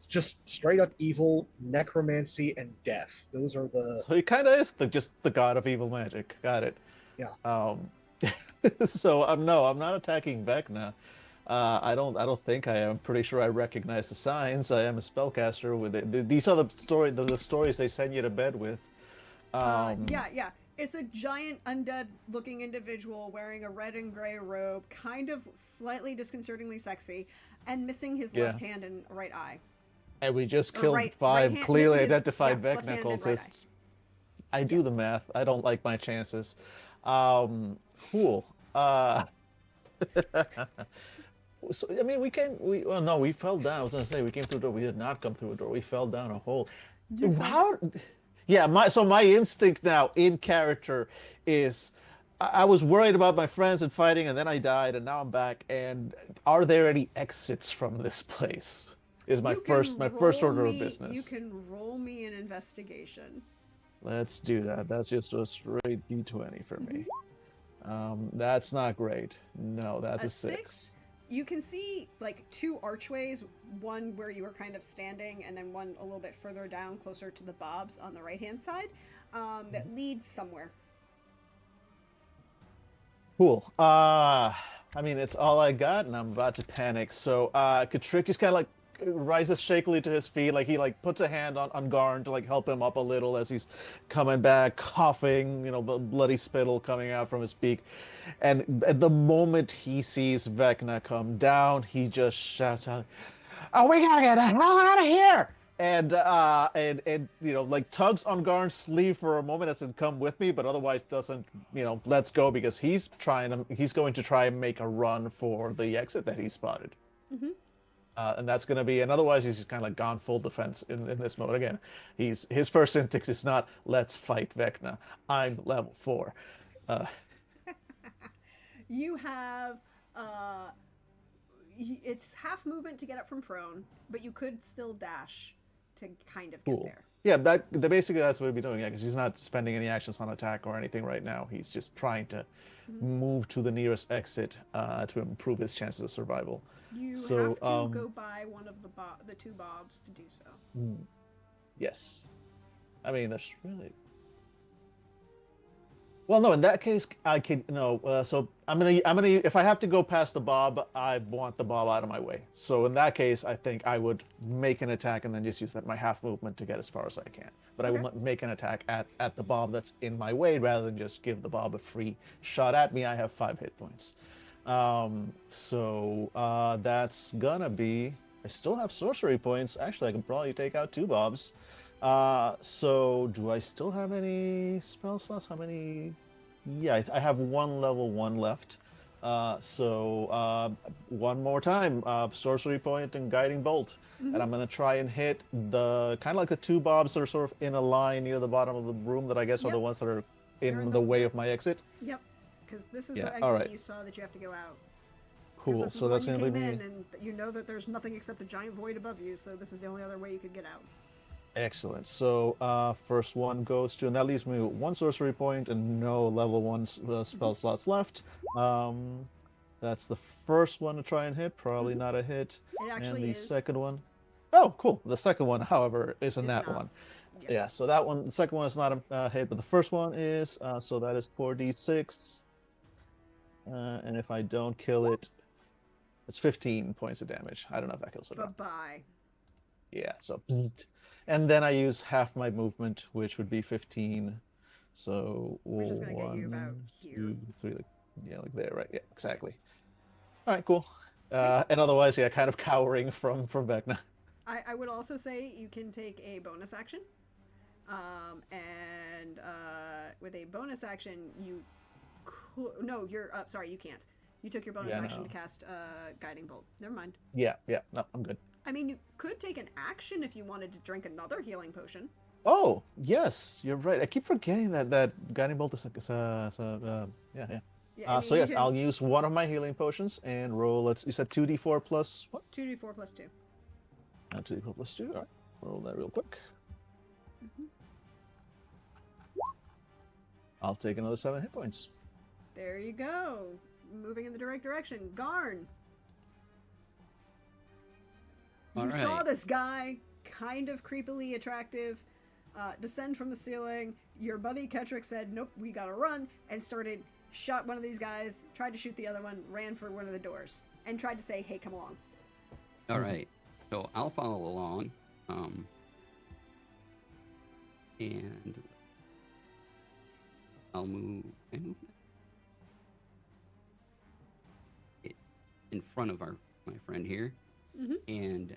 just straight up evil, necromancy, and death. Those are the So he kind of is just the god of evil magic. Got it. Yeah. So I'm not attacking Vecna. I don't think I am. I'm pretty sure I recognize the signs. I am a spellcaster with it. These are the stories they send you to bed with. Yeah. It's a giant undead-looking individual wearing a red and gray robe, kind of slightly disconcertingly sexy, and missing his left hand and right eye. And we just Or killed right 5 hand- clearly missing his- identified yeah, left Vecna hand and right cultists. I do the math. I don't like my chances. Cool. So I mean, we fell down. I was gonna say we came through a door. We did not come through a door. We fell down a hole. How? Yeah, my instinct now in character is I was worried about my friends and fighting, and then I died, and now I'm back. And are there any exits from this place? Is my You can first roll order of me- business. You can roll me an investigation. Let's do that. That's just a straight D20 for me. That's not great. No, that's a 6. You can see like 2 archways, one where you were kind of standing, and then one a little bit further down, closer to the bobs on the right-hand side, that leads somewhere. Cool. I mean, it's all I got, and I'm about to panic. So, Katrick just kind of like rises shakily to his feet, like he like puts a hand on Garn to like help him up a little as he's coming back, coughing, bloody spittle coming out from his beak. And at the moment he sees Vecna come down, he just shouts out, "Oh, we gotta get the hell out of here!" And like tugs on Garn's sleeve for a moment as in come with me, but otherwise doesn't, let's go because he's going to try and make a run for the exit that he spotted. Mm-hmm. And that's going to be, and otherwise he's just kind of like gone full defense in this mode again. His first instinct is not let's fight Vecna. I'm level 4. You have it's half movement to get up from prone, but you could still dash to kind of get there. Yeah, basically that's what he'd be doing. Yeah, because he's not spending any actions on attack or anything right now. He's just trying to move to the nearest exit to improve his chances of survival. You have to go by one of the 2 bobs to do so. Yes, I mean there's really. Well, no. In that case, I can so I'm gonna if I have to go past the bob, I want the bob out of my way. So in that case, I think I would make an attack and then just use that my half movement to get as far as I can. But okay. I will make an attack at the bob that's in my way rather than just give the bob a free shot at me. I have 5 hit points. So that's gonna be. I still have sorcery points. Actually, I can probably take out 2 bobs. So do I still have any spell slots? How many? Yeah, I have 1 level 1 left. So one more time, sorcery point and guiding bolt. And I'm gonna try and hit the kind of like the 2 bobs that are sort of in a line near the bottom of the room that I guess are the ones that are in the way of my exit. Yep, because this is the exit you saw that you have to go out. Cool. So that's gonna leave me. And you know that there's nothing except a giant void above you, so this is the only other way you could get out. Excellent. So first one goes to, and that leaves me with 1 sorcery point and no level 1 spell slots left. That's the first one to try and hit. Probably not a hit. It actually and the is. second one. Oh, cool. The second one, however, isn't that not. one. Yep. Yeah. So that one, the second one is not a hit, but the first one is. So that is 4d6. And if I don't kill it, it's 15 points of damage. I don't know if that kills it or not. Bye-bye. Yeah. So. And then I use half my movement, which would be 15. So which is going to get you about here. 2, 3, like there, right? Yeah, exactly. All right, cool. And otherwise, yeah, kind of cowering from Vecna. I would also say you can take a bonus action. And with a bonus action, you could... No, sorry, you can't. You took your bonus action to cast Guiding Bolt. Never mind. Yeah, no, I'm good. I mean, you could take an action if you wanted to drink another healing potion. Oh, yes, you're right. I keep forgetting that Guiding Bolt is yeah. Yeah, so yes, I'll use one of my healing potions and roll. You said 2d4 plus what? 2d4 plus 2. 2d4 plus 2. All right, roll that real quick. I'll take another 7 hit points. There you go. Moving in the right direction. Garn. You saw this guy, kind of creepily attractive, descend from the ceiling. Your buddy Ketrick said, "Nope, we gotta run," and shot one of these guys, tried to shoot the other one, ran for one of the doors, and tried to say, "Hey, come along." All right, so I'll follow along, and I'll move. In front of my friend here, and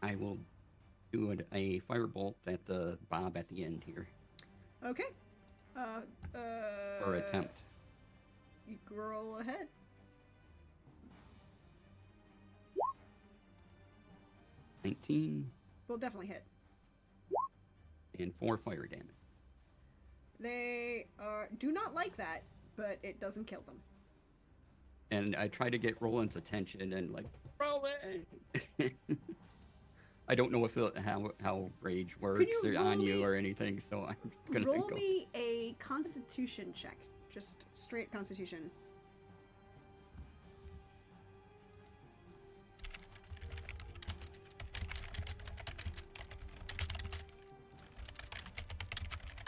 I will do a firebolt at the bob at the end here. Okay. Or attempt. You roll ahead. $19. Will definitely hit. And 4 fire damage. They do not like that, but it doesn't kill them. And I try to get Roland's attention and like, Roland! I don't know if how rage works you or roll on you me- or anything, so I'm just gonna Roll go. me a Constitution check. Just straight Constitution.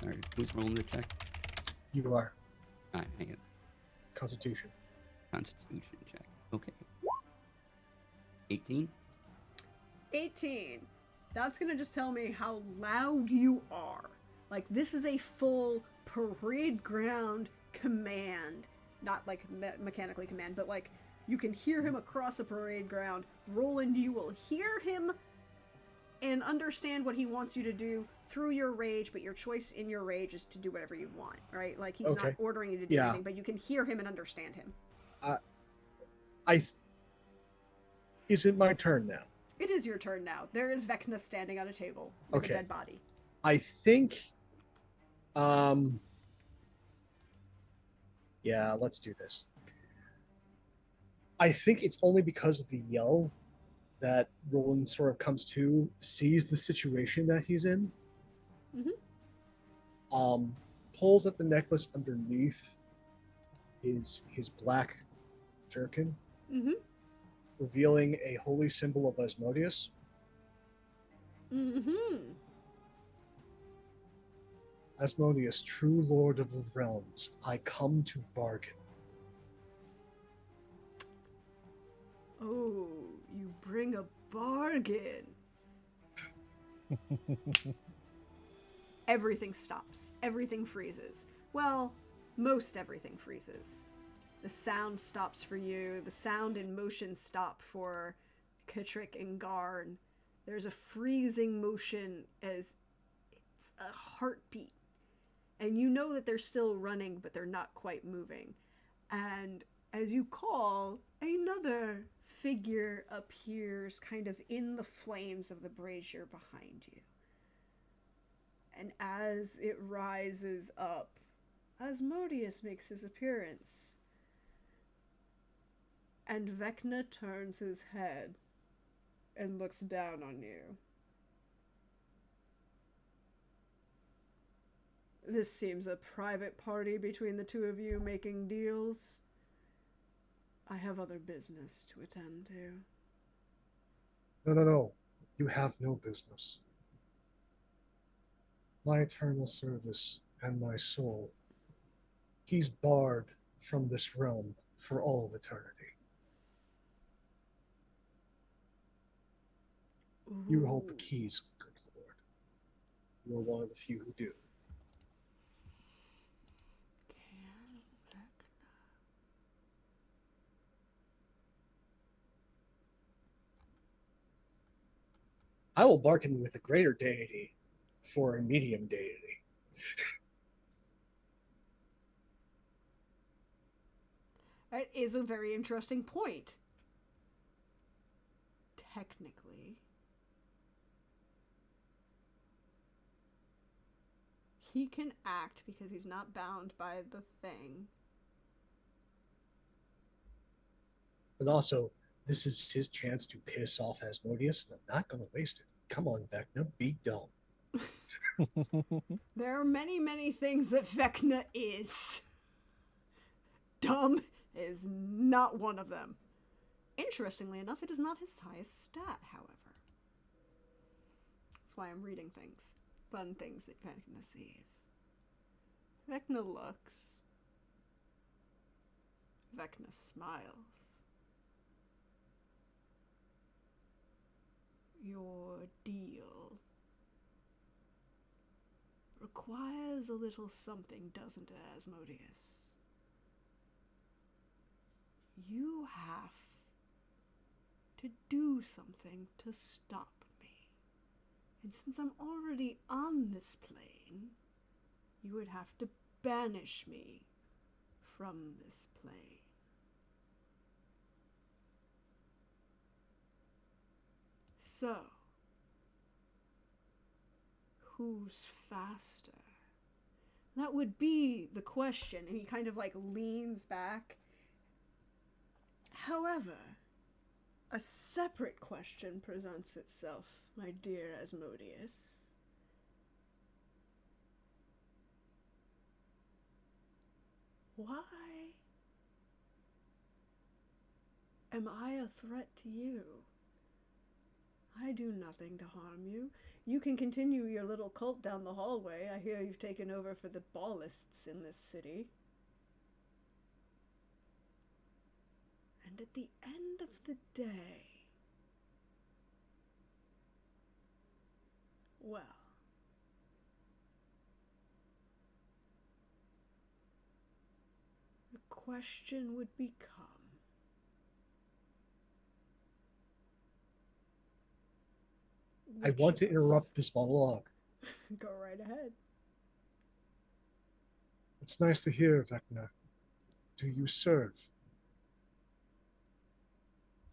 All right, who's rolling the check? You are All right, hang on. Constitution. Constitution check. Okay. 18. 18. That's gonna just tell me how loud you are. Like, this is a full parade ground command. Not like mechanically command, but like, you can hear him across a parade ground. Roland, you will hear him and understand what he wants you to do through your rage, but your choice in your rage is to do whatever you want, right? Like, he's not Okay. ordering you to do Yeah. anything, but you can hear him and understand him. Is it my turn now? It is your turn now. There is Vecna standing on a table with Okay. a dead body. I think. Yeah, let's do this. I think it's only because of the yell that Roland sort of comes to, sees the situation that he's in. Pulls at the necklace underneath his black jerkin, Mm-hmm. revealing a holy symbol of Asmodeus. Mm-hmm. Asmodeus, true lord of the realms, I come to bargain. Oh, you bring a bargain. Everything stops. Everything freezes. Well, most everything freezes. The sound stops for you. The sound and motion stop for Katrick and Garn. There's a freezing motion as it's a heartbeat. And you know that they're still running, but they're not quite moving. And as you call, another figure appears kind of in the flames of the brazier behind you. And as it rises up, Asmodeus makes his appearance. And Vecna turns his head and looks down on you. This seems a private party between the two of you making deals. I have other business to attend to. No. You have no business. My eternal service and my soul. He's barred from this realm for all of eternity. You hold the Ooh. keys, good lord. You are one of the few who do. I will bargain with a greater deity for a medium deity. That is a very interesting point. Technically, he can act because he's not bound by the thing. But also, this is his chance to piss off Asmodeus, and I'm not going to waste it. Come on, Vecna, be dumb. There are many, many things that Vecna is. Dumb is not one of them. Interestingly enough, it is not his highest stat, however. That's why I'm reading things. Fun things that Vecna sees. Vecna looks. Vecna smiles. Your deal requires a little something, doesn't it, Asmodeus? You have to do something to stop me. And since I'm already on this plane, you would have to banish me from this plane. So, who's faster? That would be the question. And he kind of like leans back. However, a separate question presents itself, My dear Asmodeus. Why am I a threat to you? I do nothing to harm you. You can continue your little cult down the hallway. I hear you've taken over for the ballists in this city. And at the end of the day, well, the question would become, I want to interrupt this monologue. Go right ahead. It's nice to hear, Vecna. Do you serve?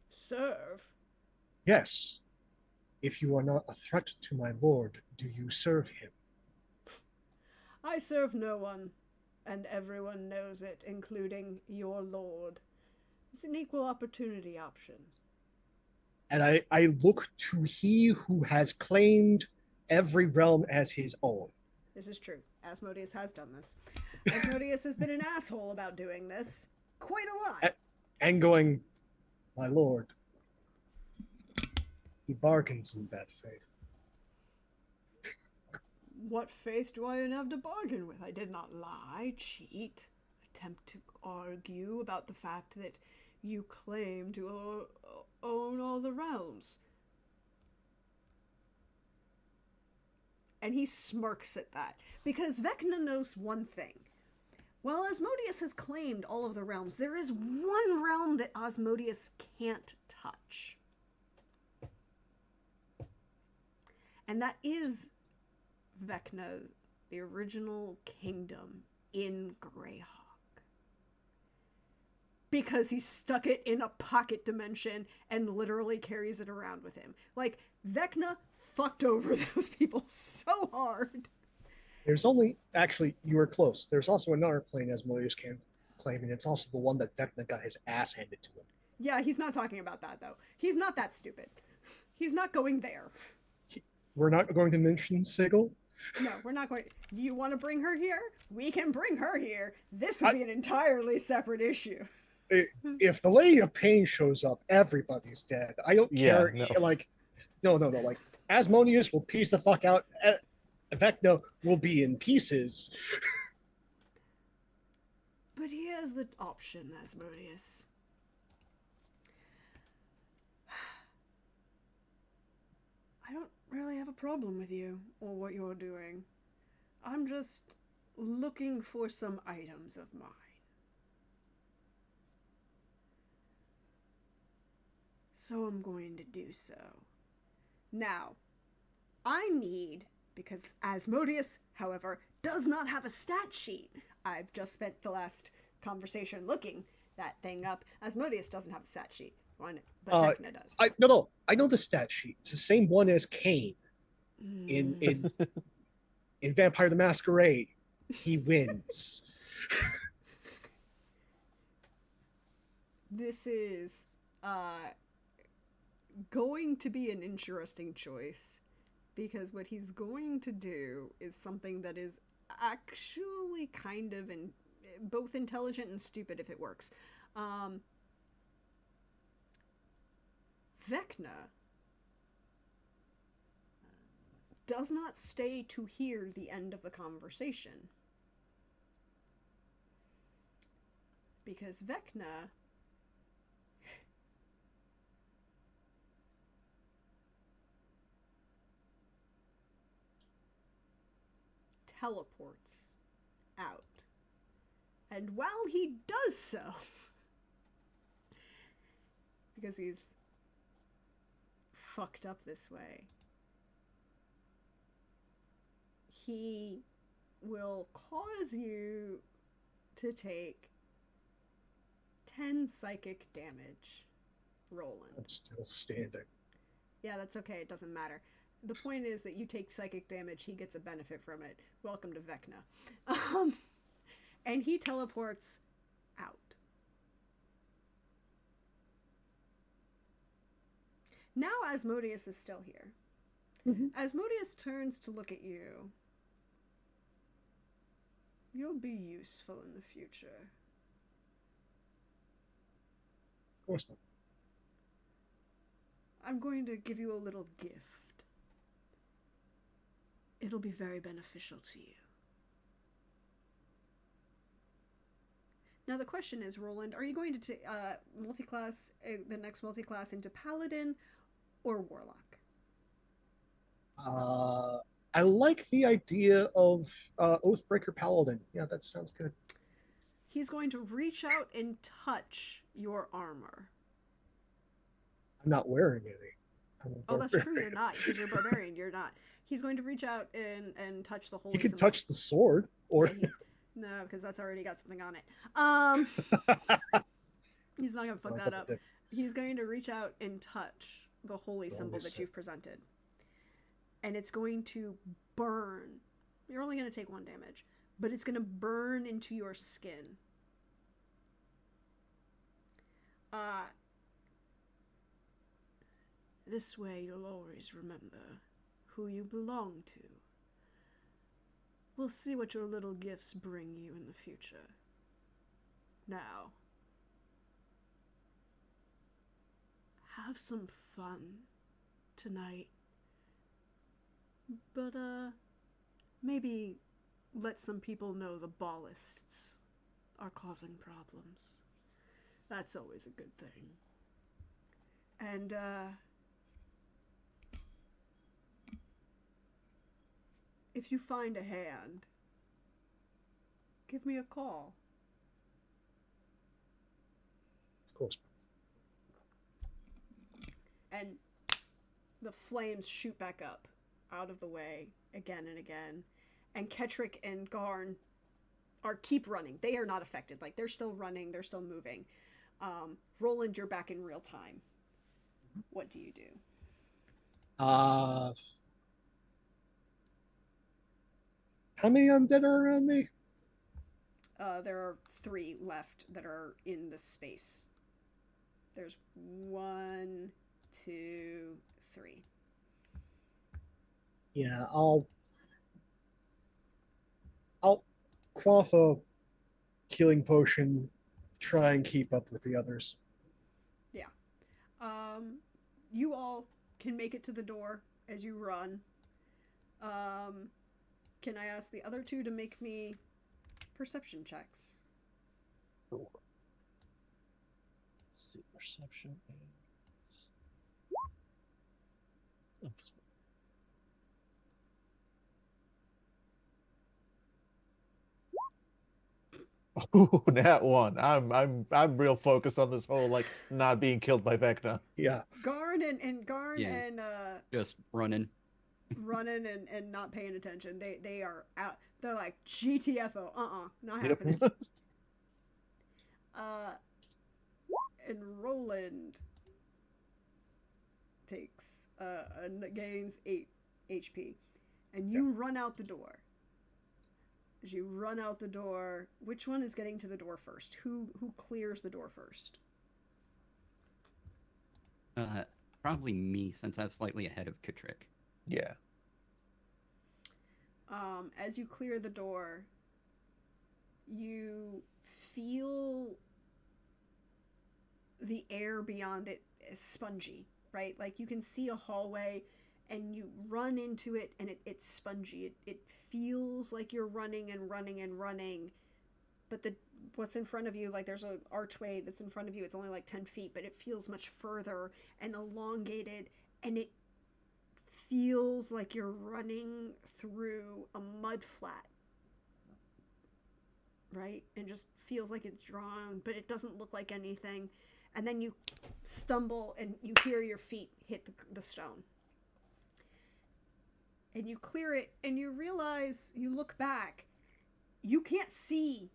Serve? Yes. If you are not a threat to my lord, do you serve him? I serve no one, and everyone knows it, including your lord. It's an equal opportunity option. And I look to he who has claimed every realm as his own. This is true. Asmodeus has done this. Asmodeus has been an asshole about doing this quite a lot. And going, my lord, he bargains in bad faith. What faith do I have to bargain with? I did not lie, cheat, attempt to argue about the fact that you claim to own all the realms. And he smirks at that, because Vecna knows one thing. While Asmodeus has claimed all of the realms, there is one realm that Asmodeus can't touch. And that is Vecna, the original kingdom in Greyhawk. Because he stuck it in a pocket dimension and literally carries it around with him. Like, Vecna fucked over those people so hard. There's only, actually, you were close. There's also another plane Asmodeus can claim, and it's also the one that Vecna got his ass handed to him. Yeah, he's not talking about that, though. He's not that stupid. He's not going there. We're not going to mention Sigil? No, we're not going. You want to bring her here? We can bring her here. This would be an entirely separate issue. If the Lady of Pain shows up, everybody's dead. I don't care. no. Like, no. Like, Asmodeus will piece the fuck out. Vecna will be in pieces. But here's the option, Asmodeus. I don't really have a problem with you or what you're doing. I'm just looking for some items of mine. So I'm going to do so. Now, I need, because Asmodeus, however, does not have a stat sheet. I've just spent the last conversation looking that thing up. Asmodeus doesn't have a stat sheet. But Vecna does. I know the stat sheet. It's the same one as Kane in Vampire the Masquerade. He wins. This is going to be an interesting choice, because what he's going to do is something that is actually kind of both intelligent and stupid if it works. Vecna does not stay to hear the end of the conversation, because Vecna teleports out. And while he does so, because he's fucked up this way, he will cause you to take 10 psychic damage. Roland. I'm still standing. Yeah, that's okay. It doesn't matter. The point is that you take psychic damage, he gets a benefit from it. Welcome to Vecna. And he teleports out. Now Asmodeus is still here. Asmodeus turns to look at you. You'll be useful in the future. Of course not. I'm going to give you a little gift. It'll be very beneficial to you. Now the question is, Roland, are you going to multi-class the next multi-class into Paladin or Warlock? I like the idea of Oathbreaker Paladin. Yeah, that sounds good. He's going to reach out and touch your armor. I'm not wearing any. Oh, that's true. You're not, because you're a barbarian. You're not. He's going to reach out and touch the holy. He can symbol. touch the sword, or no, because that's already got something on it. He's not going to fuck that up. He's going to reach out and touch the holy symbol that you've presented, and it's going to burn. You're only going to take 1 damage, but it's going to burn into your skin. This way you'll always remember who you belong to. We'll see what your little gifts bring you in the future. Now, have some fun tonight. But, maybe let some people know the ballists are causing problems. That's always a good thing. And, if you find a hand, give me a call. Of course. And the flames shoot back up out of the way again and again. And Ketrick and Garn keep running. They are not affected. Like, they're still running. They're still moving. Roland, you're back in real time. What do you do? How many undead are around me? There are 3 left that are in the space. There's 1, 2, 3. Yeah, I'll quaff a healing potion, try and keep up with the others. Yeah. You all can make it to the door as you run. Can I ask the other 2 to make me perception checks? Sure. Let's see, perception is... Oops. Ooh, that one. I'm real focused on this whole like not being killed by Vecna. Yeah. Garn and just running and not paying attention. They are out. They're like GTFO. Not happening. And Roland takes gains 8 HP, and you run out the door. As you run out the door, which one is getting to the door first? Who clears the door first? Probably me, since I'm slightly ahead of Ketrick. Yeah. As you clear the door, you feel the air beyond it is spongy, right? Like, you can see a hallway and you run into it and it's spongy. It feels like you're running and running and running, but what's in front of you, like, there's an archway that's in front of you. It's only like 10 feet, but it feels much further and elongated, and it feels like you're running through a mud flat, right? And just feels like it's drawn, but it doesn't look like anything. And then you stumble and you hear your feet hit the stone. And you clear it and you realize, you look back, you can't see.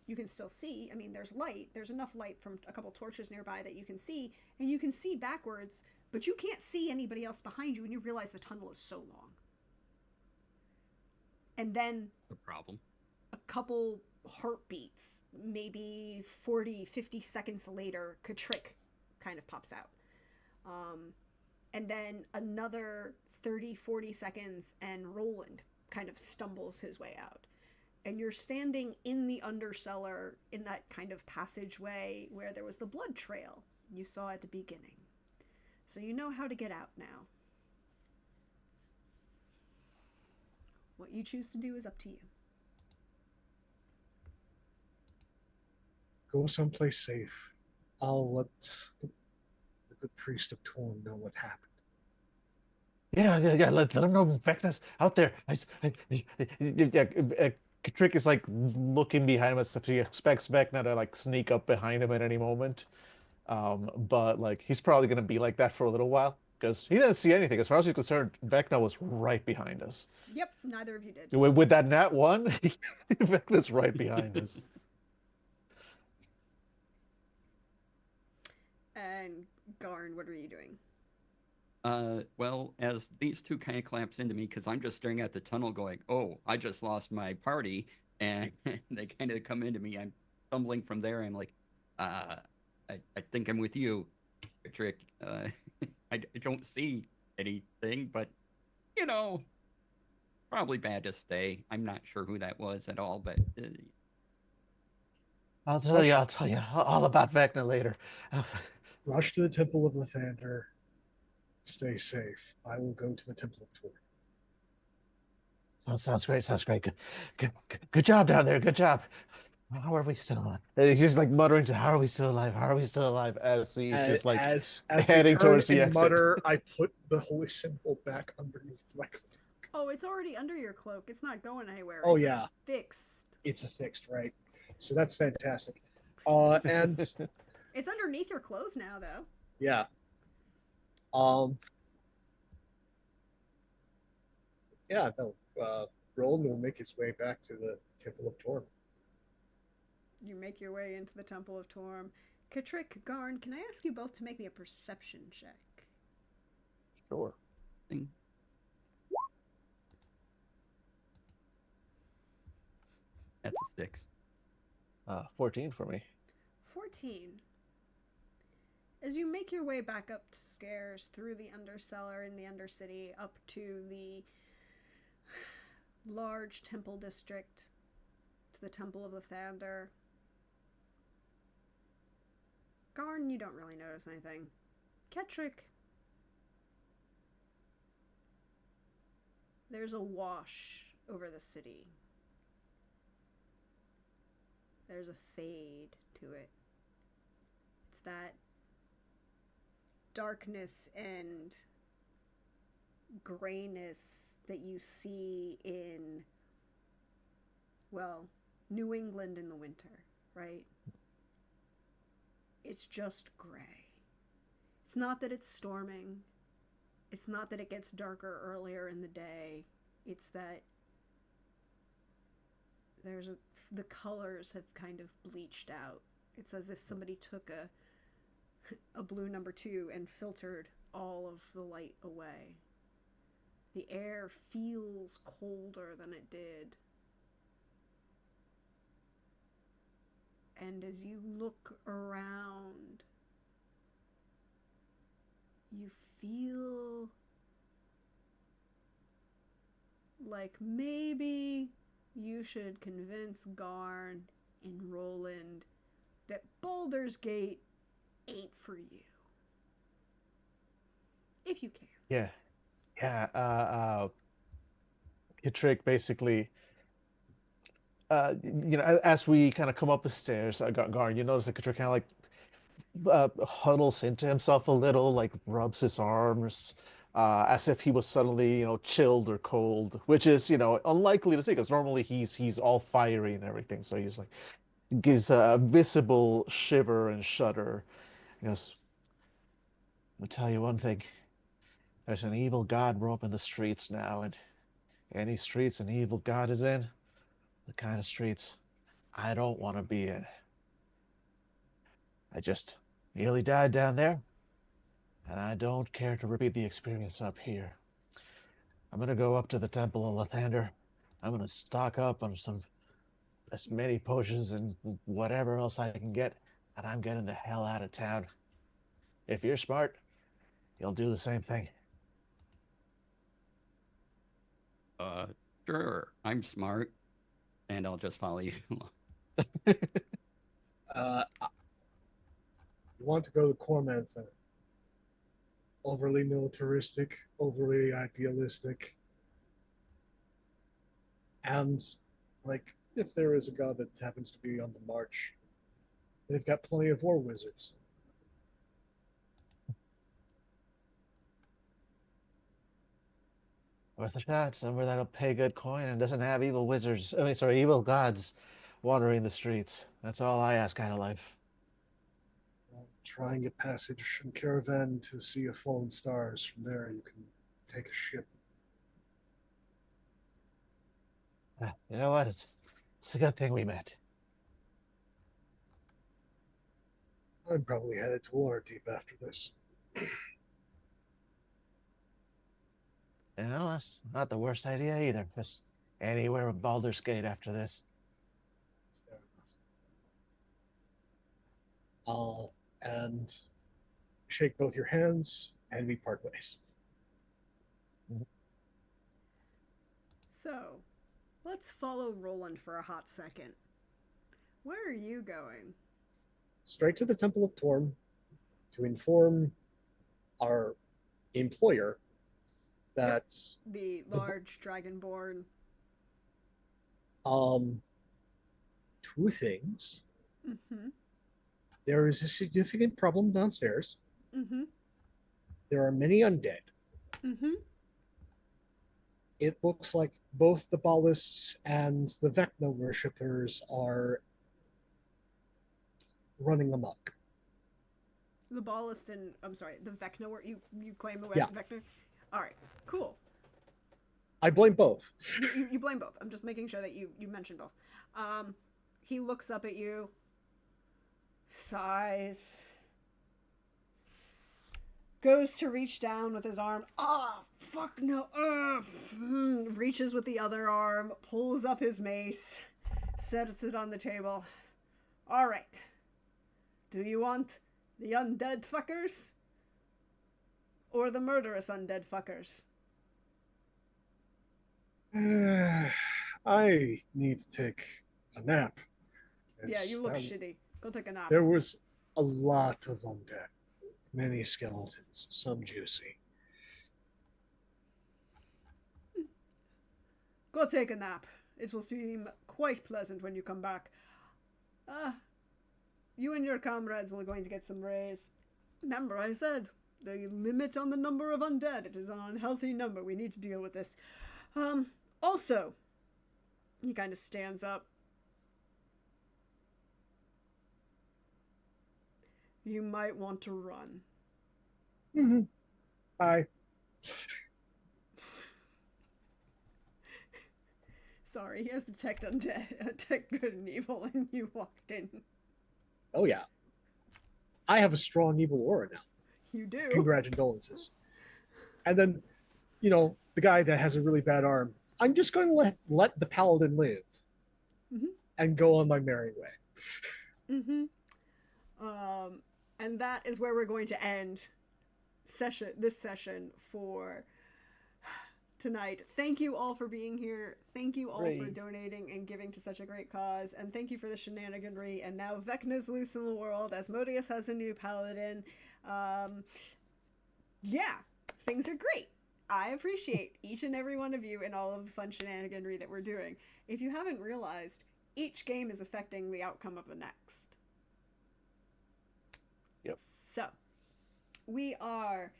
You can still see. I mean, there's light. There's enough light from a couple torches nearby that you can see. And you can see backwards, but you can't see anybody else behind you, and you realize the tunnel is so long. And then The problem. a couple heartbeats, maybe 40, 50 seconds later, Ketrick kind of pops out. And then another 30, 40 seconds, and Roland kind of stumbles his way out. And you're standing in the undercellar in that kind of passageway where there was the blood trail you saw at the beginning. So you know how to get out now. What you choose to do is up to you. Go someplace safe. I'll let the good priest of Torn know what happened. Yeah. Let him know Vecna's out there. Trick is like looking behind him as if he expects Vecna to like sneak up behind him at any moment. But like he's probably gonna be like that for a little while because he didn't see anything. As far as he's concerned, Vecna was right behind us. Yep, neither of you did. With that nat one, Vecna's right behind us. And Garn, what are you doing? Well, as these two kind of collapse into me, because I'm just staring at the tunnel going, oh, I just lost my party. And they kind of come into me. I'm stumbling from there. I'm like, I think I'm with you, Trick. I don't see anything, but, you know, probably bad to stay. I'm not sure who that was at all, but... I'll tell you all about Vecna later. Rush to the Temple of Lathander. Stay safe. I will go to the Temple of Torn. Sounds great. Good job down there. Good job. How are we still alive? And he's just like muttering to, "How are we still alive? How are we still alive?" As he's just like as heading towards the exit. Mutter, I put the holy symbol back underneath my cloak. Oh, it's already under your cloak. It's not going anywhere. Oh, it's yeah. Fixed. It's affixed, right? So that's fantastic. And it's underneath your clothes now, though. Yeah. Yeah, no. Roland will make his way back to the Temple of Torm. You make your way into the Temple of Torm. Katrick, Garn, can I ask you both to make me a perception check? Sure. That's a 6. 14 for me. 14. As you make your way back up to stairs through the undercellar in the Undercity up to the large temple district, to the Temple of Lathander, Garn, you don't really notice anything. Ketrick, there's a wash over the city. There's a fade to it. It's that darkness and grayness that you see in, well, New England in the winter, right? It's just gray. It's not that it's storming. It's not that it gets darker earlier in the day. It's that the colors have kind of bleached out. It's as if somebody took a blue number 2 and filtered all of the light away. The air feels colder than it did. And as you look around, you feel like maybe you should convince Garn and Roland that Baldur's Gate ain't for you. If you can. Yeah. Kitrick basically, as we kind of come up the stairs, Garn, you notice that Kitrick kind of like huddles into himself a little, like rubs his arms, as if he was suddenly, chilled or cold, which is, unlikely to see because normally he's all fiery and everything. So he's like gives a visible shiver and shudder. He goes, "I'll tell you one thing. There's an evil god roaming the streets now, and any streets an evil god is in, the kind of streets I don't want to be in. I just nearly died down there, and I don't care to repeat the experience up here. I'm going to go up to the Temple of Lathander. I'm going to stock up on as many potions and whatever else I can get, and I'm getting the hell out of town. If you're smart, you'll do the same thing. Sure. I'm smart, and I'll just follow you. You want to go to Cormantha. Overly militaristic, overly idealistic. And, like, if there is a god that happens to be on the march, they've got plenty of war wizards. Worth a shot. Somewhere that'll pay good coin and doesn't have evil wizards. I mean, sorry, evil gods wandering the streets. That's all I ask out of life. Try and get passage from Caravan to the Sea of Fallen Stars. From there, you can take a ship. You know what? It's a good thing we met. I'm probably headed to Waterdeep after this. You know, that's not the worst idea either. Just anywhere with Baldur's Gate after this. And shake both your hands, and we part ways. So, let's follow Roland for a hot second. Where are you going? Straight to the Temple of Torm to inform our employer that The large dragonborn. two things. Mm-hmm. There is a significant problem downstairs. Mm-hmm. There are many undead. Mm-hmm. It looks like both the Ballists and the Vecna worshippers are running amok. The Ballist and the Vecna. Where you claim the Yeah. Vecna? All right, cool. I blame both. You blame both. I'm just making sure that you mention both. He looks up at you, sighs, goes to reach down with his arm. Fuck no. Reaches with the other arm, pulls up his mace, sets it on the table. All right. Do you want the undead fuckers or the murderous undead fuckers? I need to take a nap. Yeah, you look shitty. Go take a nap. There was a lot of undead. Many skeletons, some juicy. Go take a nap. It will seem quite pleasant when you come back. You and your comrades are going to get some raise. Remember, I said, the limit on the number of undead. It is an unhealthy number. We need to deal with this. Also, he kind of stands up. You might want to run. Mm-hmm. Bye. Sorry, he has detect undead, detect good and evil, and you walked in. Oh yeah. I have a strong evil aura now. You do. Congratulations. And then, the guy that has a really bad arm, I'm just going to let the paladin live and go on my merry way. And that is where we're going to end this session for tonight. Thank you all for being here. Thank you all for donating and giving to such a great cause. And thank you for the shenaniganry. And now Vecna's loose in the world. Asmodeus has a new paladin. Yeah, things are great. I appreciate each and every one of you and all of the fun shenaniganry that we're doing. If you haven't realized, each game is affecting the outcome of the next. Yep. So, we are,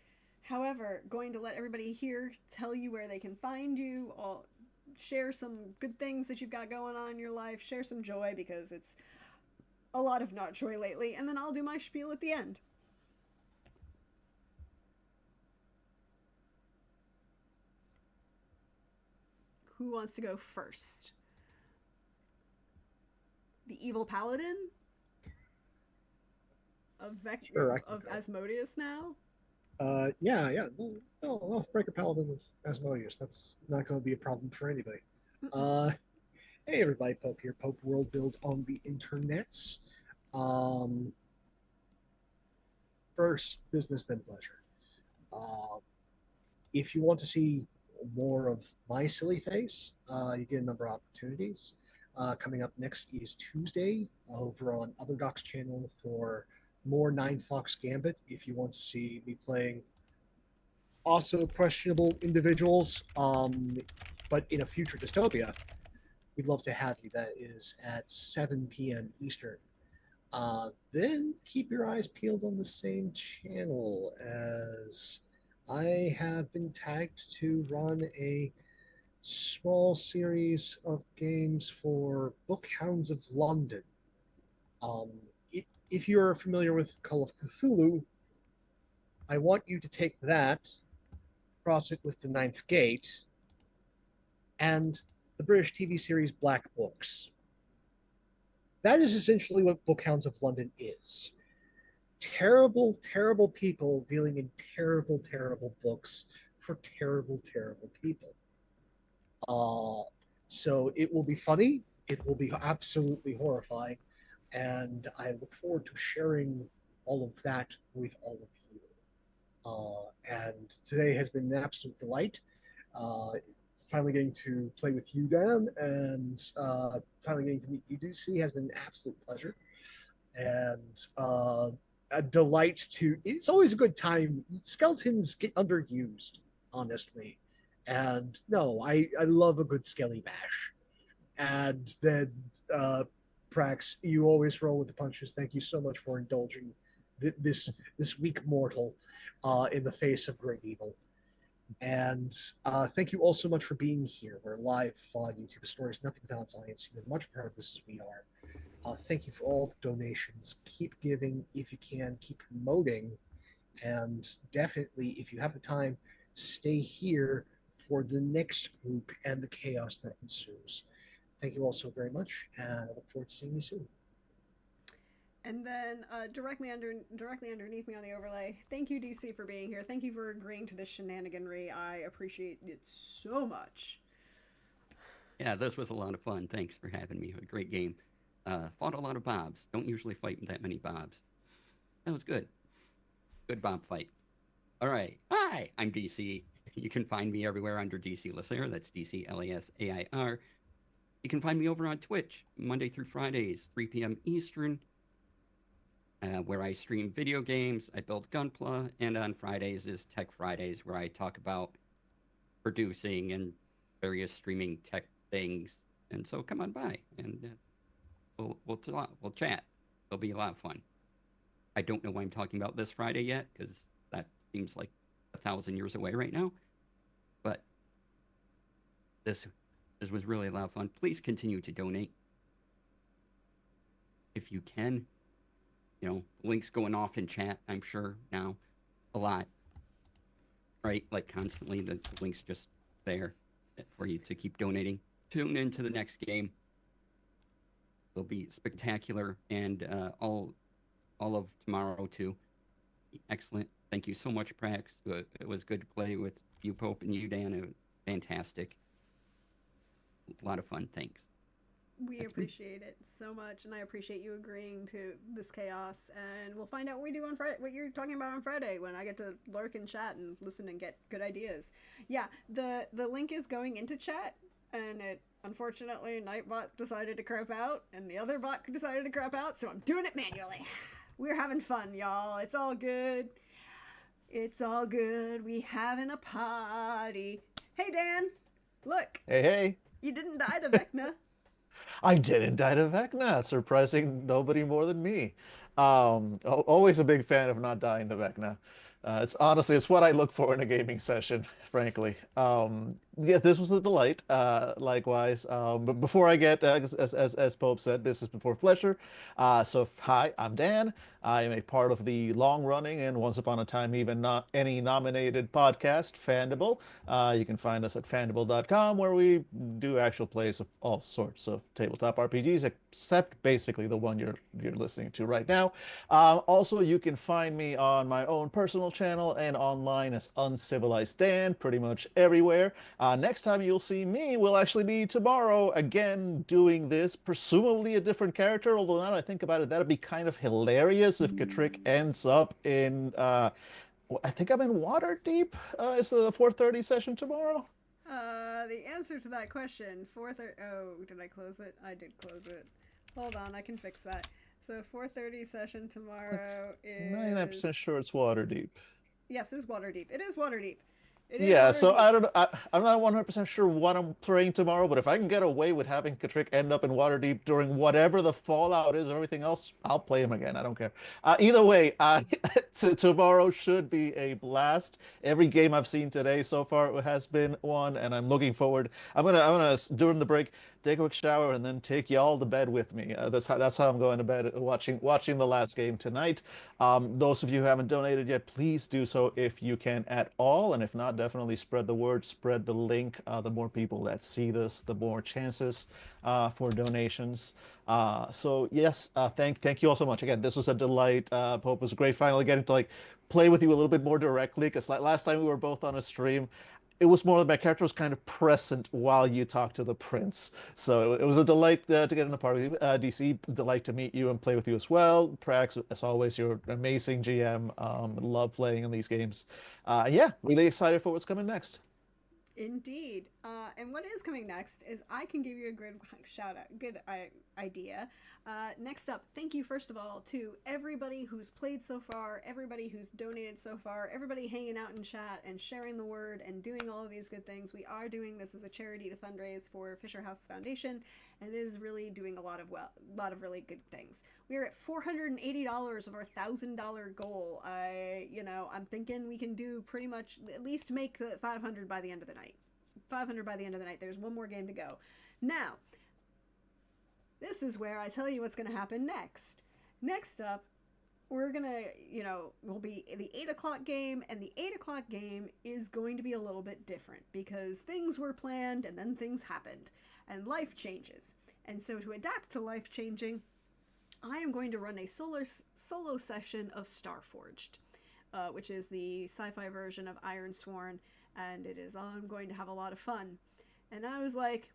however, going to let everybody here tell you where they can find you, share some good things that you've got going on in your life, share some joy, because it's a lot of not joy lately, and then I'll do my spiel at the end. Who wants to go first? The evil paladin? Of Asmodeus now? Yeah. No, Oathbreaker Paladin of Asmodeus. That's not going to be a problem for anybody. Hey everybody, Pope here. Pope World Build on the internets. First, business then pleasure. Uh, if you want to see more of my silly face, you get a number of opportunities. Coming up next is Tuesday over on Other Doc's channel for more Nine Fox Gambit. If you want to see me playing also questionable individuals, but in a future dystopia, we'd love to have you. That is at 7 p.m. Eastern. Then keep your eyes peeled on the same channel as I have been tagged to run a small series of games for Bookhounds of London. Um, if you're familiar with Call of Cthulhu, I want you to take that, cross it with the Ninth Gate, and the British TV series Black Books. That is essentially what Bookhounds of London is. Terrible, terrible people dealing in terrible, terrible books for terrible, terrible people. So it will be funny. It will be absolutely horrifying. And I look forward to sharing all of that with all of you. And today has been an absolute delight. Finally getting to play with you, Dan, and finally getting to meet you, DC, has been an absolute pleasure. And a delight to. It's always a good time. Skeletons get underused, honestly. And no, I love a good skelly bash. And then, Prax, you always roll with the punches. Thank you so much for indulging this weak mortal in the face of great evil. And thank you all so much for being here. We're live on YouTube. A story is nothing without its audience. You're much part of this as we are. Thank you for all the donations. Keep giving if you can. Keep promoting. And definitely, if you have the time, stay here for the next group and the chaos that ensues. Thank you all so very much, and I look forward to seeing you soon. And then directly underneath me on the overlay, thank you, DC, for being here. Thank you for agreeing to this shenaniganry. I appreciate it so much. Yeah, this was a lot of fun. Thanks for having me. A great game. Fought a lot of bobs. Don't usually fight that many bobs. That was good. Good bob fight. All right. Hi, I'm DC. You can find me everywhere under DC Lasair. That's DC Lasair. You can find me over on Twitch Monday through Fridays, 3 p.m. Eastern, where I stream video games. I build Gunpla, and on Fridays is Tech Fridays, where I talk about producing and various streaming tech things. And so come on by, and we'll chat. It'll be a lot of fun. I don't know why I'm talking about this Friday yet, because that seems like 1,000 years away right now. But this was really a lot of fun. Please continue to donate if you can. You know, links going off in chat, I'm sure now, a lot. Right? Like constantly, the link's just there for you to keep donating. Tune into the next game. It'll be spectacular, and all of tomorrow too. Excellent. Thank you so much, Prax. It was good to play with you, Pope, and you, Dan. It was fantastic. A lot of fun. Thanks. We appreciate it so much, and I appreciate you agreeing to this chaos. And we'll find out what we do on Friday, what you're talking about on Friday, when I get to lurk and chat and listen and get good ideas. Yeah, the link is going into chat, and it unfortunately Nightbot decided to crap out, and the other bot decided to crap out, so I'm doing it manually. We're having fun, y'all. It's all good. It's all good. We having a party. Hey, Dan. Look. Hey. You didn't die to Vecna. I didn't die to Vecna, surprising nobody more than me. Always a big fan of not dying to Vecna. It's honestly, it's what I look for in a gaming session, frankly. Yeah, this was a delight. Likewise. But before I get, as Pope said, business before pleasure. So hi, I'm Dan. I am a part of the long-running and once upon a time even not any nominated podcast, Fandible. You can find us at fandible.com, where we do actual plays of all sorts of tabletop RPGs, except basically the one you're listening to right now. Also, you can find me on my own personal channel and online as Uncivilized Dan, pretty much everywhere. Next time you'll see me will actually be tomorrow, again doing this, presumably a different character, although now that I think about it, that'd be kind of hilarious if Katrick ends up in Well, I think I'm in Waterdeep. Is the 4:30 session tomorrow? The answer to that question, 4:30. Oh, did I close it? I did close it. Hold on, I can fix that. So 4:30 session tomorrow is 99% sure it's Waterdeep. Yes, is Waterdeep. It is Waterdeep. It is Yeah, so Waterdeep. I don't know. I'm not 100% sure what I'm playing tomorrow, but if I can get away with having Katrick end up in Waterdeep during whatever the fallout is or everything else, I'll play him again. I don't care. Either way, tomorrow should be a blast. Every game I've seen today so far has been one, and I'm looking forward. I'm gonna during the break take a quick shower and then take y'all to bed with me. That's how I'm going to bed watching the last game tonight. Those of you who haven't donated yet, please do so if you can at all. And if not, definitely spread the word, spread the link. The more people that see this, the more chances for donations. So yes, thank you all so much. Again, this was a delight. Hope it was great finally getting to like play with you a little bit more directly because last time we were both on a stream, it was more that my character was kind of present while you talked to the prince. So it was a delight to get in a party with you. DC, delight to meet you and play with you as well. Prax, as always, you're an amazing GM. Love playing in these games. Yeah, really excited for what's coming next. Indeed. And what is coming next is I can give you a good shout out, good idea. Next up, thank you first of all to everybody who's played so far, everybody who's donated so far, everybody hanging out in chat and sharing the word and doing all of these good things. We are doing this as a charity to fundraise for Fisher House Foundation, and it is really doing a lot of really good things. We are at $480 of our $1,000 goal. I'm thinking we can do pretty much at least make the 500 by the end of the night. 500 by the end of the night. There's one more game to go. Now, this is where I tell you what's going to happen next. Next up, we're going to, will be the 8 o'clock game, and the 8 o'clock game is going to be a little bit different because things were planned and then things happened, and life changes. And so to adapt to life changing, I am going to run a solo session of Starforged, which is the sci-fi version of Ironsworn, and I'm going to have a lot of fun. And I was like,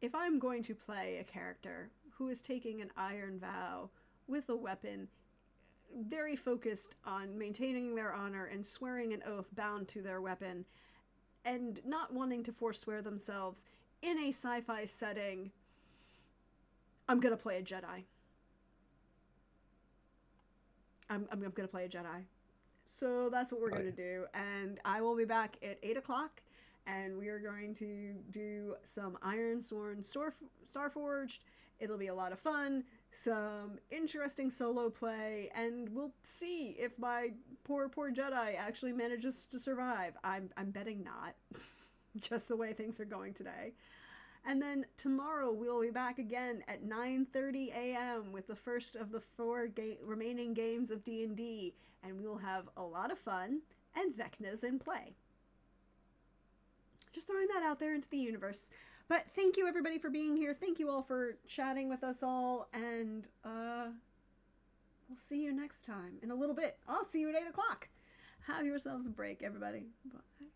if I'm going to play a character who is taking an iron vow with a weapon, very focused on maintaining their honor and swearing an oath bound to their weapon, and not wanting to forswear themselves in a sci-fi setting, I'm gonna play a Jedi. I'm gonna play a Jedi. So that's what we're gonna do, and I will be back at 8 o'clock, and we are going to do some Ironsworn Starforged. It'll be a lot of fun, some interesting solo play, and we'll see if my poor Jedi actually manages to survive. I'm betting not, just the way things are going today. And then tomorrow we'll be back again at 9:30 a.m. with the first of the 4 remaining games of D&D, and we'll have a lot of fun and Vecnas in play. Just throwing that out there into the universe. But thank you everybody for being here. Thank you all for chatting with us all, and we'll see you next time in a little bit. I'll see you at 8 o'clock. Have yourselves a break, everybody. Bye.